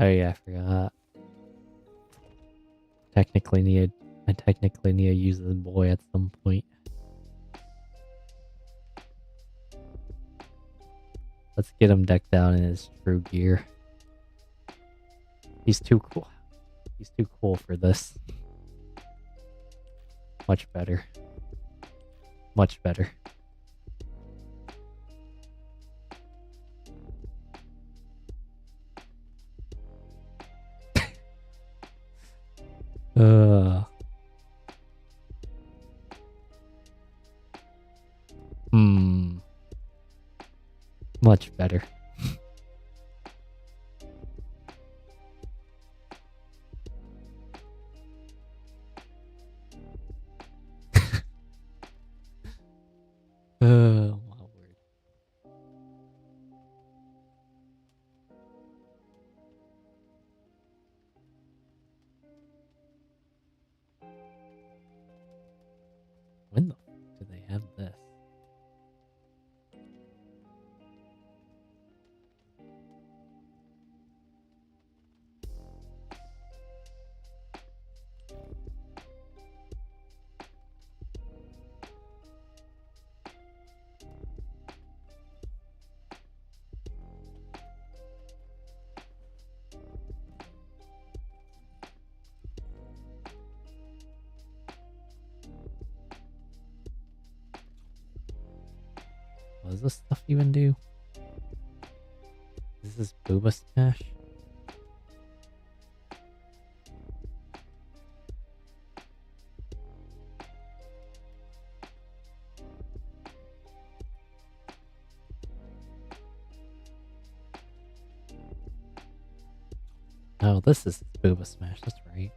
Oh yeah, I forgot. I technically need to use this boy at some point. Let's get him decked out in his true gear. He's too cool. He's too cool for this. Much better. Much better. Uh. Much better. Oh my word. When the fuck do they have this? What does this stuff even do? Is this Booba Smash? Oh, this is Booba Smash, that's right.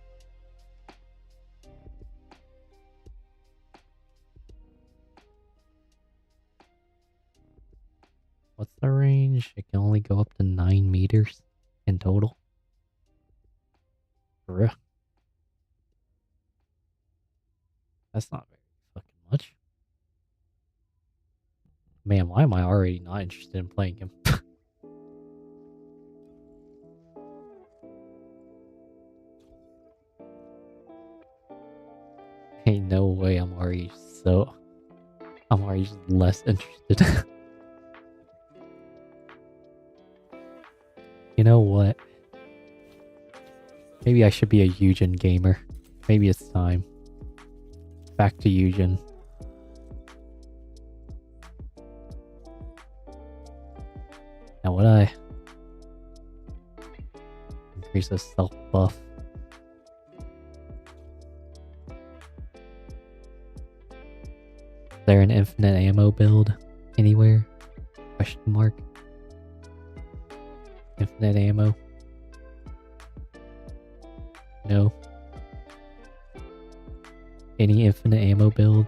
What's the range? It can only go up to 9 meters in total. Bruh. That's not very fucking much. Man, why am I already not interested in playing him? Ain't no way I'm already just less interested. You know what? Maybe I should be a Eugen gamer. Maybe it's time. Back to Eugen. Now would I increase the self buff? Is there an infinite ammo build anywhere? Question mark. Infinite ammo? No. Any infinite ammo builds?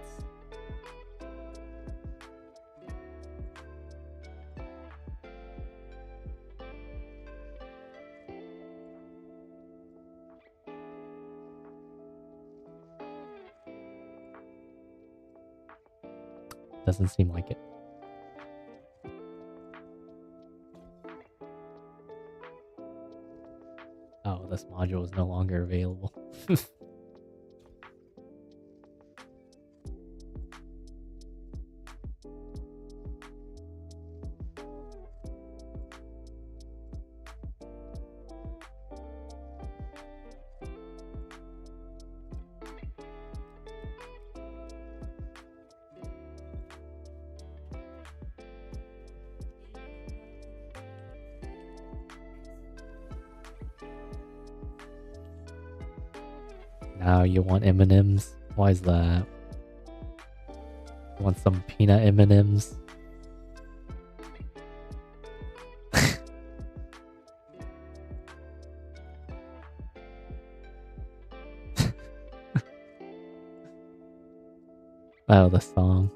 Doesn't seem like it. Oh, this module is no longer available. Now you want M&Ms? Why is that? You want some peanut M&Ms? Oh, the song.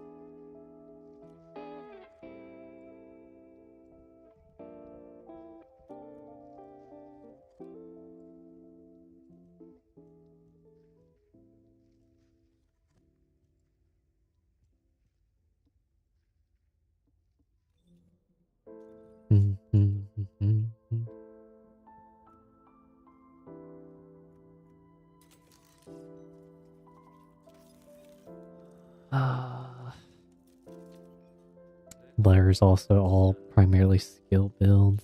There's also all primarily skill builds.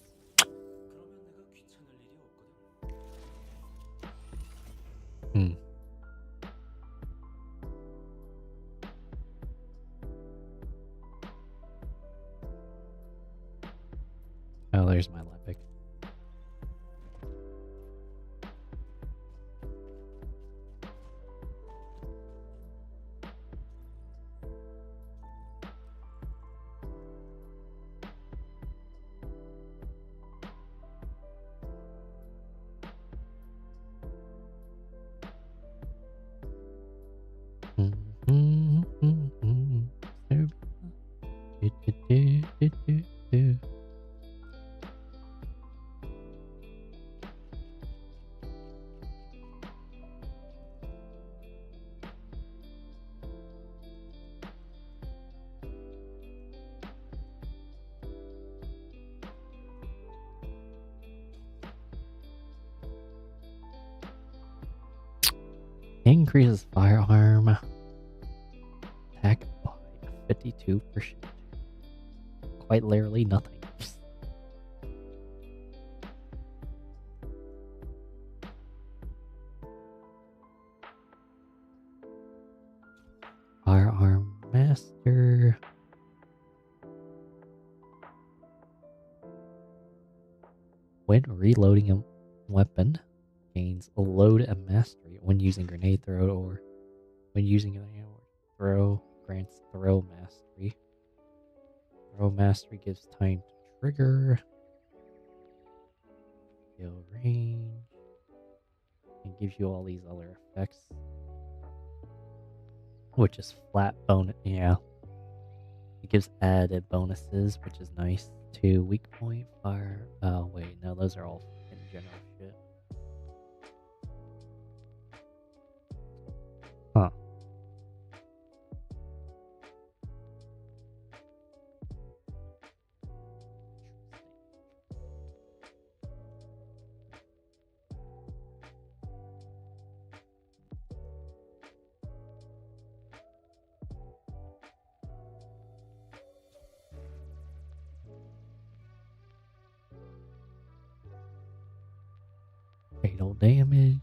Oh, there's my Lepic. Increases firearm attack by 52%. Quite literally nothing. Firearm master. When reloading a weapon, gains a load and mastery when using grenade throw or when using an throw, grants throw mastery. Throw mastery gives time to trigger, kill range, and gives you all these other effects, which is flat bonus. Yeah, it gives added bonuses, which is nice. To weak point fire. Oh wait, no, those are all in general shit. Huh. Fatal damage.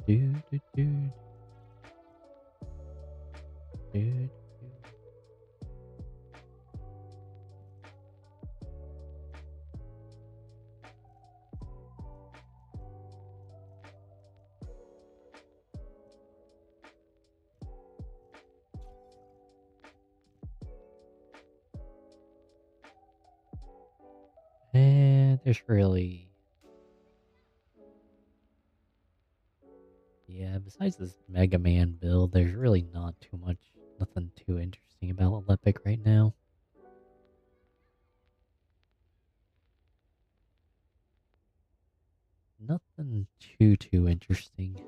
Dude. And there's really... Yeah, besides this Mega Man build, there's really not too much, nothing too interesting about Lepic right now. Nothing too interesting.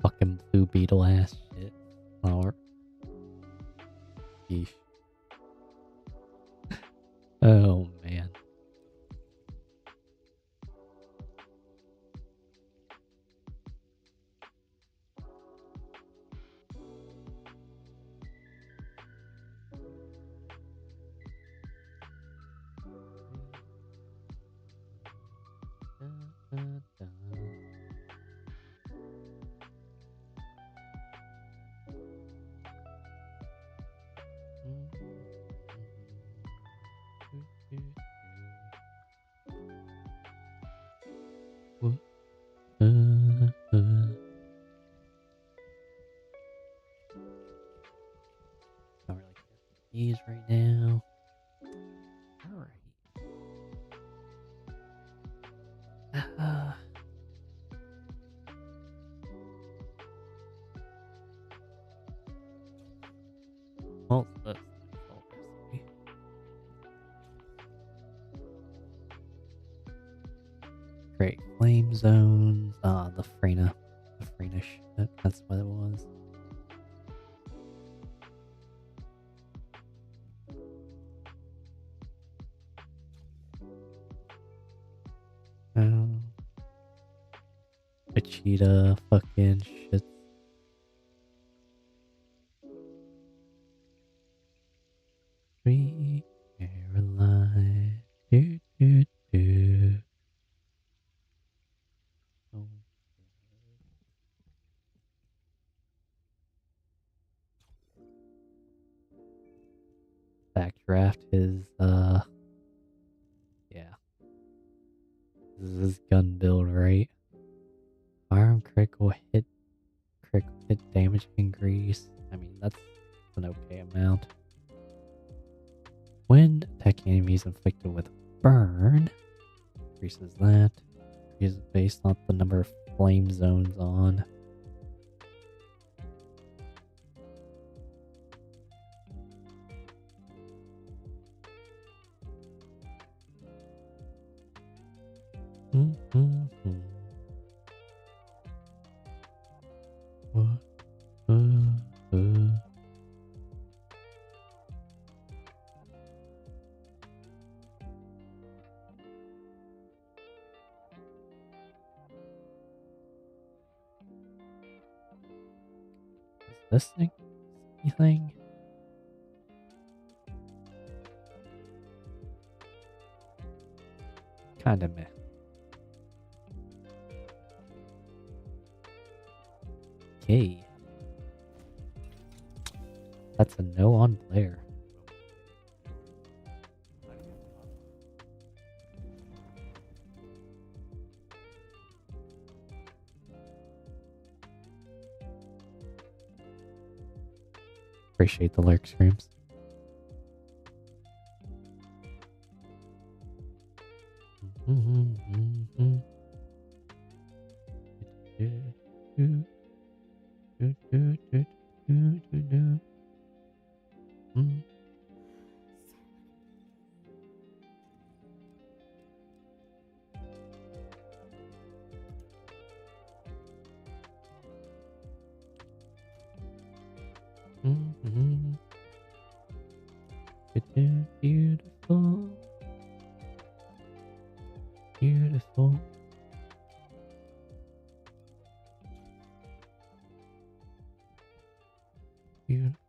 Fucking blue beetle ass shit. Or... Yeesh. What? Not really care for these right now. Alright. Well, that's all recipe. Great flame zones. Ah, the Frena shit. That's what it was. Oh, a cheetah fucking shit. Free Caroline. Do, do, do. Oh. Backdraft his, yeah. This is his gun build, right? Firearm critical hit damage increase. I mean, that's an okay amount. When attacking enemies inflicted with burn, increases that. Is based on the number of flame zones on. What? Is this thing? Anything? Kinda meh. Okay. That's a no on Blair. Appreciate the lurk screams. Beautiful. Beautiful. Beautiful.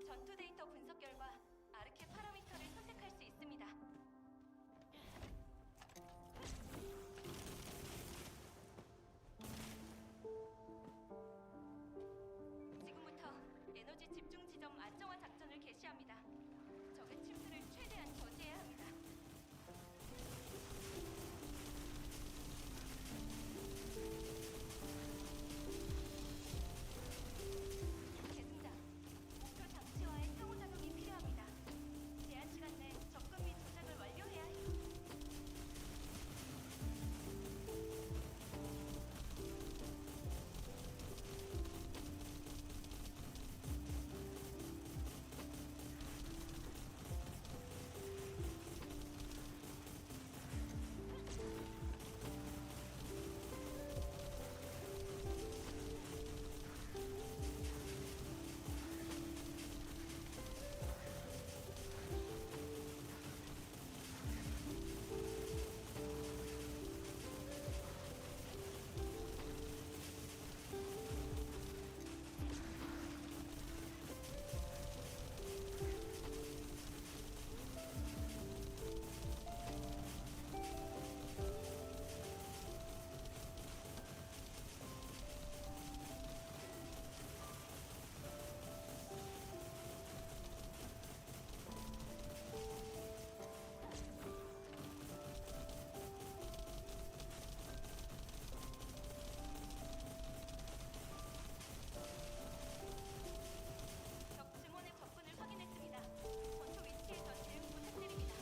전투 데이터 분석 결과 아르케 파라미터를 선택할 수 있습니다. 지금부터 에너지 집중 지점 안정화 작전을 개시합니다. 적의 침투를 최대한 저지해야 합니다. 계승자, 목표 장치와의 상호작용이 필요합니다. 제한 시간 내 접근 및 조작을 완료해야 해요. 적 증원의 접근을 확인했습니다. 전투 위치에서 대응 부탁드립니다.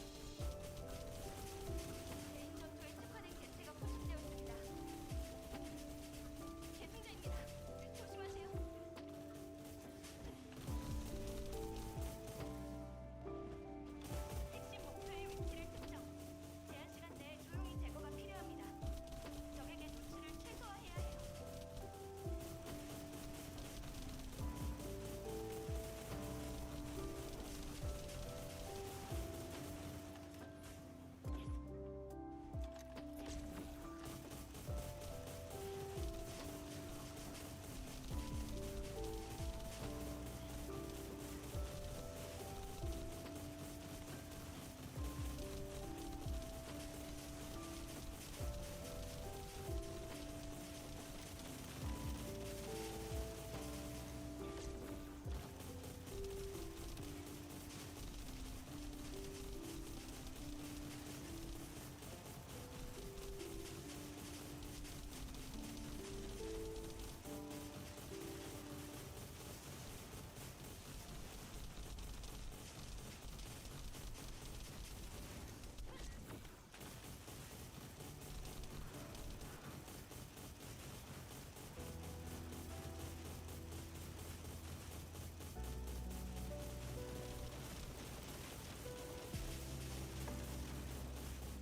개인 전투에 특화된 개체가 포착되었습니다. 계승자입니다. 조심하세요. 핵심 목표의 위치를 특정. 제한 시간 내에 조용히 제거가 필요합니다. 적에게 노출을 최소화해야 해요.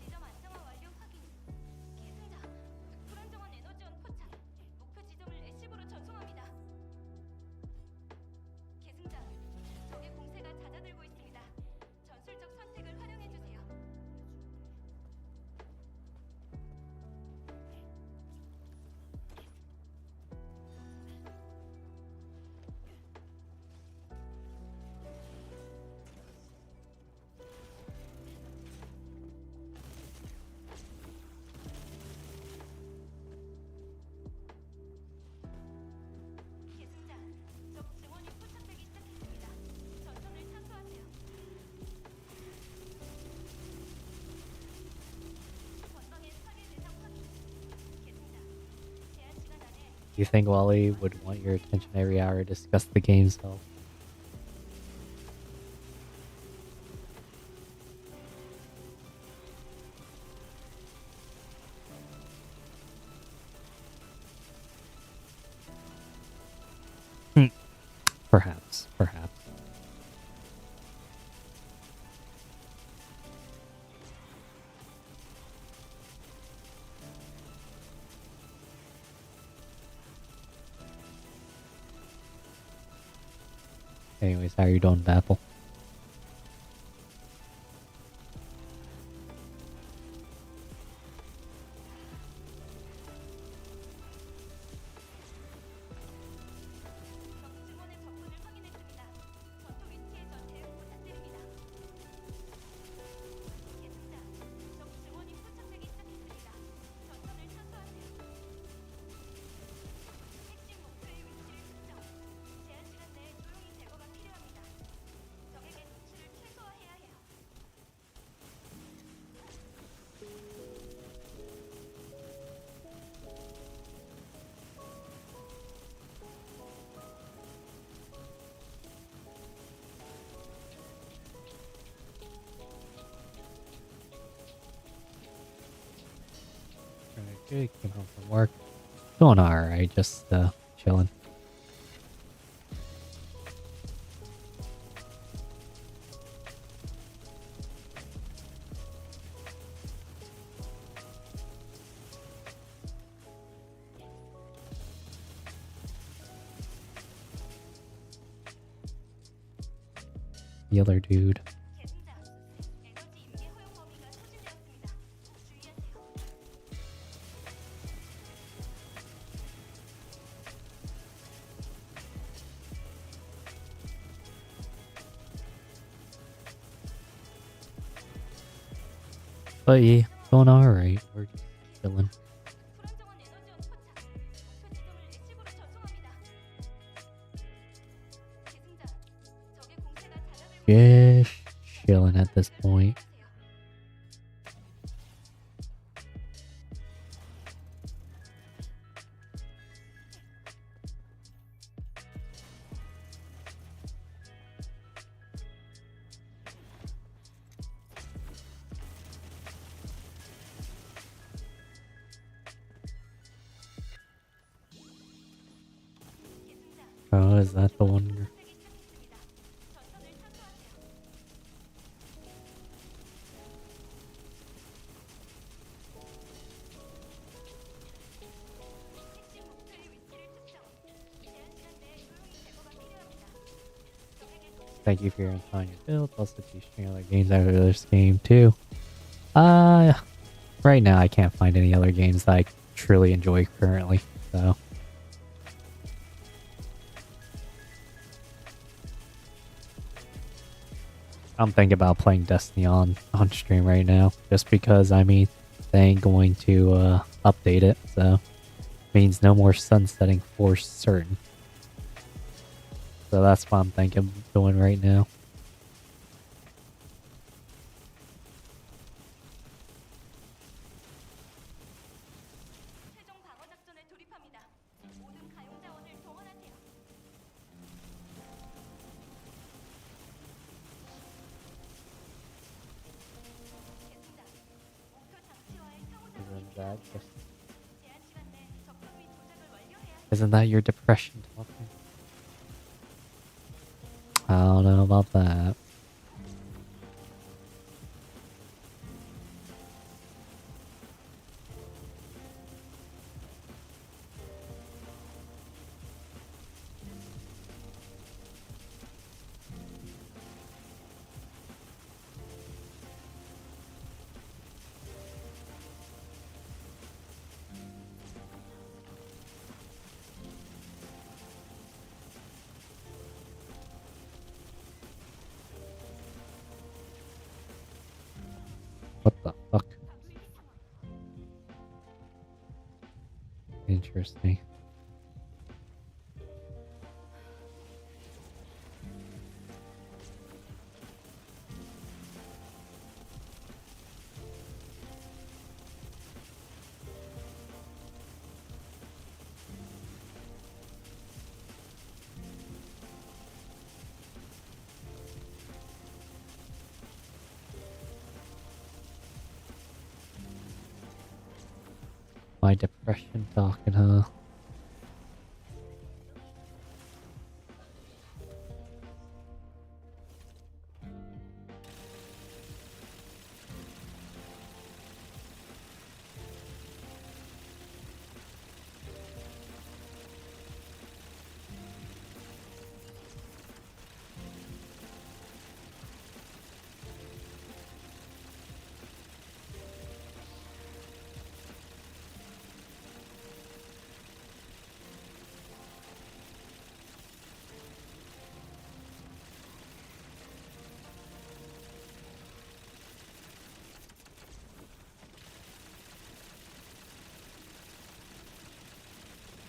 지점 안정화 완료 확인. 계승자, 불안정한 에너지원 포착. 목표 지점을 애쉬브로 전송합니다. 계승자, 적의 공세가 잦아들고 있습니다. 전술적 선택을 활용해 주세요. 계승자, 적 증원이 포착되기 시작했습니다. 전선을 사수하세요. 전방의 파괴 대상 확인. 계승자, 제한 시간 안에 You think Wally would want your attention every hour to discuss the game's health? Perhaps, perhaps. Anyways, how are you doing, Baffle? 적 증원의 접근을 확인했습니다. 전투 위치 Good. Came home from work. Doing alright. Just chilling. The other dude. 계승자, 에너지 임계 허용 범위가 소진되었습니다. 주의하세요. But yeah, doing alright. We're just chilling. 불안정한 에너지원 포착. 목표 지점을 애식으로 전송합니다. 계승자, 적의 공세가 잦아들고 Just chilling at this point. 하세요. 계승자, Oh, is that the one? 탐색이 착륙입니다. 전선을 창조하세요. 핵심 목표의 위치를 특정. 제한 시간 내에 조용히 제거가 필요합니다. 적에게 통신 Thank you for your time, your builds. Also, do stream other games after this game too. Right now I can't find any other games that I truly enjoy currently. So I'm thinking about playing Destiny on stream right now, just because I mean they ain't going to update it, so means no more sunsetting for certain. So that's what I'm thinking of doing right now. 최종 방어 작전에 돌입합니다. 모든 가용 자원을 동원하세요. 계승자, 목표 장치와의 상호작용이 필요합니다. 제한 시간 내 접근 및 조작을 완료해야 합니다. Isn't that your depression talking? I don't know about that. What the fuck? Interesting. My depression talking, huh?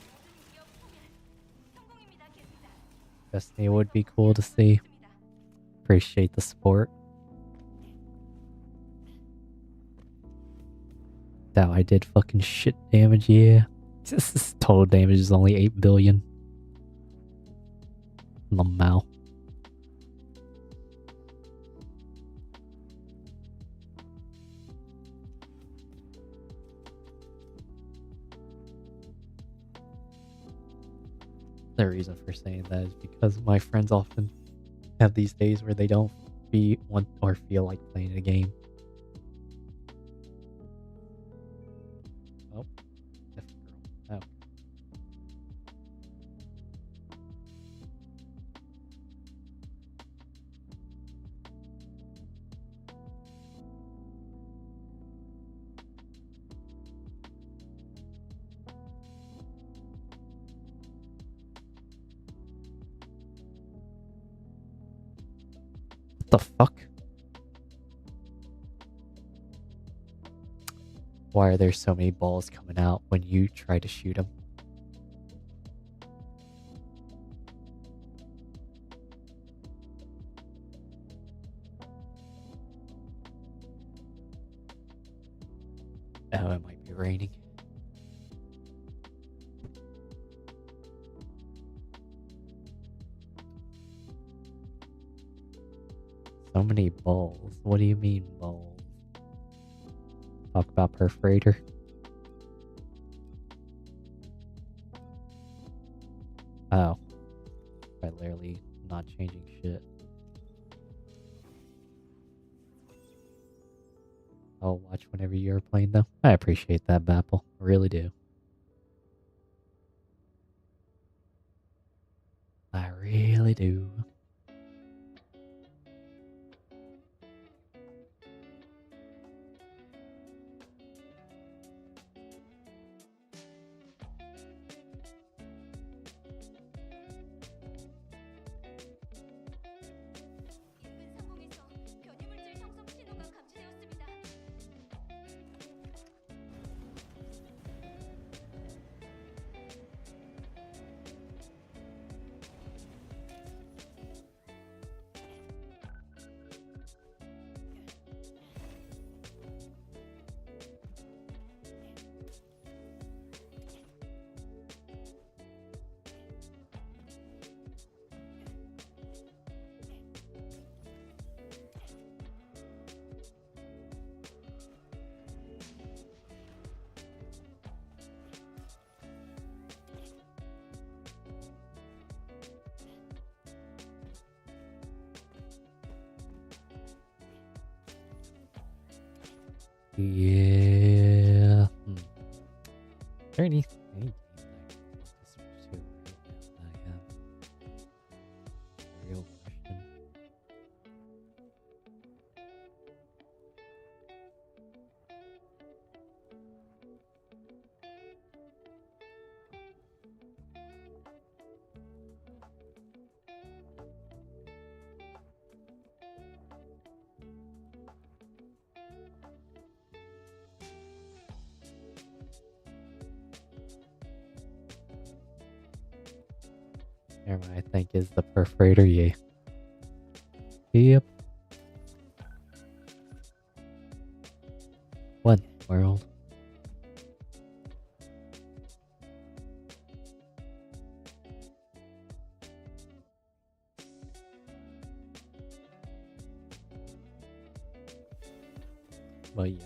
모든 위협 소멸. 성공입니다, 계승자. Destiny would be cool to see. 있습니다. Appreciate the support. That I did fucking shit damage, yeah. This total damage is only 8 billion. Lamau. reason for saying that is because my friends often have these days where they don't want or feel like playing a game. Oh, different girl. Oh. What the fuck? Why are there so many balls coming out when you try to shoot them? Oh, it might be raining. So many balls. What do you mean balls? Talk about perforator. Oh. By literally not changing shit. I'll watch whenever you're playing though. I appreciate that, Bapple. I really do. I really do. 인근 상공에서 변이물질 형성 신호가 감지되었습니다. Yeah. Is there any games that I want to switch to right now that I have? Real question. Never mind, I think is the perforator, yeah. Yep. What world? But yeah.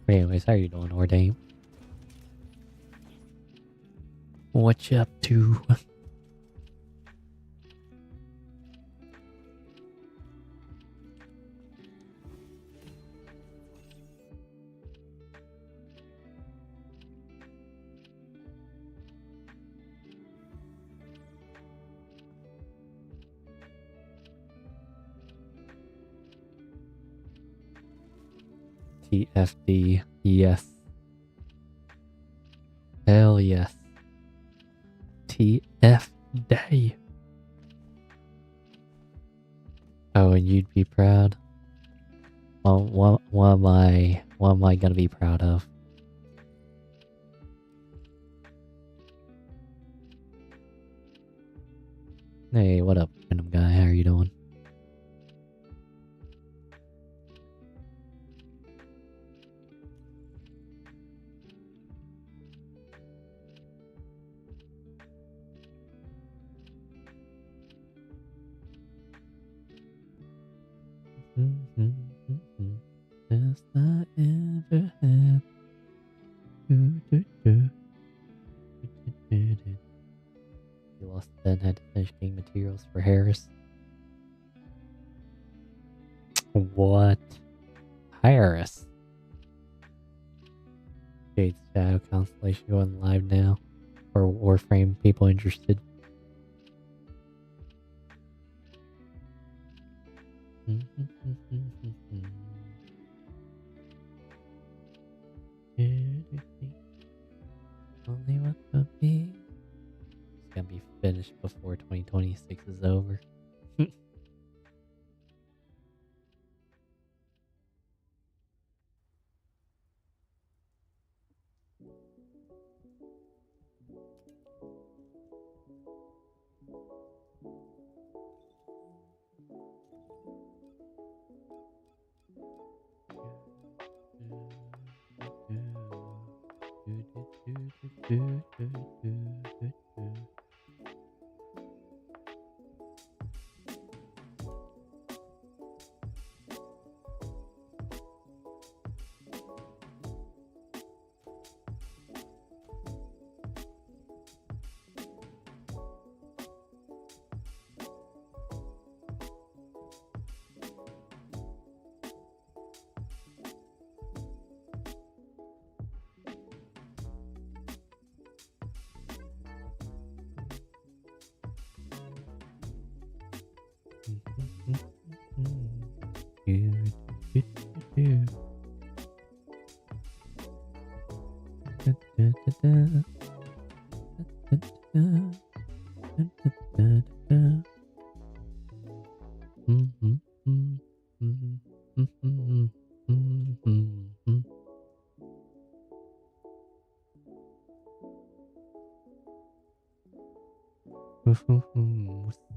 Anyways, how you doing, Ordain? What you up to? TFD, yes. Hell yes. TFD. Oh, and you'd be proud? Well, what am I gonna be proud of? Hey, what up, random guy? How are you doing? Best I ever had. You lost then had to finish getting materials for Harris. What? Harris? Jade's Shadow Constellation going live now. For Warframe people interested. Only what could be. It's gonna be finished before 2026 is over.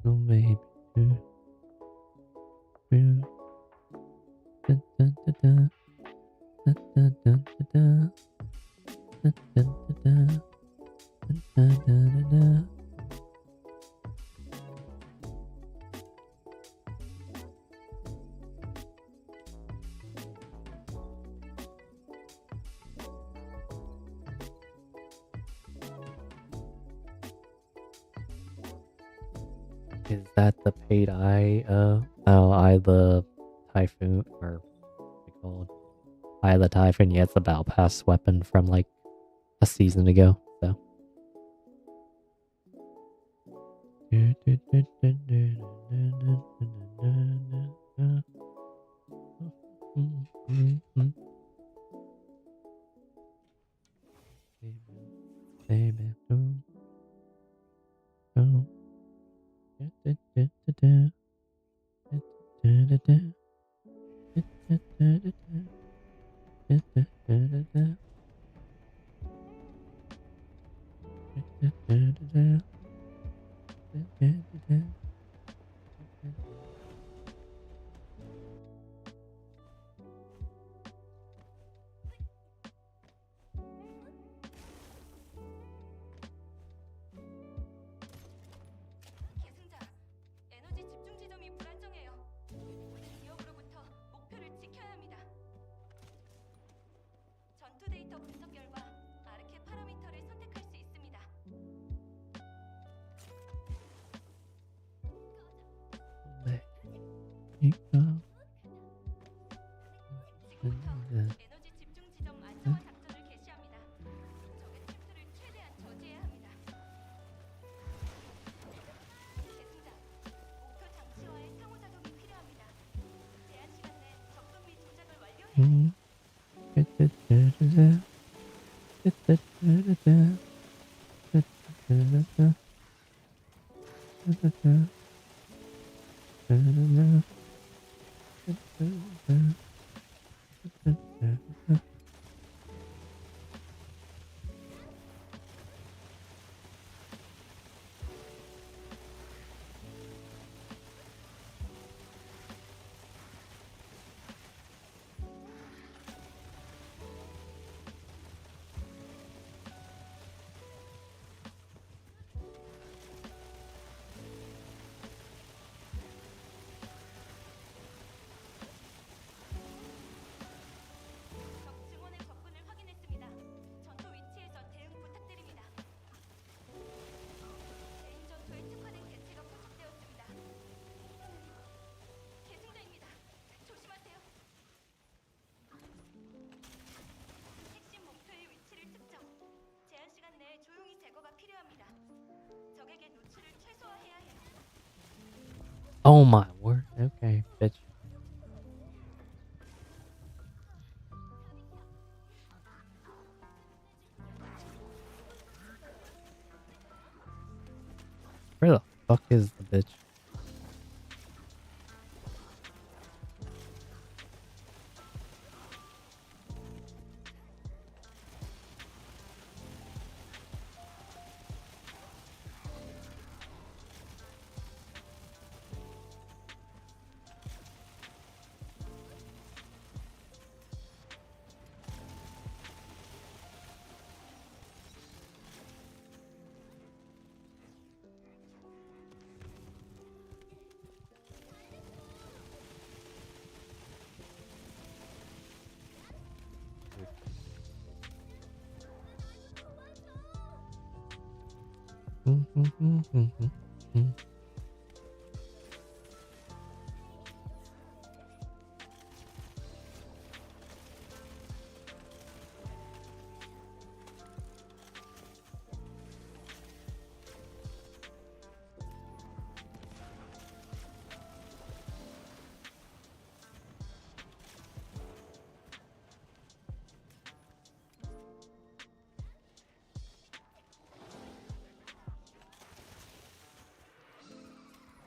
So baby. Is that the paid eye? Eye the Typhoon, or what's it called? Eye the Typhoon. Yeah, it's a battle pass weapon from like a season ago. So. Baby, boom, boom. 계승자, 에너지 집중 지점이 불안정해요. 모든 기업으로부터 목표를 지켜야 합니다. 전투 데이터 분석 결과 아르케 파라미터를 선택할 수 있습니다. 지금부터 에너지 집중 지점 안정화 작전을 개시합니다. 적의 침투를 최대한 저지해야 합니다. 계승자, 목표 장치와의 상호작용이 필요합니다. 제한 시간 내 접근 및 조작을 완료해야 해요. Oh my word. Okay, bitch. Where the fuck is the bitch?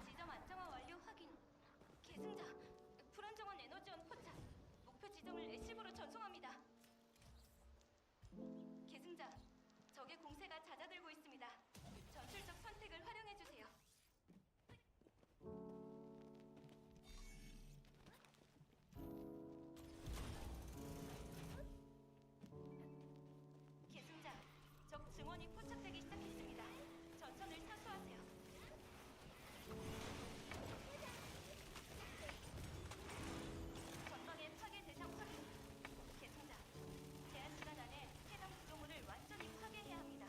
지점 안정화 완료 확인. 계승자, 불안정한 에너지원 포착. 목표 지점을 애쉬브로 전송합니다. 계승자, 적의 공세가 잦아들고 있습니다. 전술적 선택을 활용해 주세요. 계승자, 적 증원이 포착되기 시작했습니다. 전선을 사수하세요. 전방의 파괴 대상 확인. 계승자, 제한 시간 안에 해당 구조물을 완전히 파괴해야 합니다.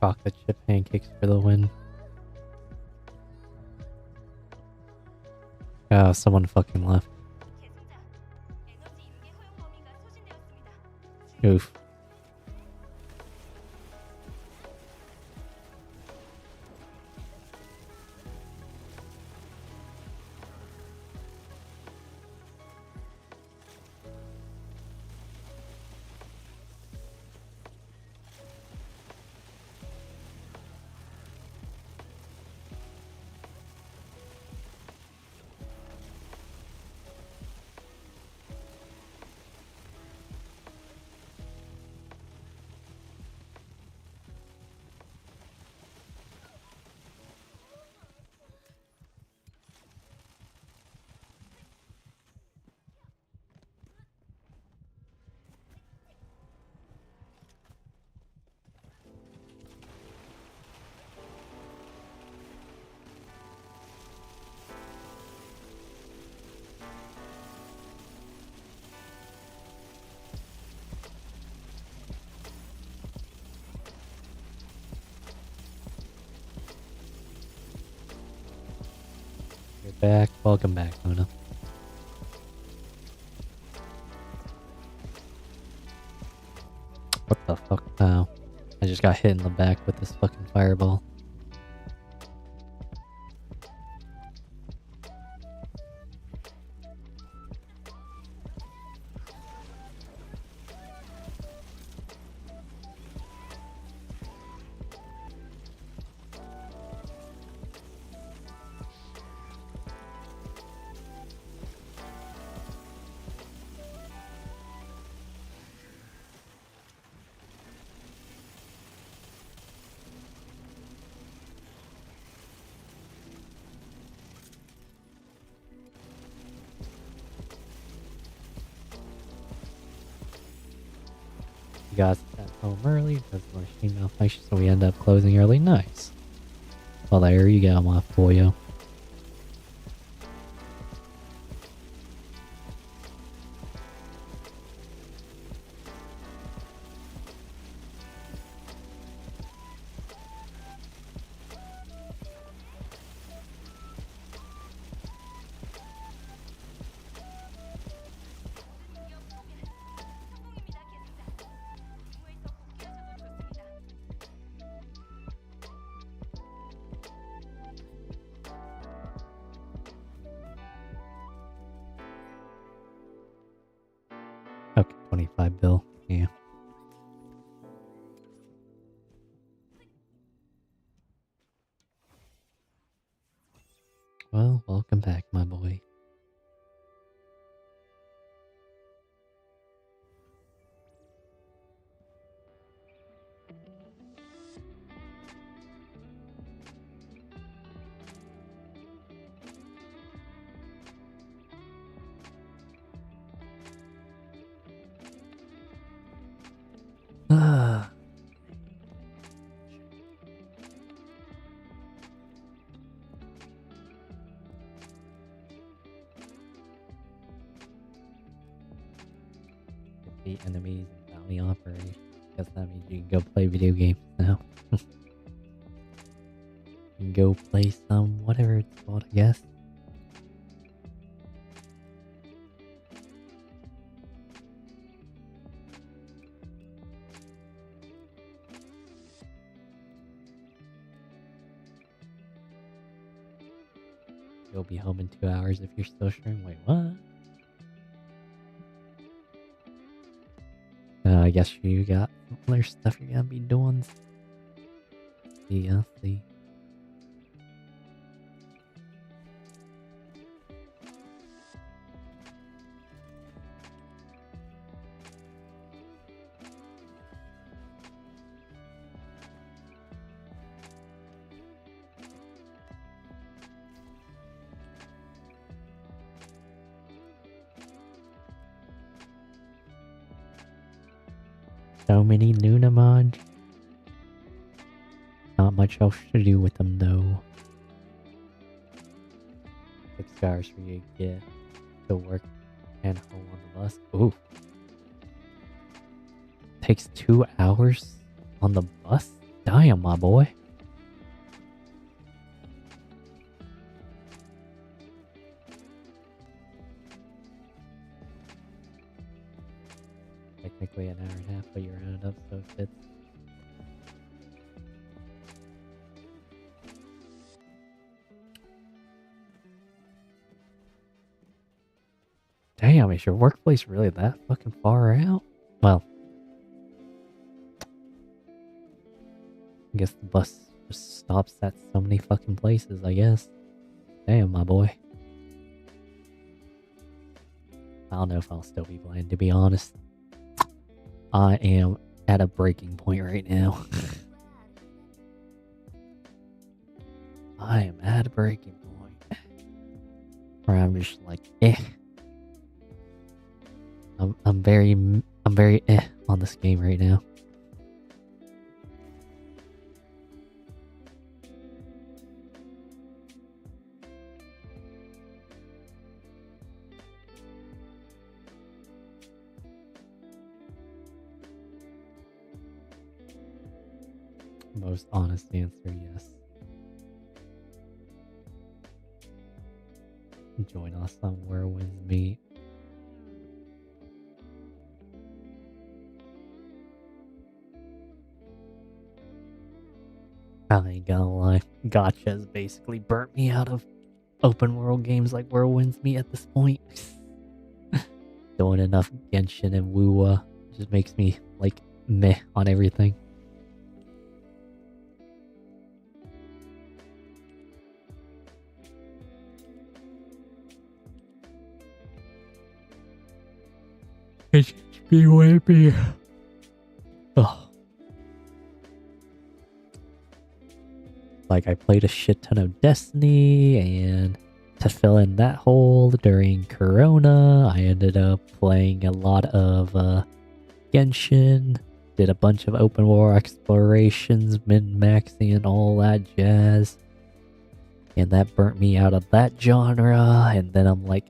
chocolate chip pancakes for the win. Oh, someone fucking left. 계승자, 에너지 일개 허용 범위가 소진되었습니다. Oof. You're back. Welcome back, Luna. What the fuck? Oh. I just got hit in the back with this fucking fireball. You guys got home early because of our machine malfunction, so we end up closing early. Nice. Well, there you go, my boyo. 성공입니다, 계승자. 임무에서 복귀하셔도 좋습니다. Okay, 25 bill. Yeah. Well, welcome back, my boy. Ah. Defeat enemies in bounty operation. Guess that means you can go play video games now. You can go play some whatever it's called, I guess. You'll be home in 2 hours if you're still streaming. Wait, what? I guess you got other stuff you're gonna be doing. Yeah, see. So many Luna mods. Not much else to do with them though. 6 hours for you to get to work and home on the bus. Ooh. Takes 2 hours on the bus Damn, my boy. Technically an hour and a half, but you rounded up so it fits. Damn, is your workplace really that fucking far out? Well, I guess the bus just stops at so many fucking places, I guess. Damn, my boy. I don't know if I'll still be playing, to be honest. I am at a breaking point right now. I am at a breaking point. Where I'm just like, eh. I'm very eh on this game right now. Most honest answer, yes. Join us on Whirlwind's Meet. I ain't gonna lie, Gotcha has basically burnt me out of open world games like Whirlwind's Meet at this point. Doing enough Genshin and Wuwa just makes me like meh on everything. HP wimpy. Oh. Like I played a shit ton of Destiny, and to fill in that hole during Corona, I ended up playing a lot of Genshin, did a bunch of open world explorations, min-maxing and all that jazz. And that burnt me out of that genre, and then I'm like,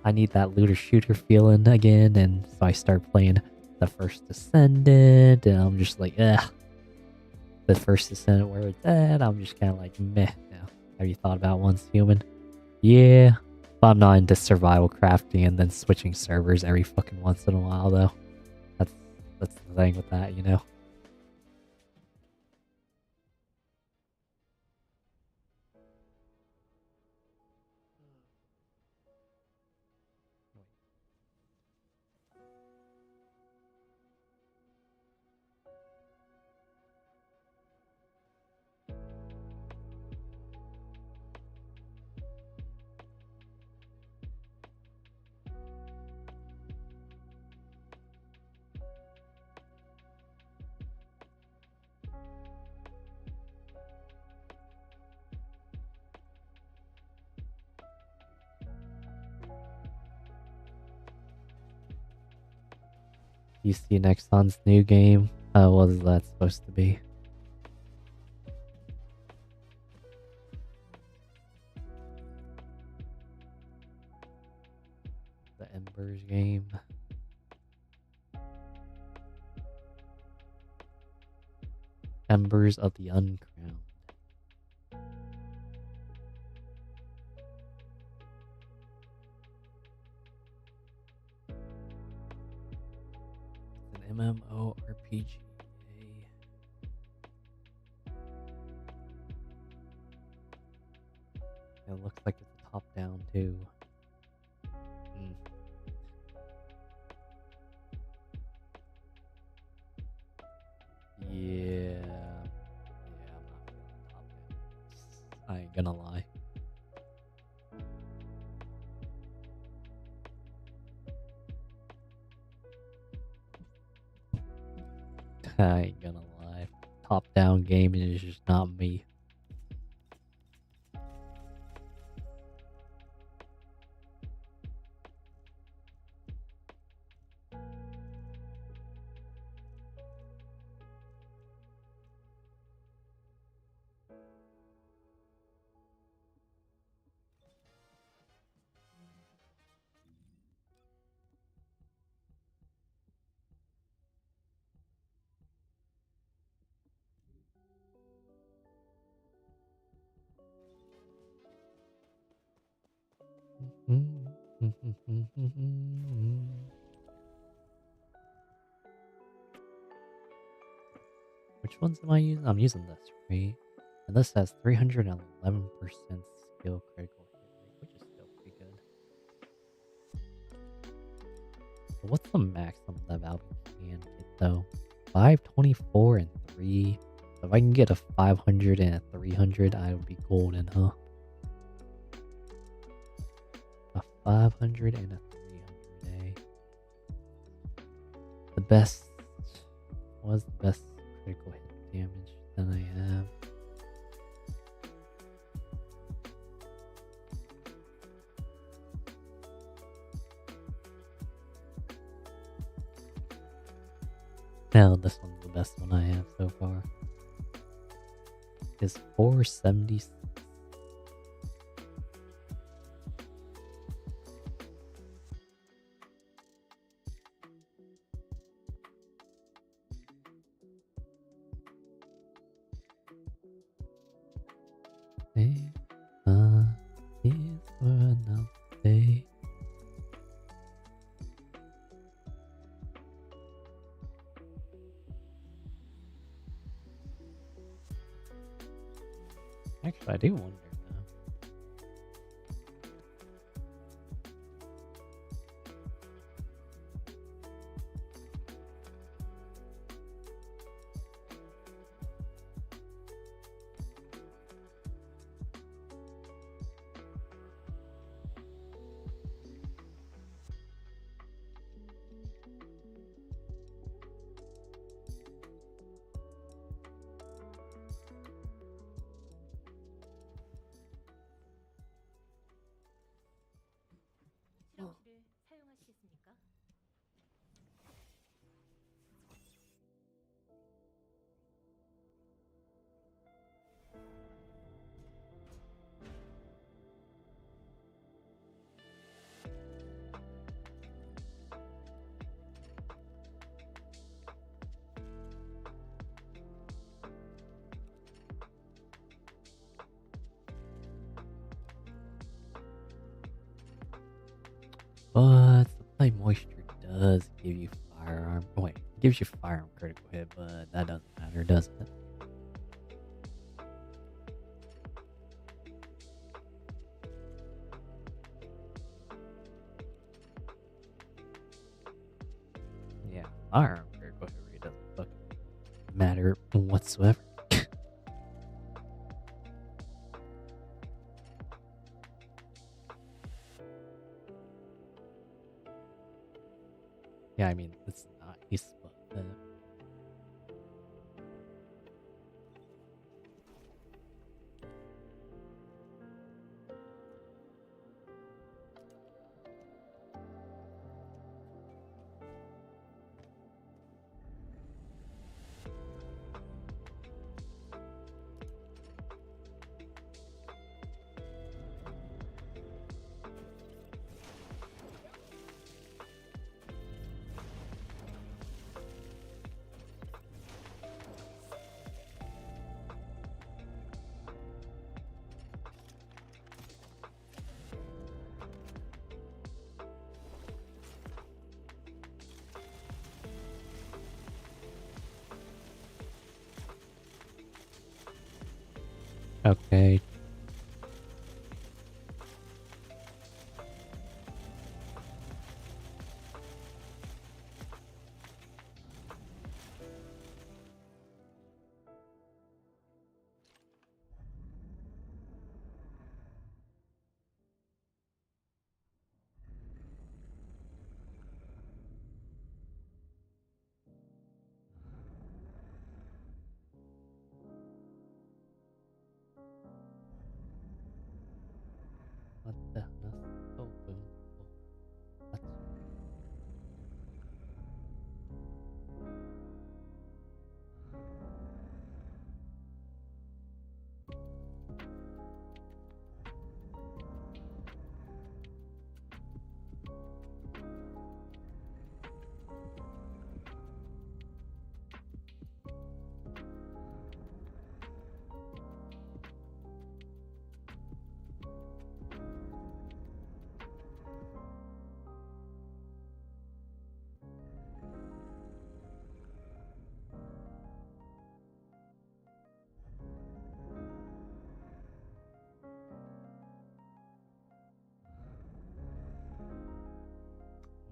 I need that looter shooter feeling again, and so I start playing the First Descendant, and I'm just like, ugh. The First Descendant where it's at, I'm just kind of like, meh now. Have you thought about Once Human? Yeah, but I'm not into survival crafting and then switching servers every fucking once in a while, though. That's the thing with that, you know? You see Nexon's new game? What is that supposed to be? The Embers game. Embers of the Uncrowned. It's an MMORPG. It looks like it's top down too. Yeah. I'm not feeling top down. I ain't gonna lie. I ain't gonna lie. Top down gaming is just not me. Which ones am I using? I'm using this, right? And this has 311% skill critical hit rate, which is still pretty good. So what's the maximum that Valve can get though? 524 and 3. So if I can get a 500 and a 300, I would be golden, huh? A 500 and a 300, eh? The best was the best critical hit damage that I have. No, this one's the best one I have so far. Is 476. Is for another day. Actually, I do wonder though. 실험키를 사용하시겠습니까? But supply moisture does give you firearm. Wait, it gives you firearm critical hit, but that doesn't matter, does it? Yeah, firearm critical hit rate doesn't fucking matter whatsoever. Yeah, I mean, it's nice, but okay.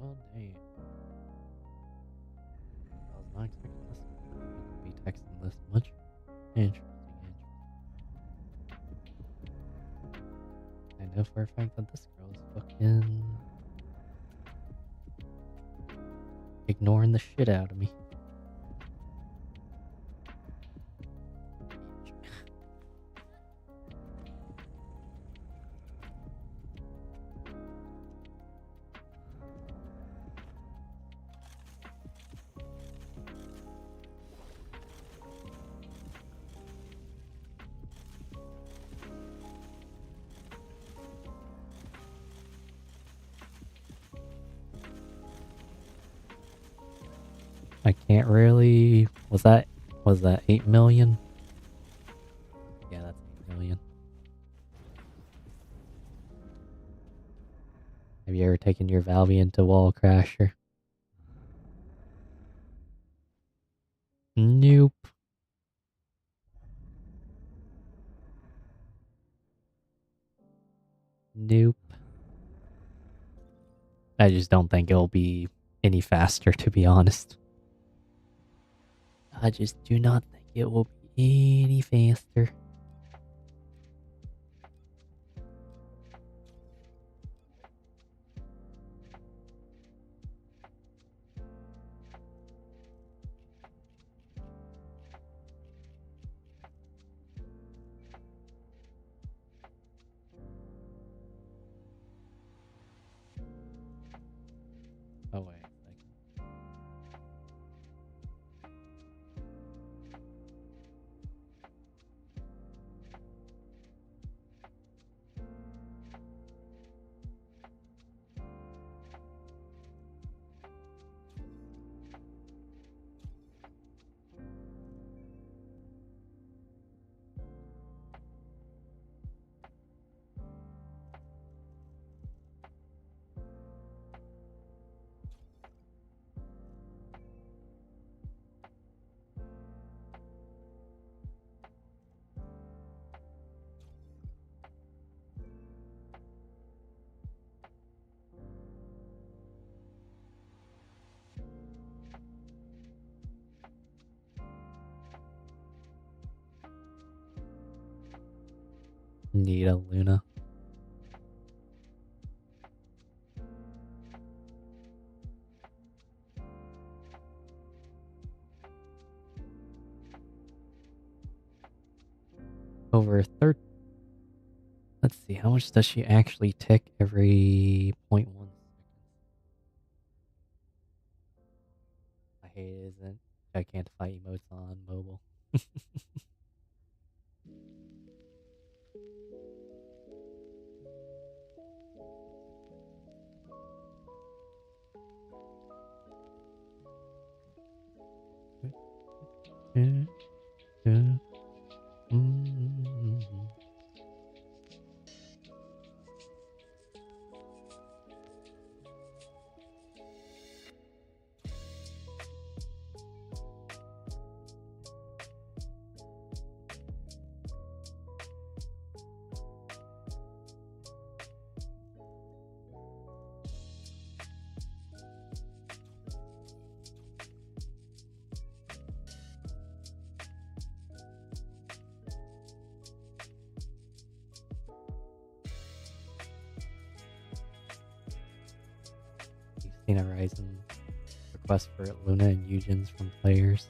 Well, dang. I was not expecting this to be texting this much. Interesting. I know for a fact that this girl is fucking ignoring the shit out of me. I can't really. Was that 8 million? Yeah, that's 8 million. Have you ever taken your Valvian to Wall Crasher? Nope. Nope. I just don't think it'll be any faster, to be honest. I just do not think it will be any faster. Oh, wait a second. Need a Luna. Over a third. Let's see, how much does she actually tick every 0.1 seconds? I hate it, isn't I can't fight emotes on mobile. You've seen a Ryzen request for Luna and Eugens from players.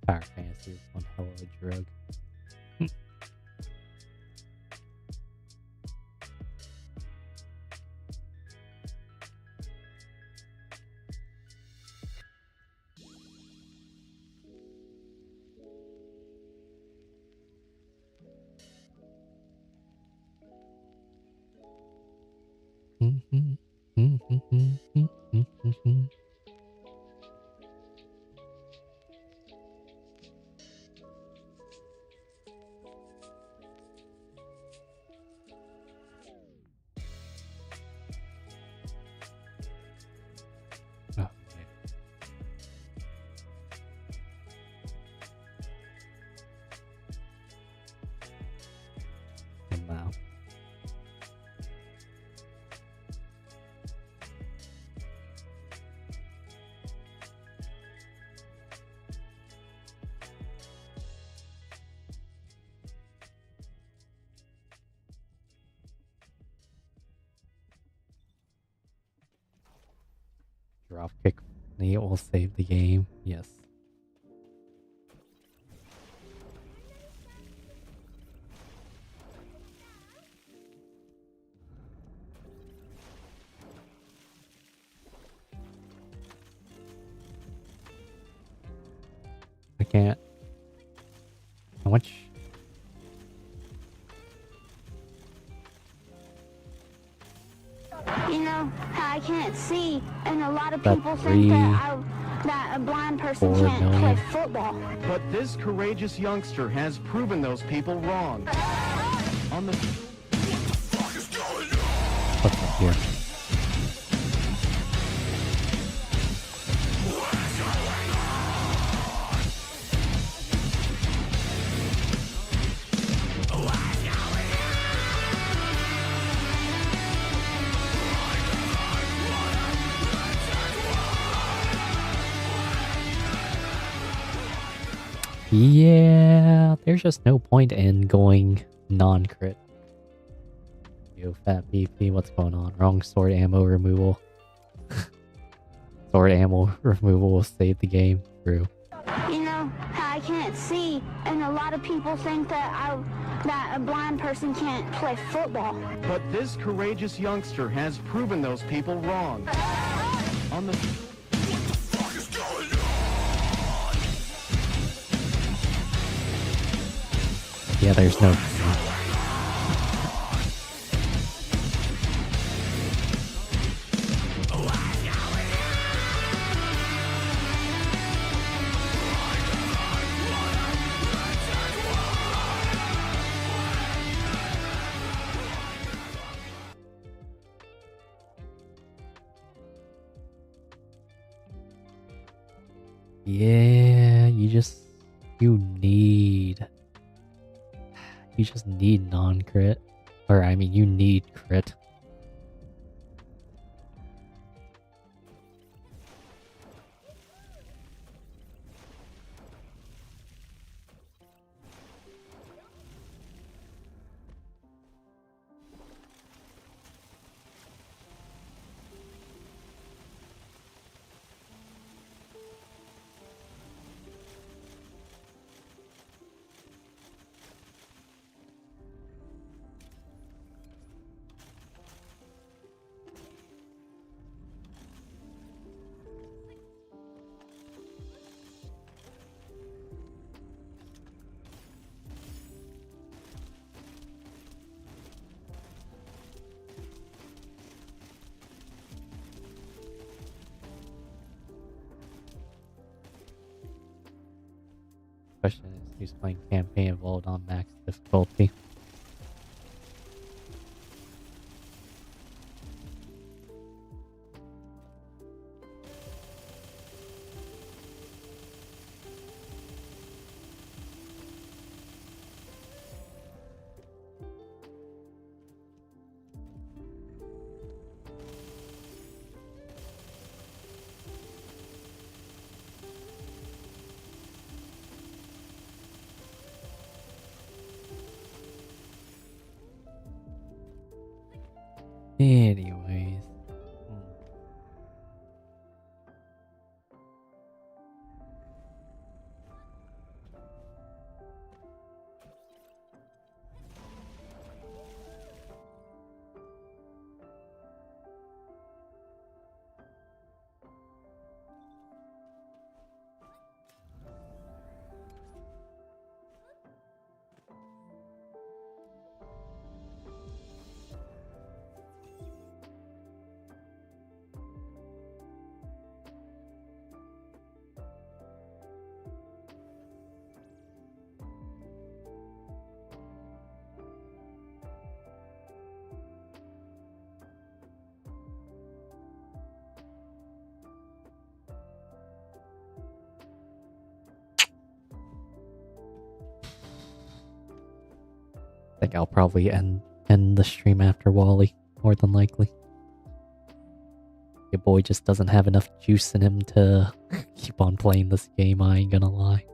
Power Fantasy is one hell of a drug. Wow. Drop kick. It will save the game. Yes. I can't. How much? You know how I can't see, and a lot of About people think that $3, that a blind person $4 can't play million. football. But this courageous youngster has proven those people wrong. On the What's up here? Yeah, there's just no point in going non-crit. Yo, fat PP, what's going on? Wrong sword ammo removal. Sword ammo removal will save the game. True. You know how I can't see, and a lot of people think that that a blind person can't play football. but this courageous youngster has proven those people wrong. On the Yeah, there's no. Yeah, you just need non-crit. Or, I mean, you need crit. Question is, who's playing campaign evolved on max difficulty? Anyways. think I'll probably end the stream after Wally, more than likely. Your boy just doesn't have enough juice in him to keep on playing this game, I ain't gonna lie.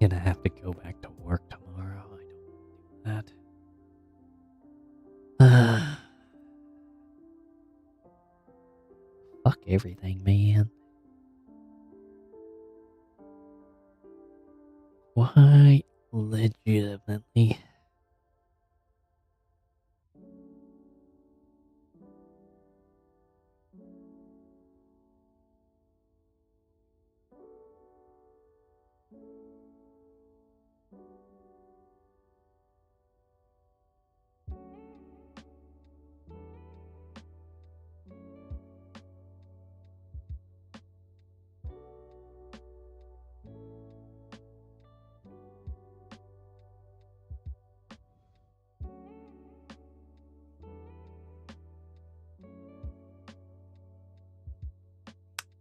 Gonna have to go back to work tomorrow. I don't want to do that. Fuck everything, man. Why legitimately?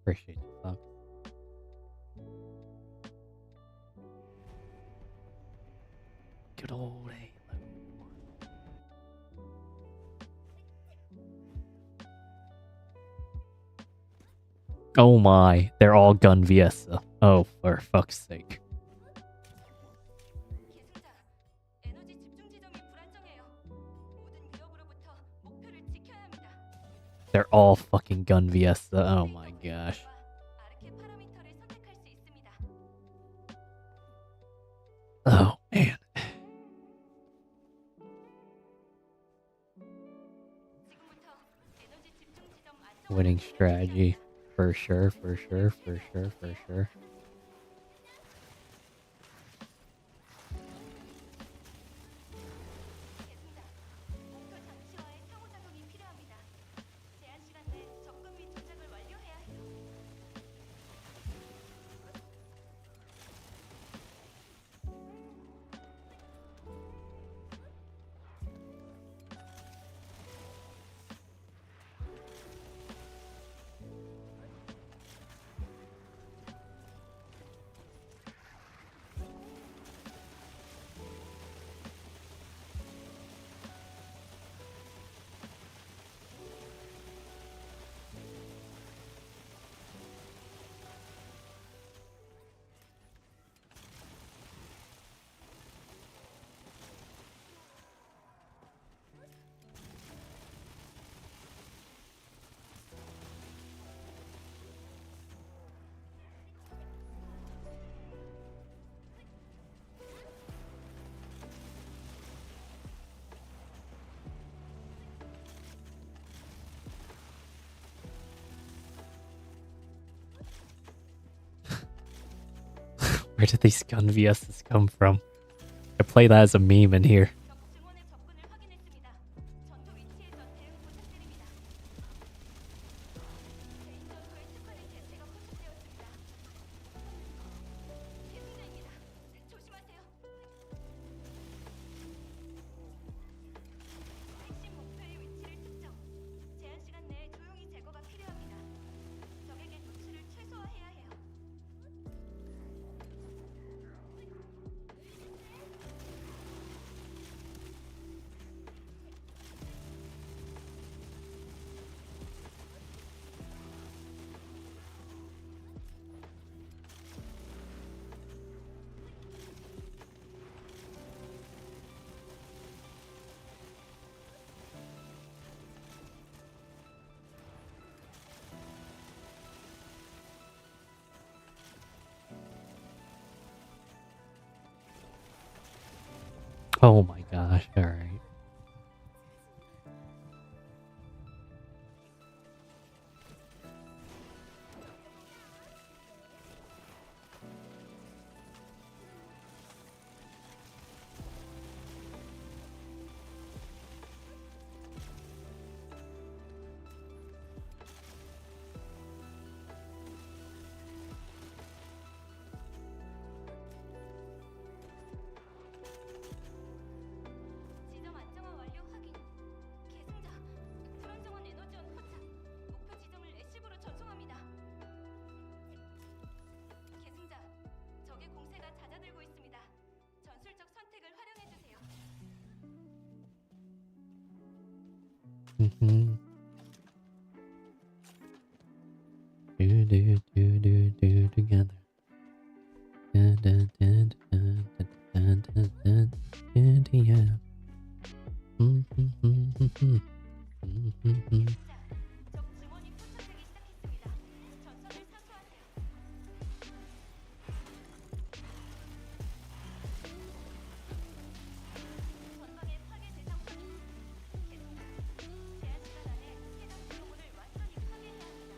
Appreciate you, fuck. Good old Halo. Oh my, they're all gun Viesa. Oh, for fuck's sake. 계승자, 에너지 집중 지점이 불안정해요. 모든 위협으로부터 목표를 지켜야 합니다. They're all fucking gun Viesa. Oh my gosh. 아르케 파라미터를 선택할 수 있습니다. Oh man. 지금부터 에너지 집중 지점 안쪽 Winning strategy. For sure, for sure, for sure, for sure. 계승자, 목표 장치와의 상호작용이 필요합니다. 제한 시간 내 접근 및 조작을 완료해야 해요. Where did these gun VSs come from? I play that as a meme in here. 적 증원의 접근을 확인했습니다. 전투 위치에서 대응 부탁드립니다. 개인 전투의 특화된 대체가 포착되었습니다. 계승자입니다. 조심하세요. 핵심 목표의 위치를 특정. 제한 시간 내에 조용히 제거가 필요합니다. 적에게 노출을 최소화해야 해요. Oh my gosh, alright. 지점 공세가 잦아들고 있습니다. 전술적 선택을 활용해 주세요. Do together. Dun, dun, dun, dun, dun, dun, dun, dun, yeah. 적 지원이 포착되기 시작했습니다. 전선을 사수하세요. 전방에 파괴 대상 확인. 계속나. 제한 시간 안에 해당 구조물을 완전히 파괴해야 합니다.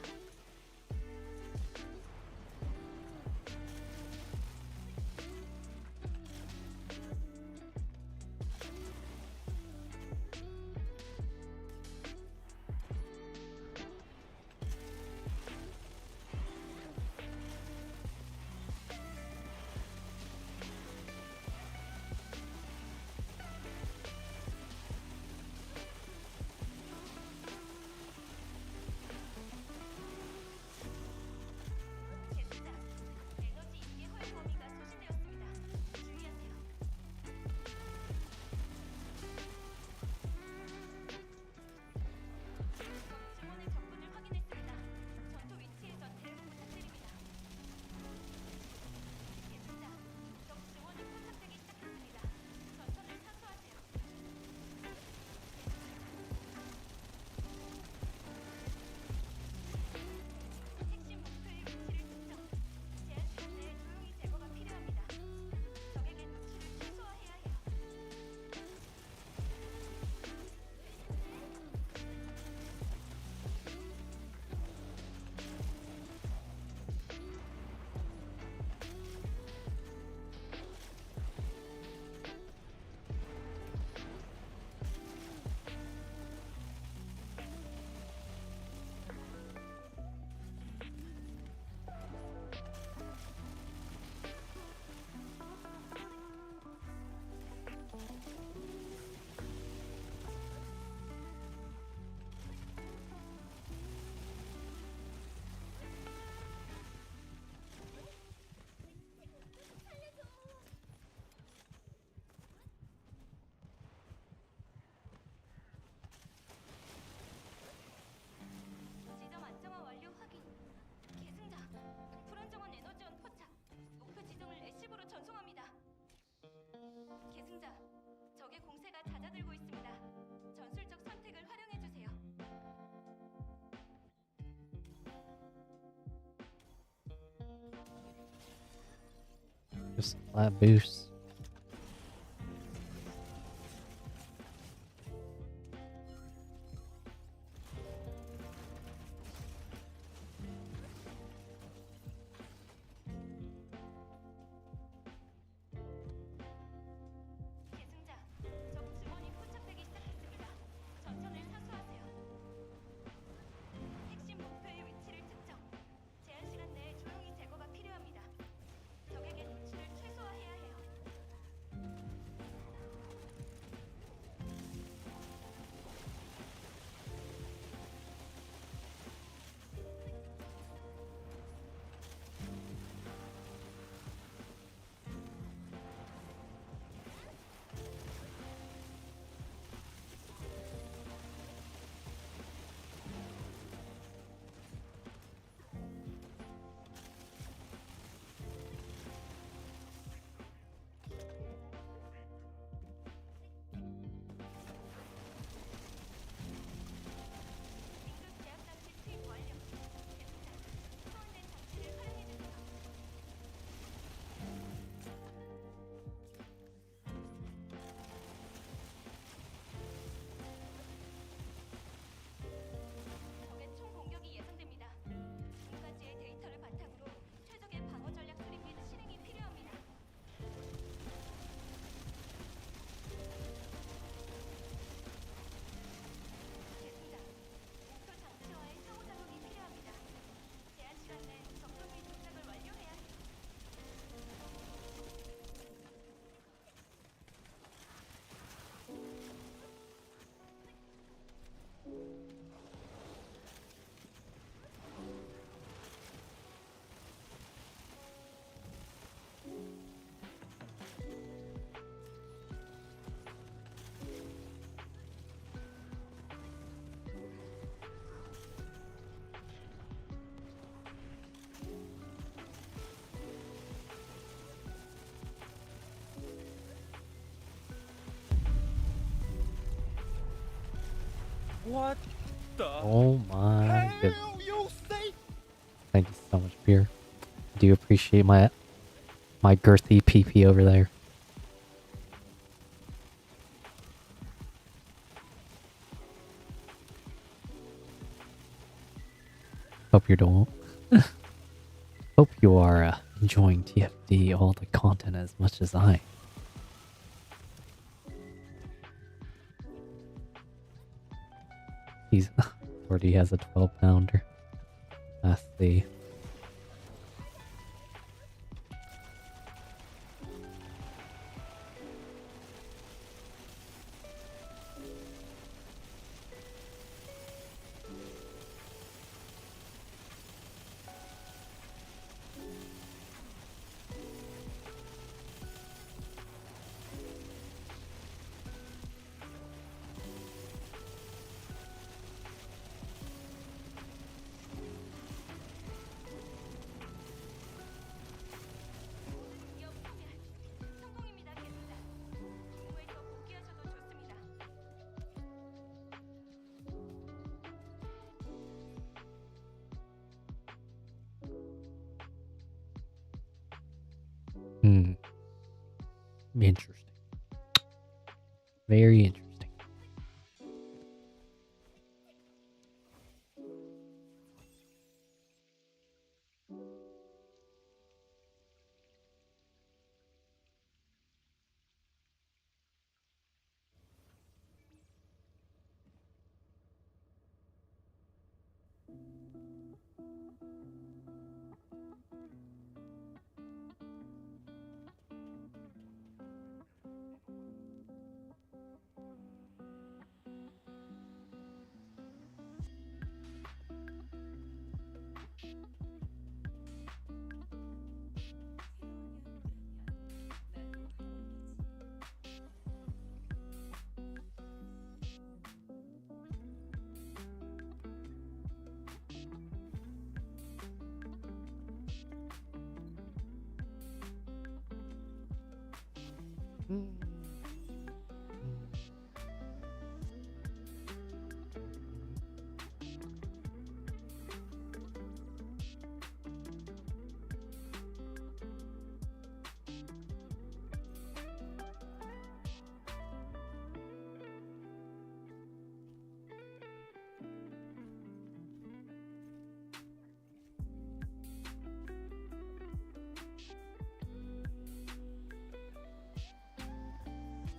계속나. 에너지 이계 허용 범위가 소진되었습니다. 주의하세요. 적 지원의 적군을 확인했습니다. 전투 위치에서 대응 부탁드립니다. 계속나. 적 지원이 포착되기 시작했습니다. 전선을 사수하세요. 핵심 목표의 위치를 특정. 제한 시간 내에 조용히 제거가 필요합니다. 적에게 노출을 최소화해야 해요. 지점 안정화 완료 확인. 계승자. 불안정한 에너지원 포착. 목표 지점을 애쉬브로 전송합니다. 계승자. 적의 공세가 잦아들고 있습니다. 전술적 선택을 활용해 주세요. Just flat boost. 계승자. 적 지원이 포착되기 시작했습니다. 전선을 사수하세요. 핵심 목표의 위치를 특정. 제한 시간 내에 조용히 제거가 필요합니다. 적에게 노출을 최소화해야 해요. What the Oh my goodness. hell you say? Thank you so much, Beer. I do appreciate my girthy PP over there. Hope you're doing. Hope you are enjoying TFD, all the content as much as I. He's already has a 12-pounder. I see. 위험하면 성공입니다, 계승자. 임무에서 복귀하셔도 좋습니다. Hmm. Interesting. Very interesting.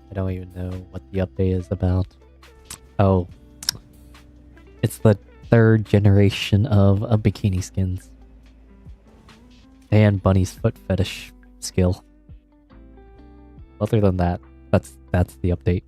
I don't even know what the update is about. Oh, it's the 3rd generation of bikini skins. And Bunny's foot fetish skill. Other than that, that's the update.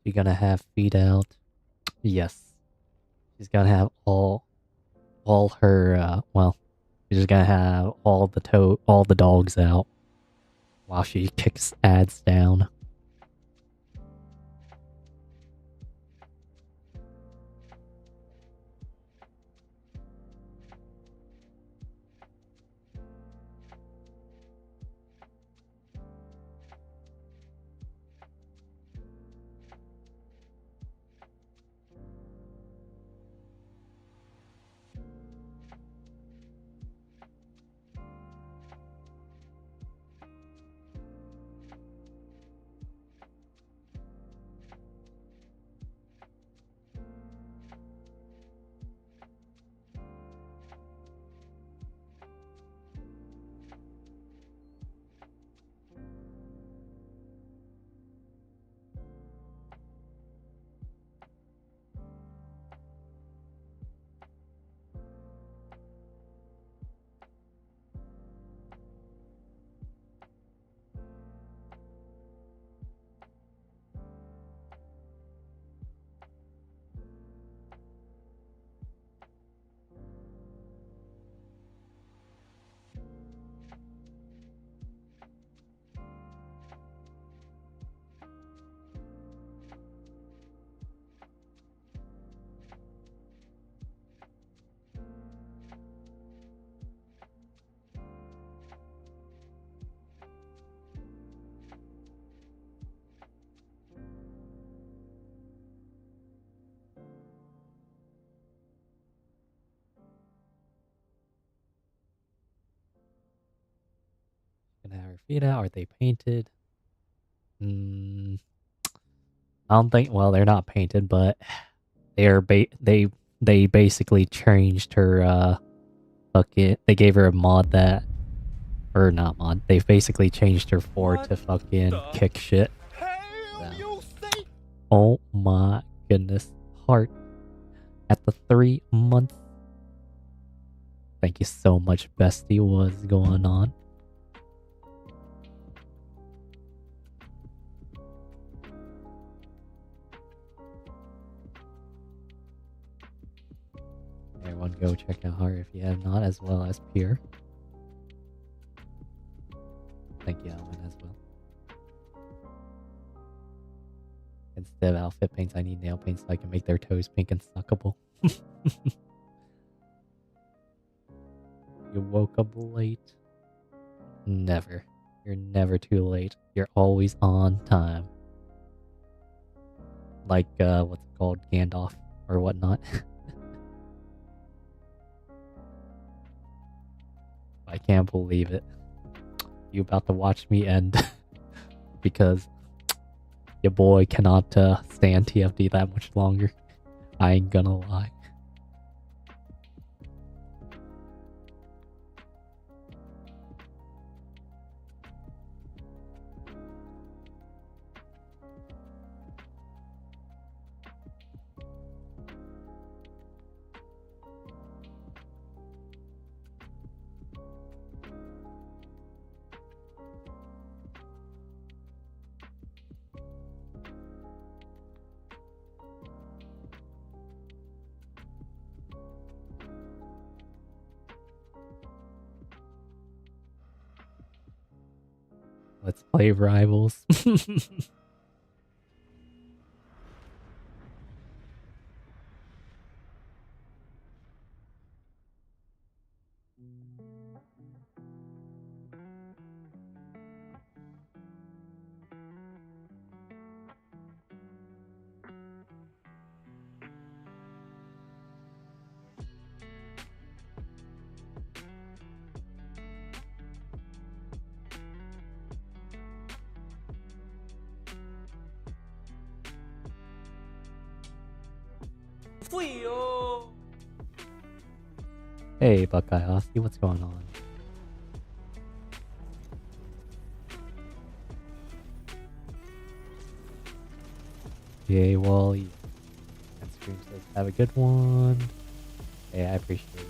She's gonna have feet out. Yes. She's gonna have all her well, she's just gonna have all the dogs out while she kicks ads down. feet out? Are they painted? I don't think. Well, they're not painted, but they basically changed her bucket. They gave her a mod that, or not mod. They've basically changed her Ford to fucking kick shit. Hell, So. you say? Oh my goodness, heart at the 3 months. Thank you so much, bestie. What's going on? Everyone go check out Heart if you have not, as well as Pure. Thank you, Alvin, as well. Instead of outfit paints, I need nail paint so I can make their toes pink and suckable. You woke up late? Never. You're never too late. You're always on time. Like, what's it called? Gandalf or whatnot. I can't believe it. You about to watch me end because your boy cannot stand TFD that much longer. I ain't gonna lie. Let's play Rivals. Hey, Buckeye Hosty, what's going on? Yay, Wally. And Scream says, have a good one. Hey, I appreciate you.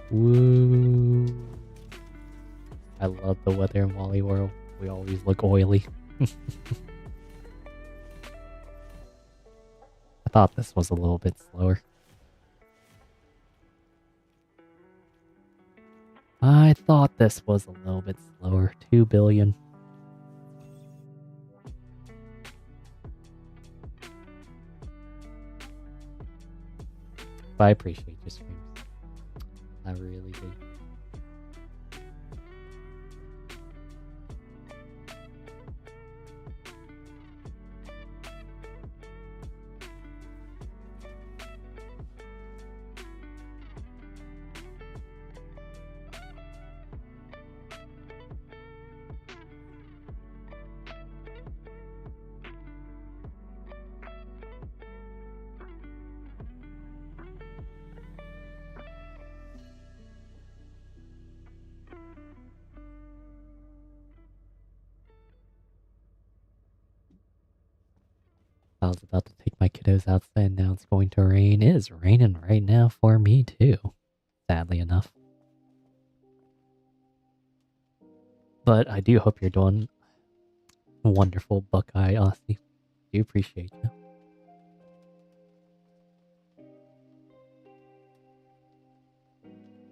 Woo. I love the weather in Wally World. We always look oily. I thought this was a little bit slower. I thought this was a little bit slower. 2 billion. But I appreciate your streams. I really do. I was about to take my kiddos outside and now it's going to rain. It is raining right now for me too, sadly enough. But I do hope you're doing wonderful, Buckeye Aussie. Do appreciate you.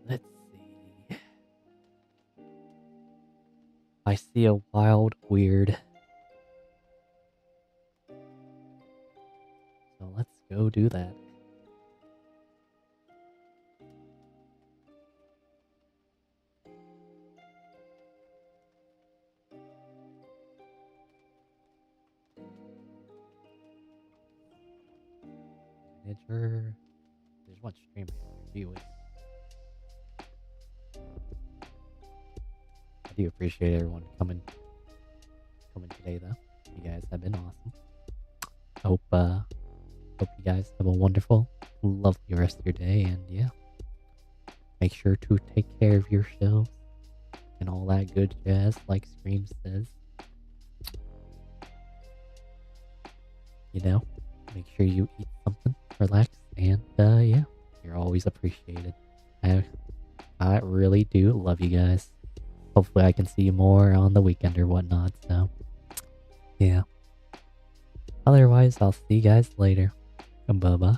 Let's see. I see a wild, weird. So let's go do that. manager. There's one stream manager. Gee whiz. I do appreciate everyone coming today, though. You guys have been awesome. Hope you guys have a wonderful, lovely rest of your day, and yeah, make sure to take care of yourselves and all that good jazz, like Scream says. You know, make sure you eat something, relax, and yeah, you're always appreciated. I really do love you guys. Hopefully I can see you more on the weekend or whatnot, so yeah. Otherwise, I'll see you guys later. Bye-bye.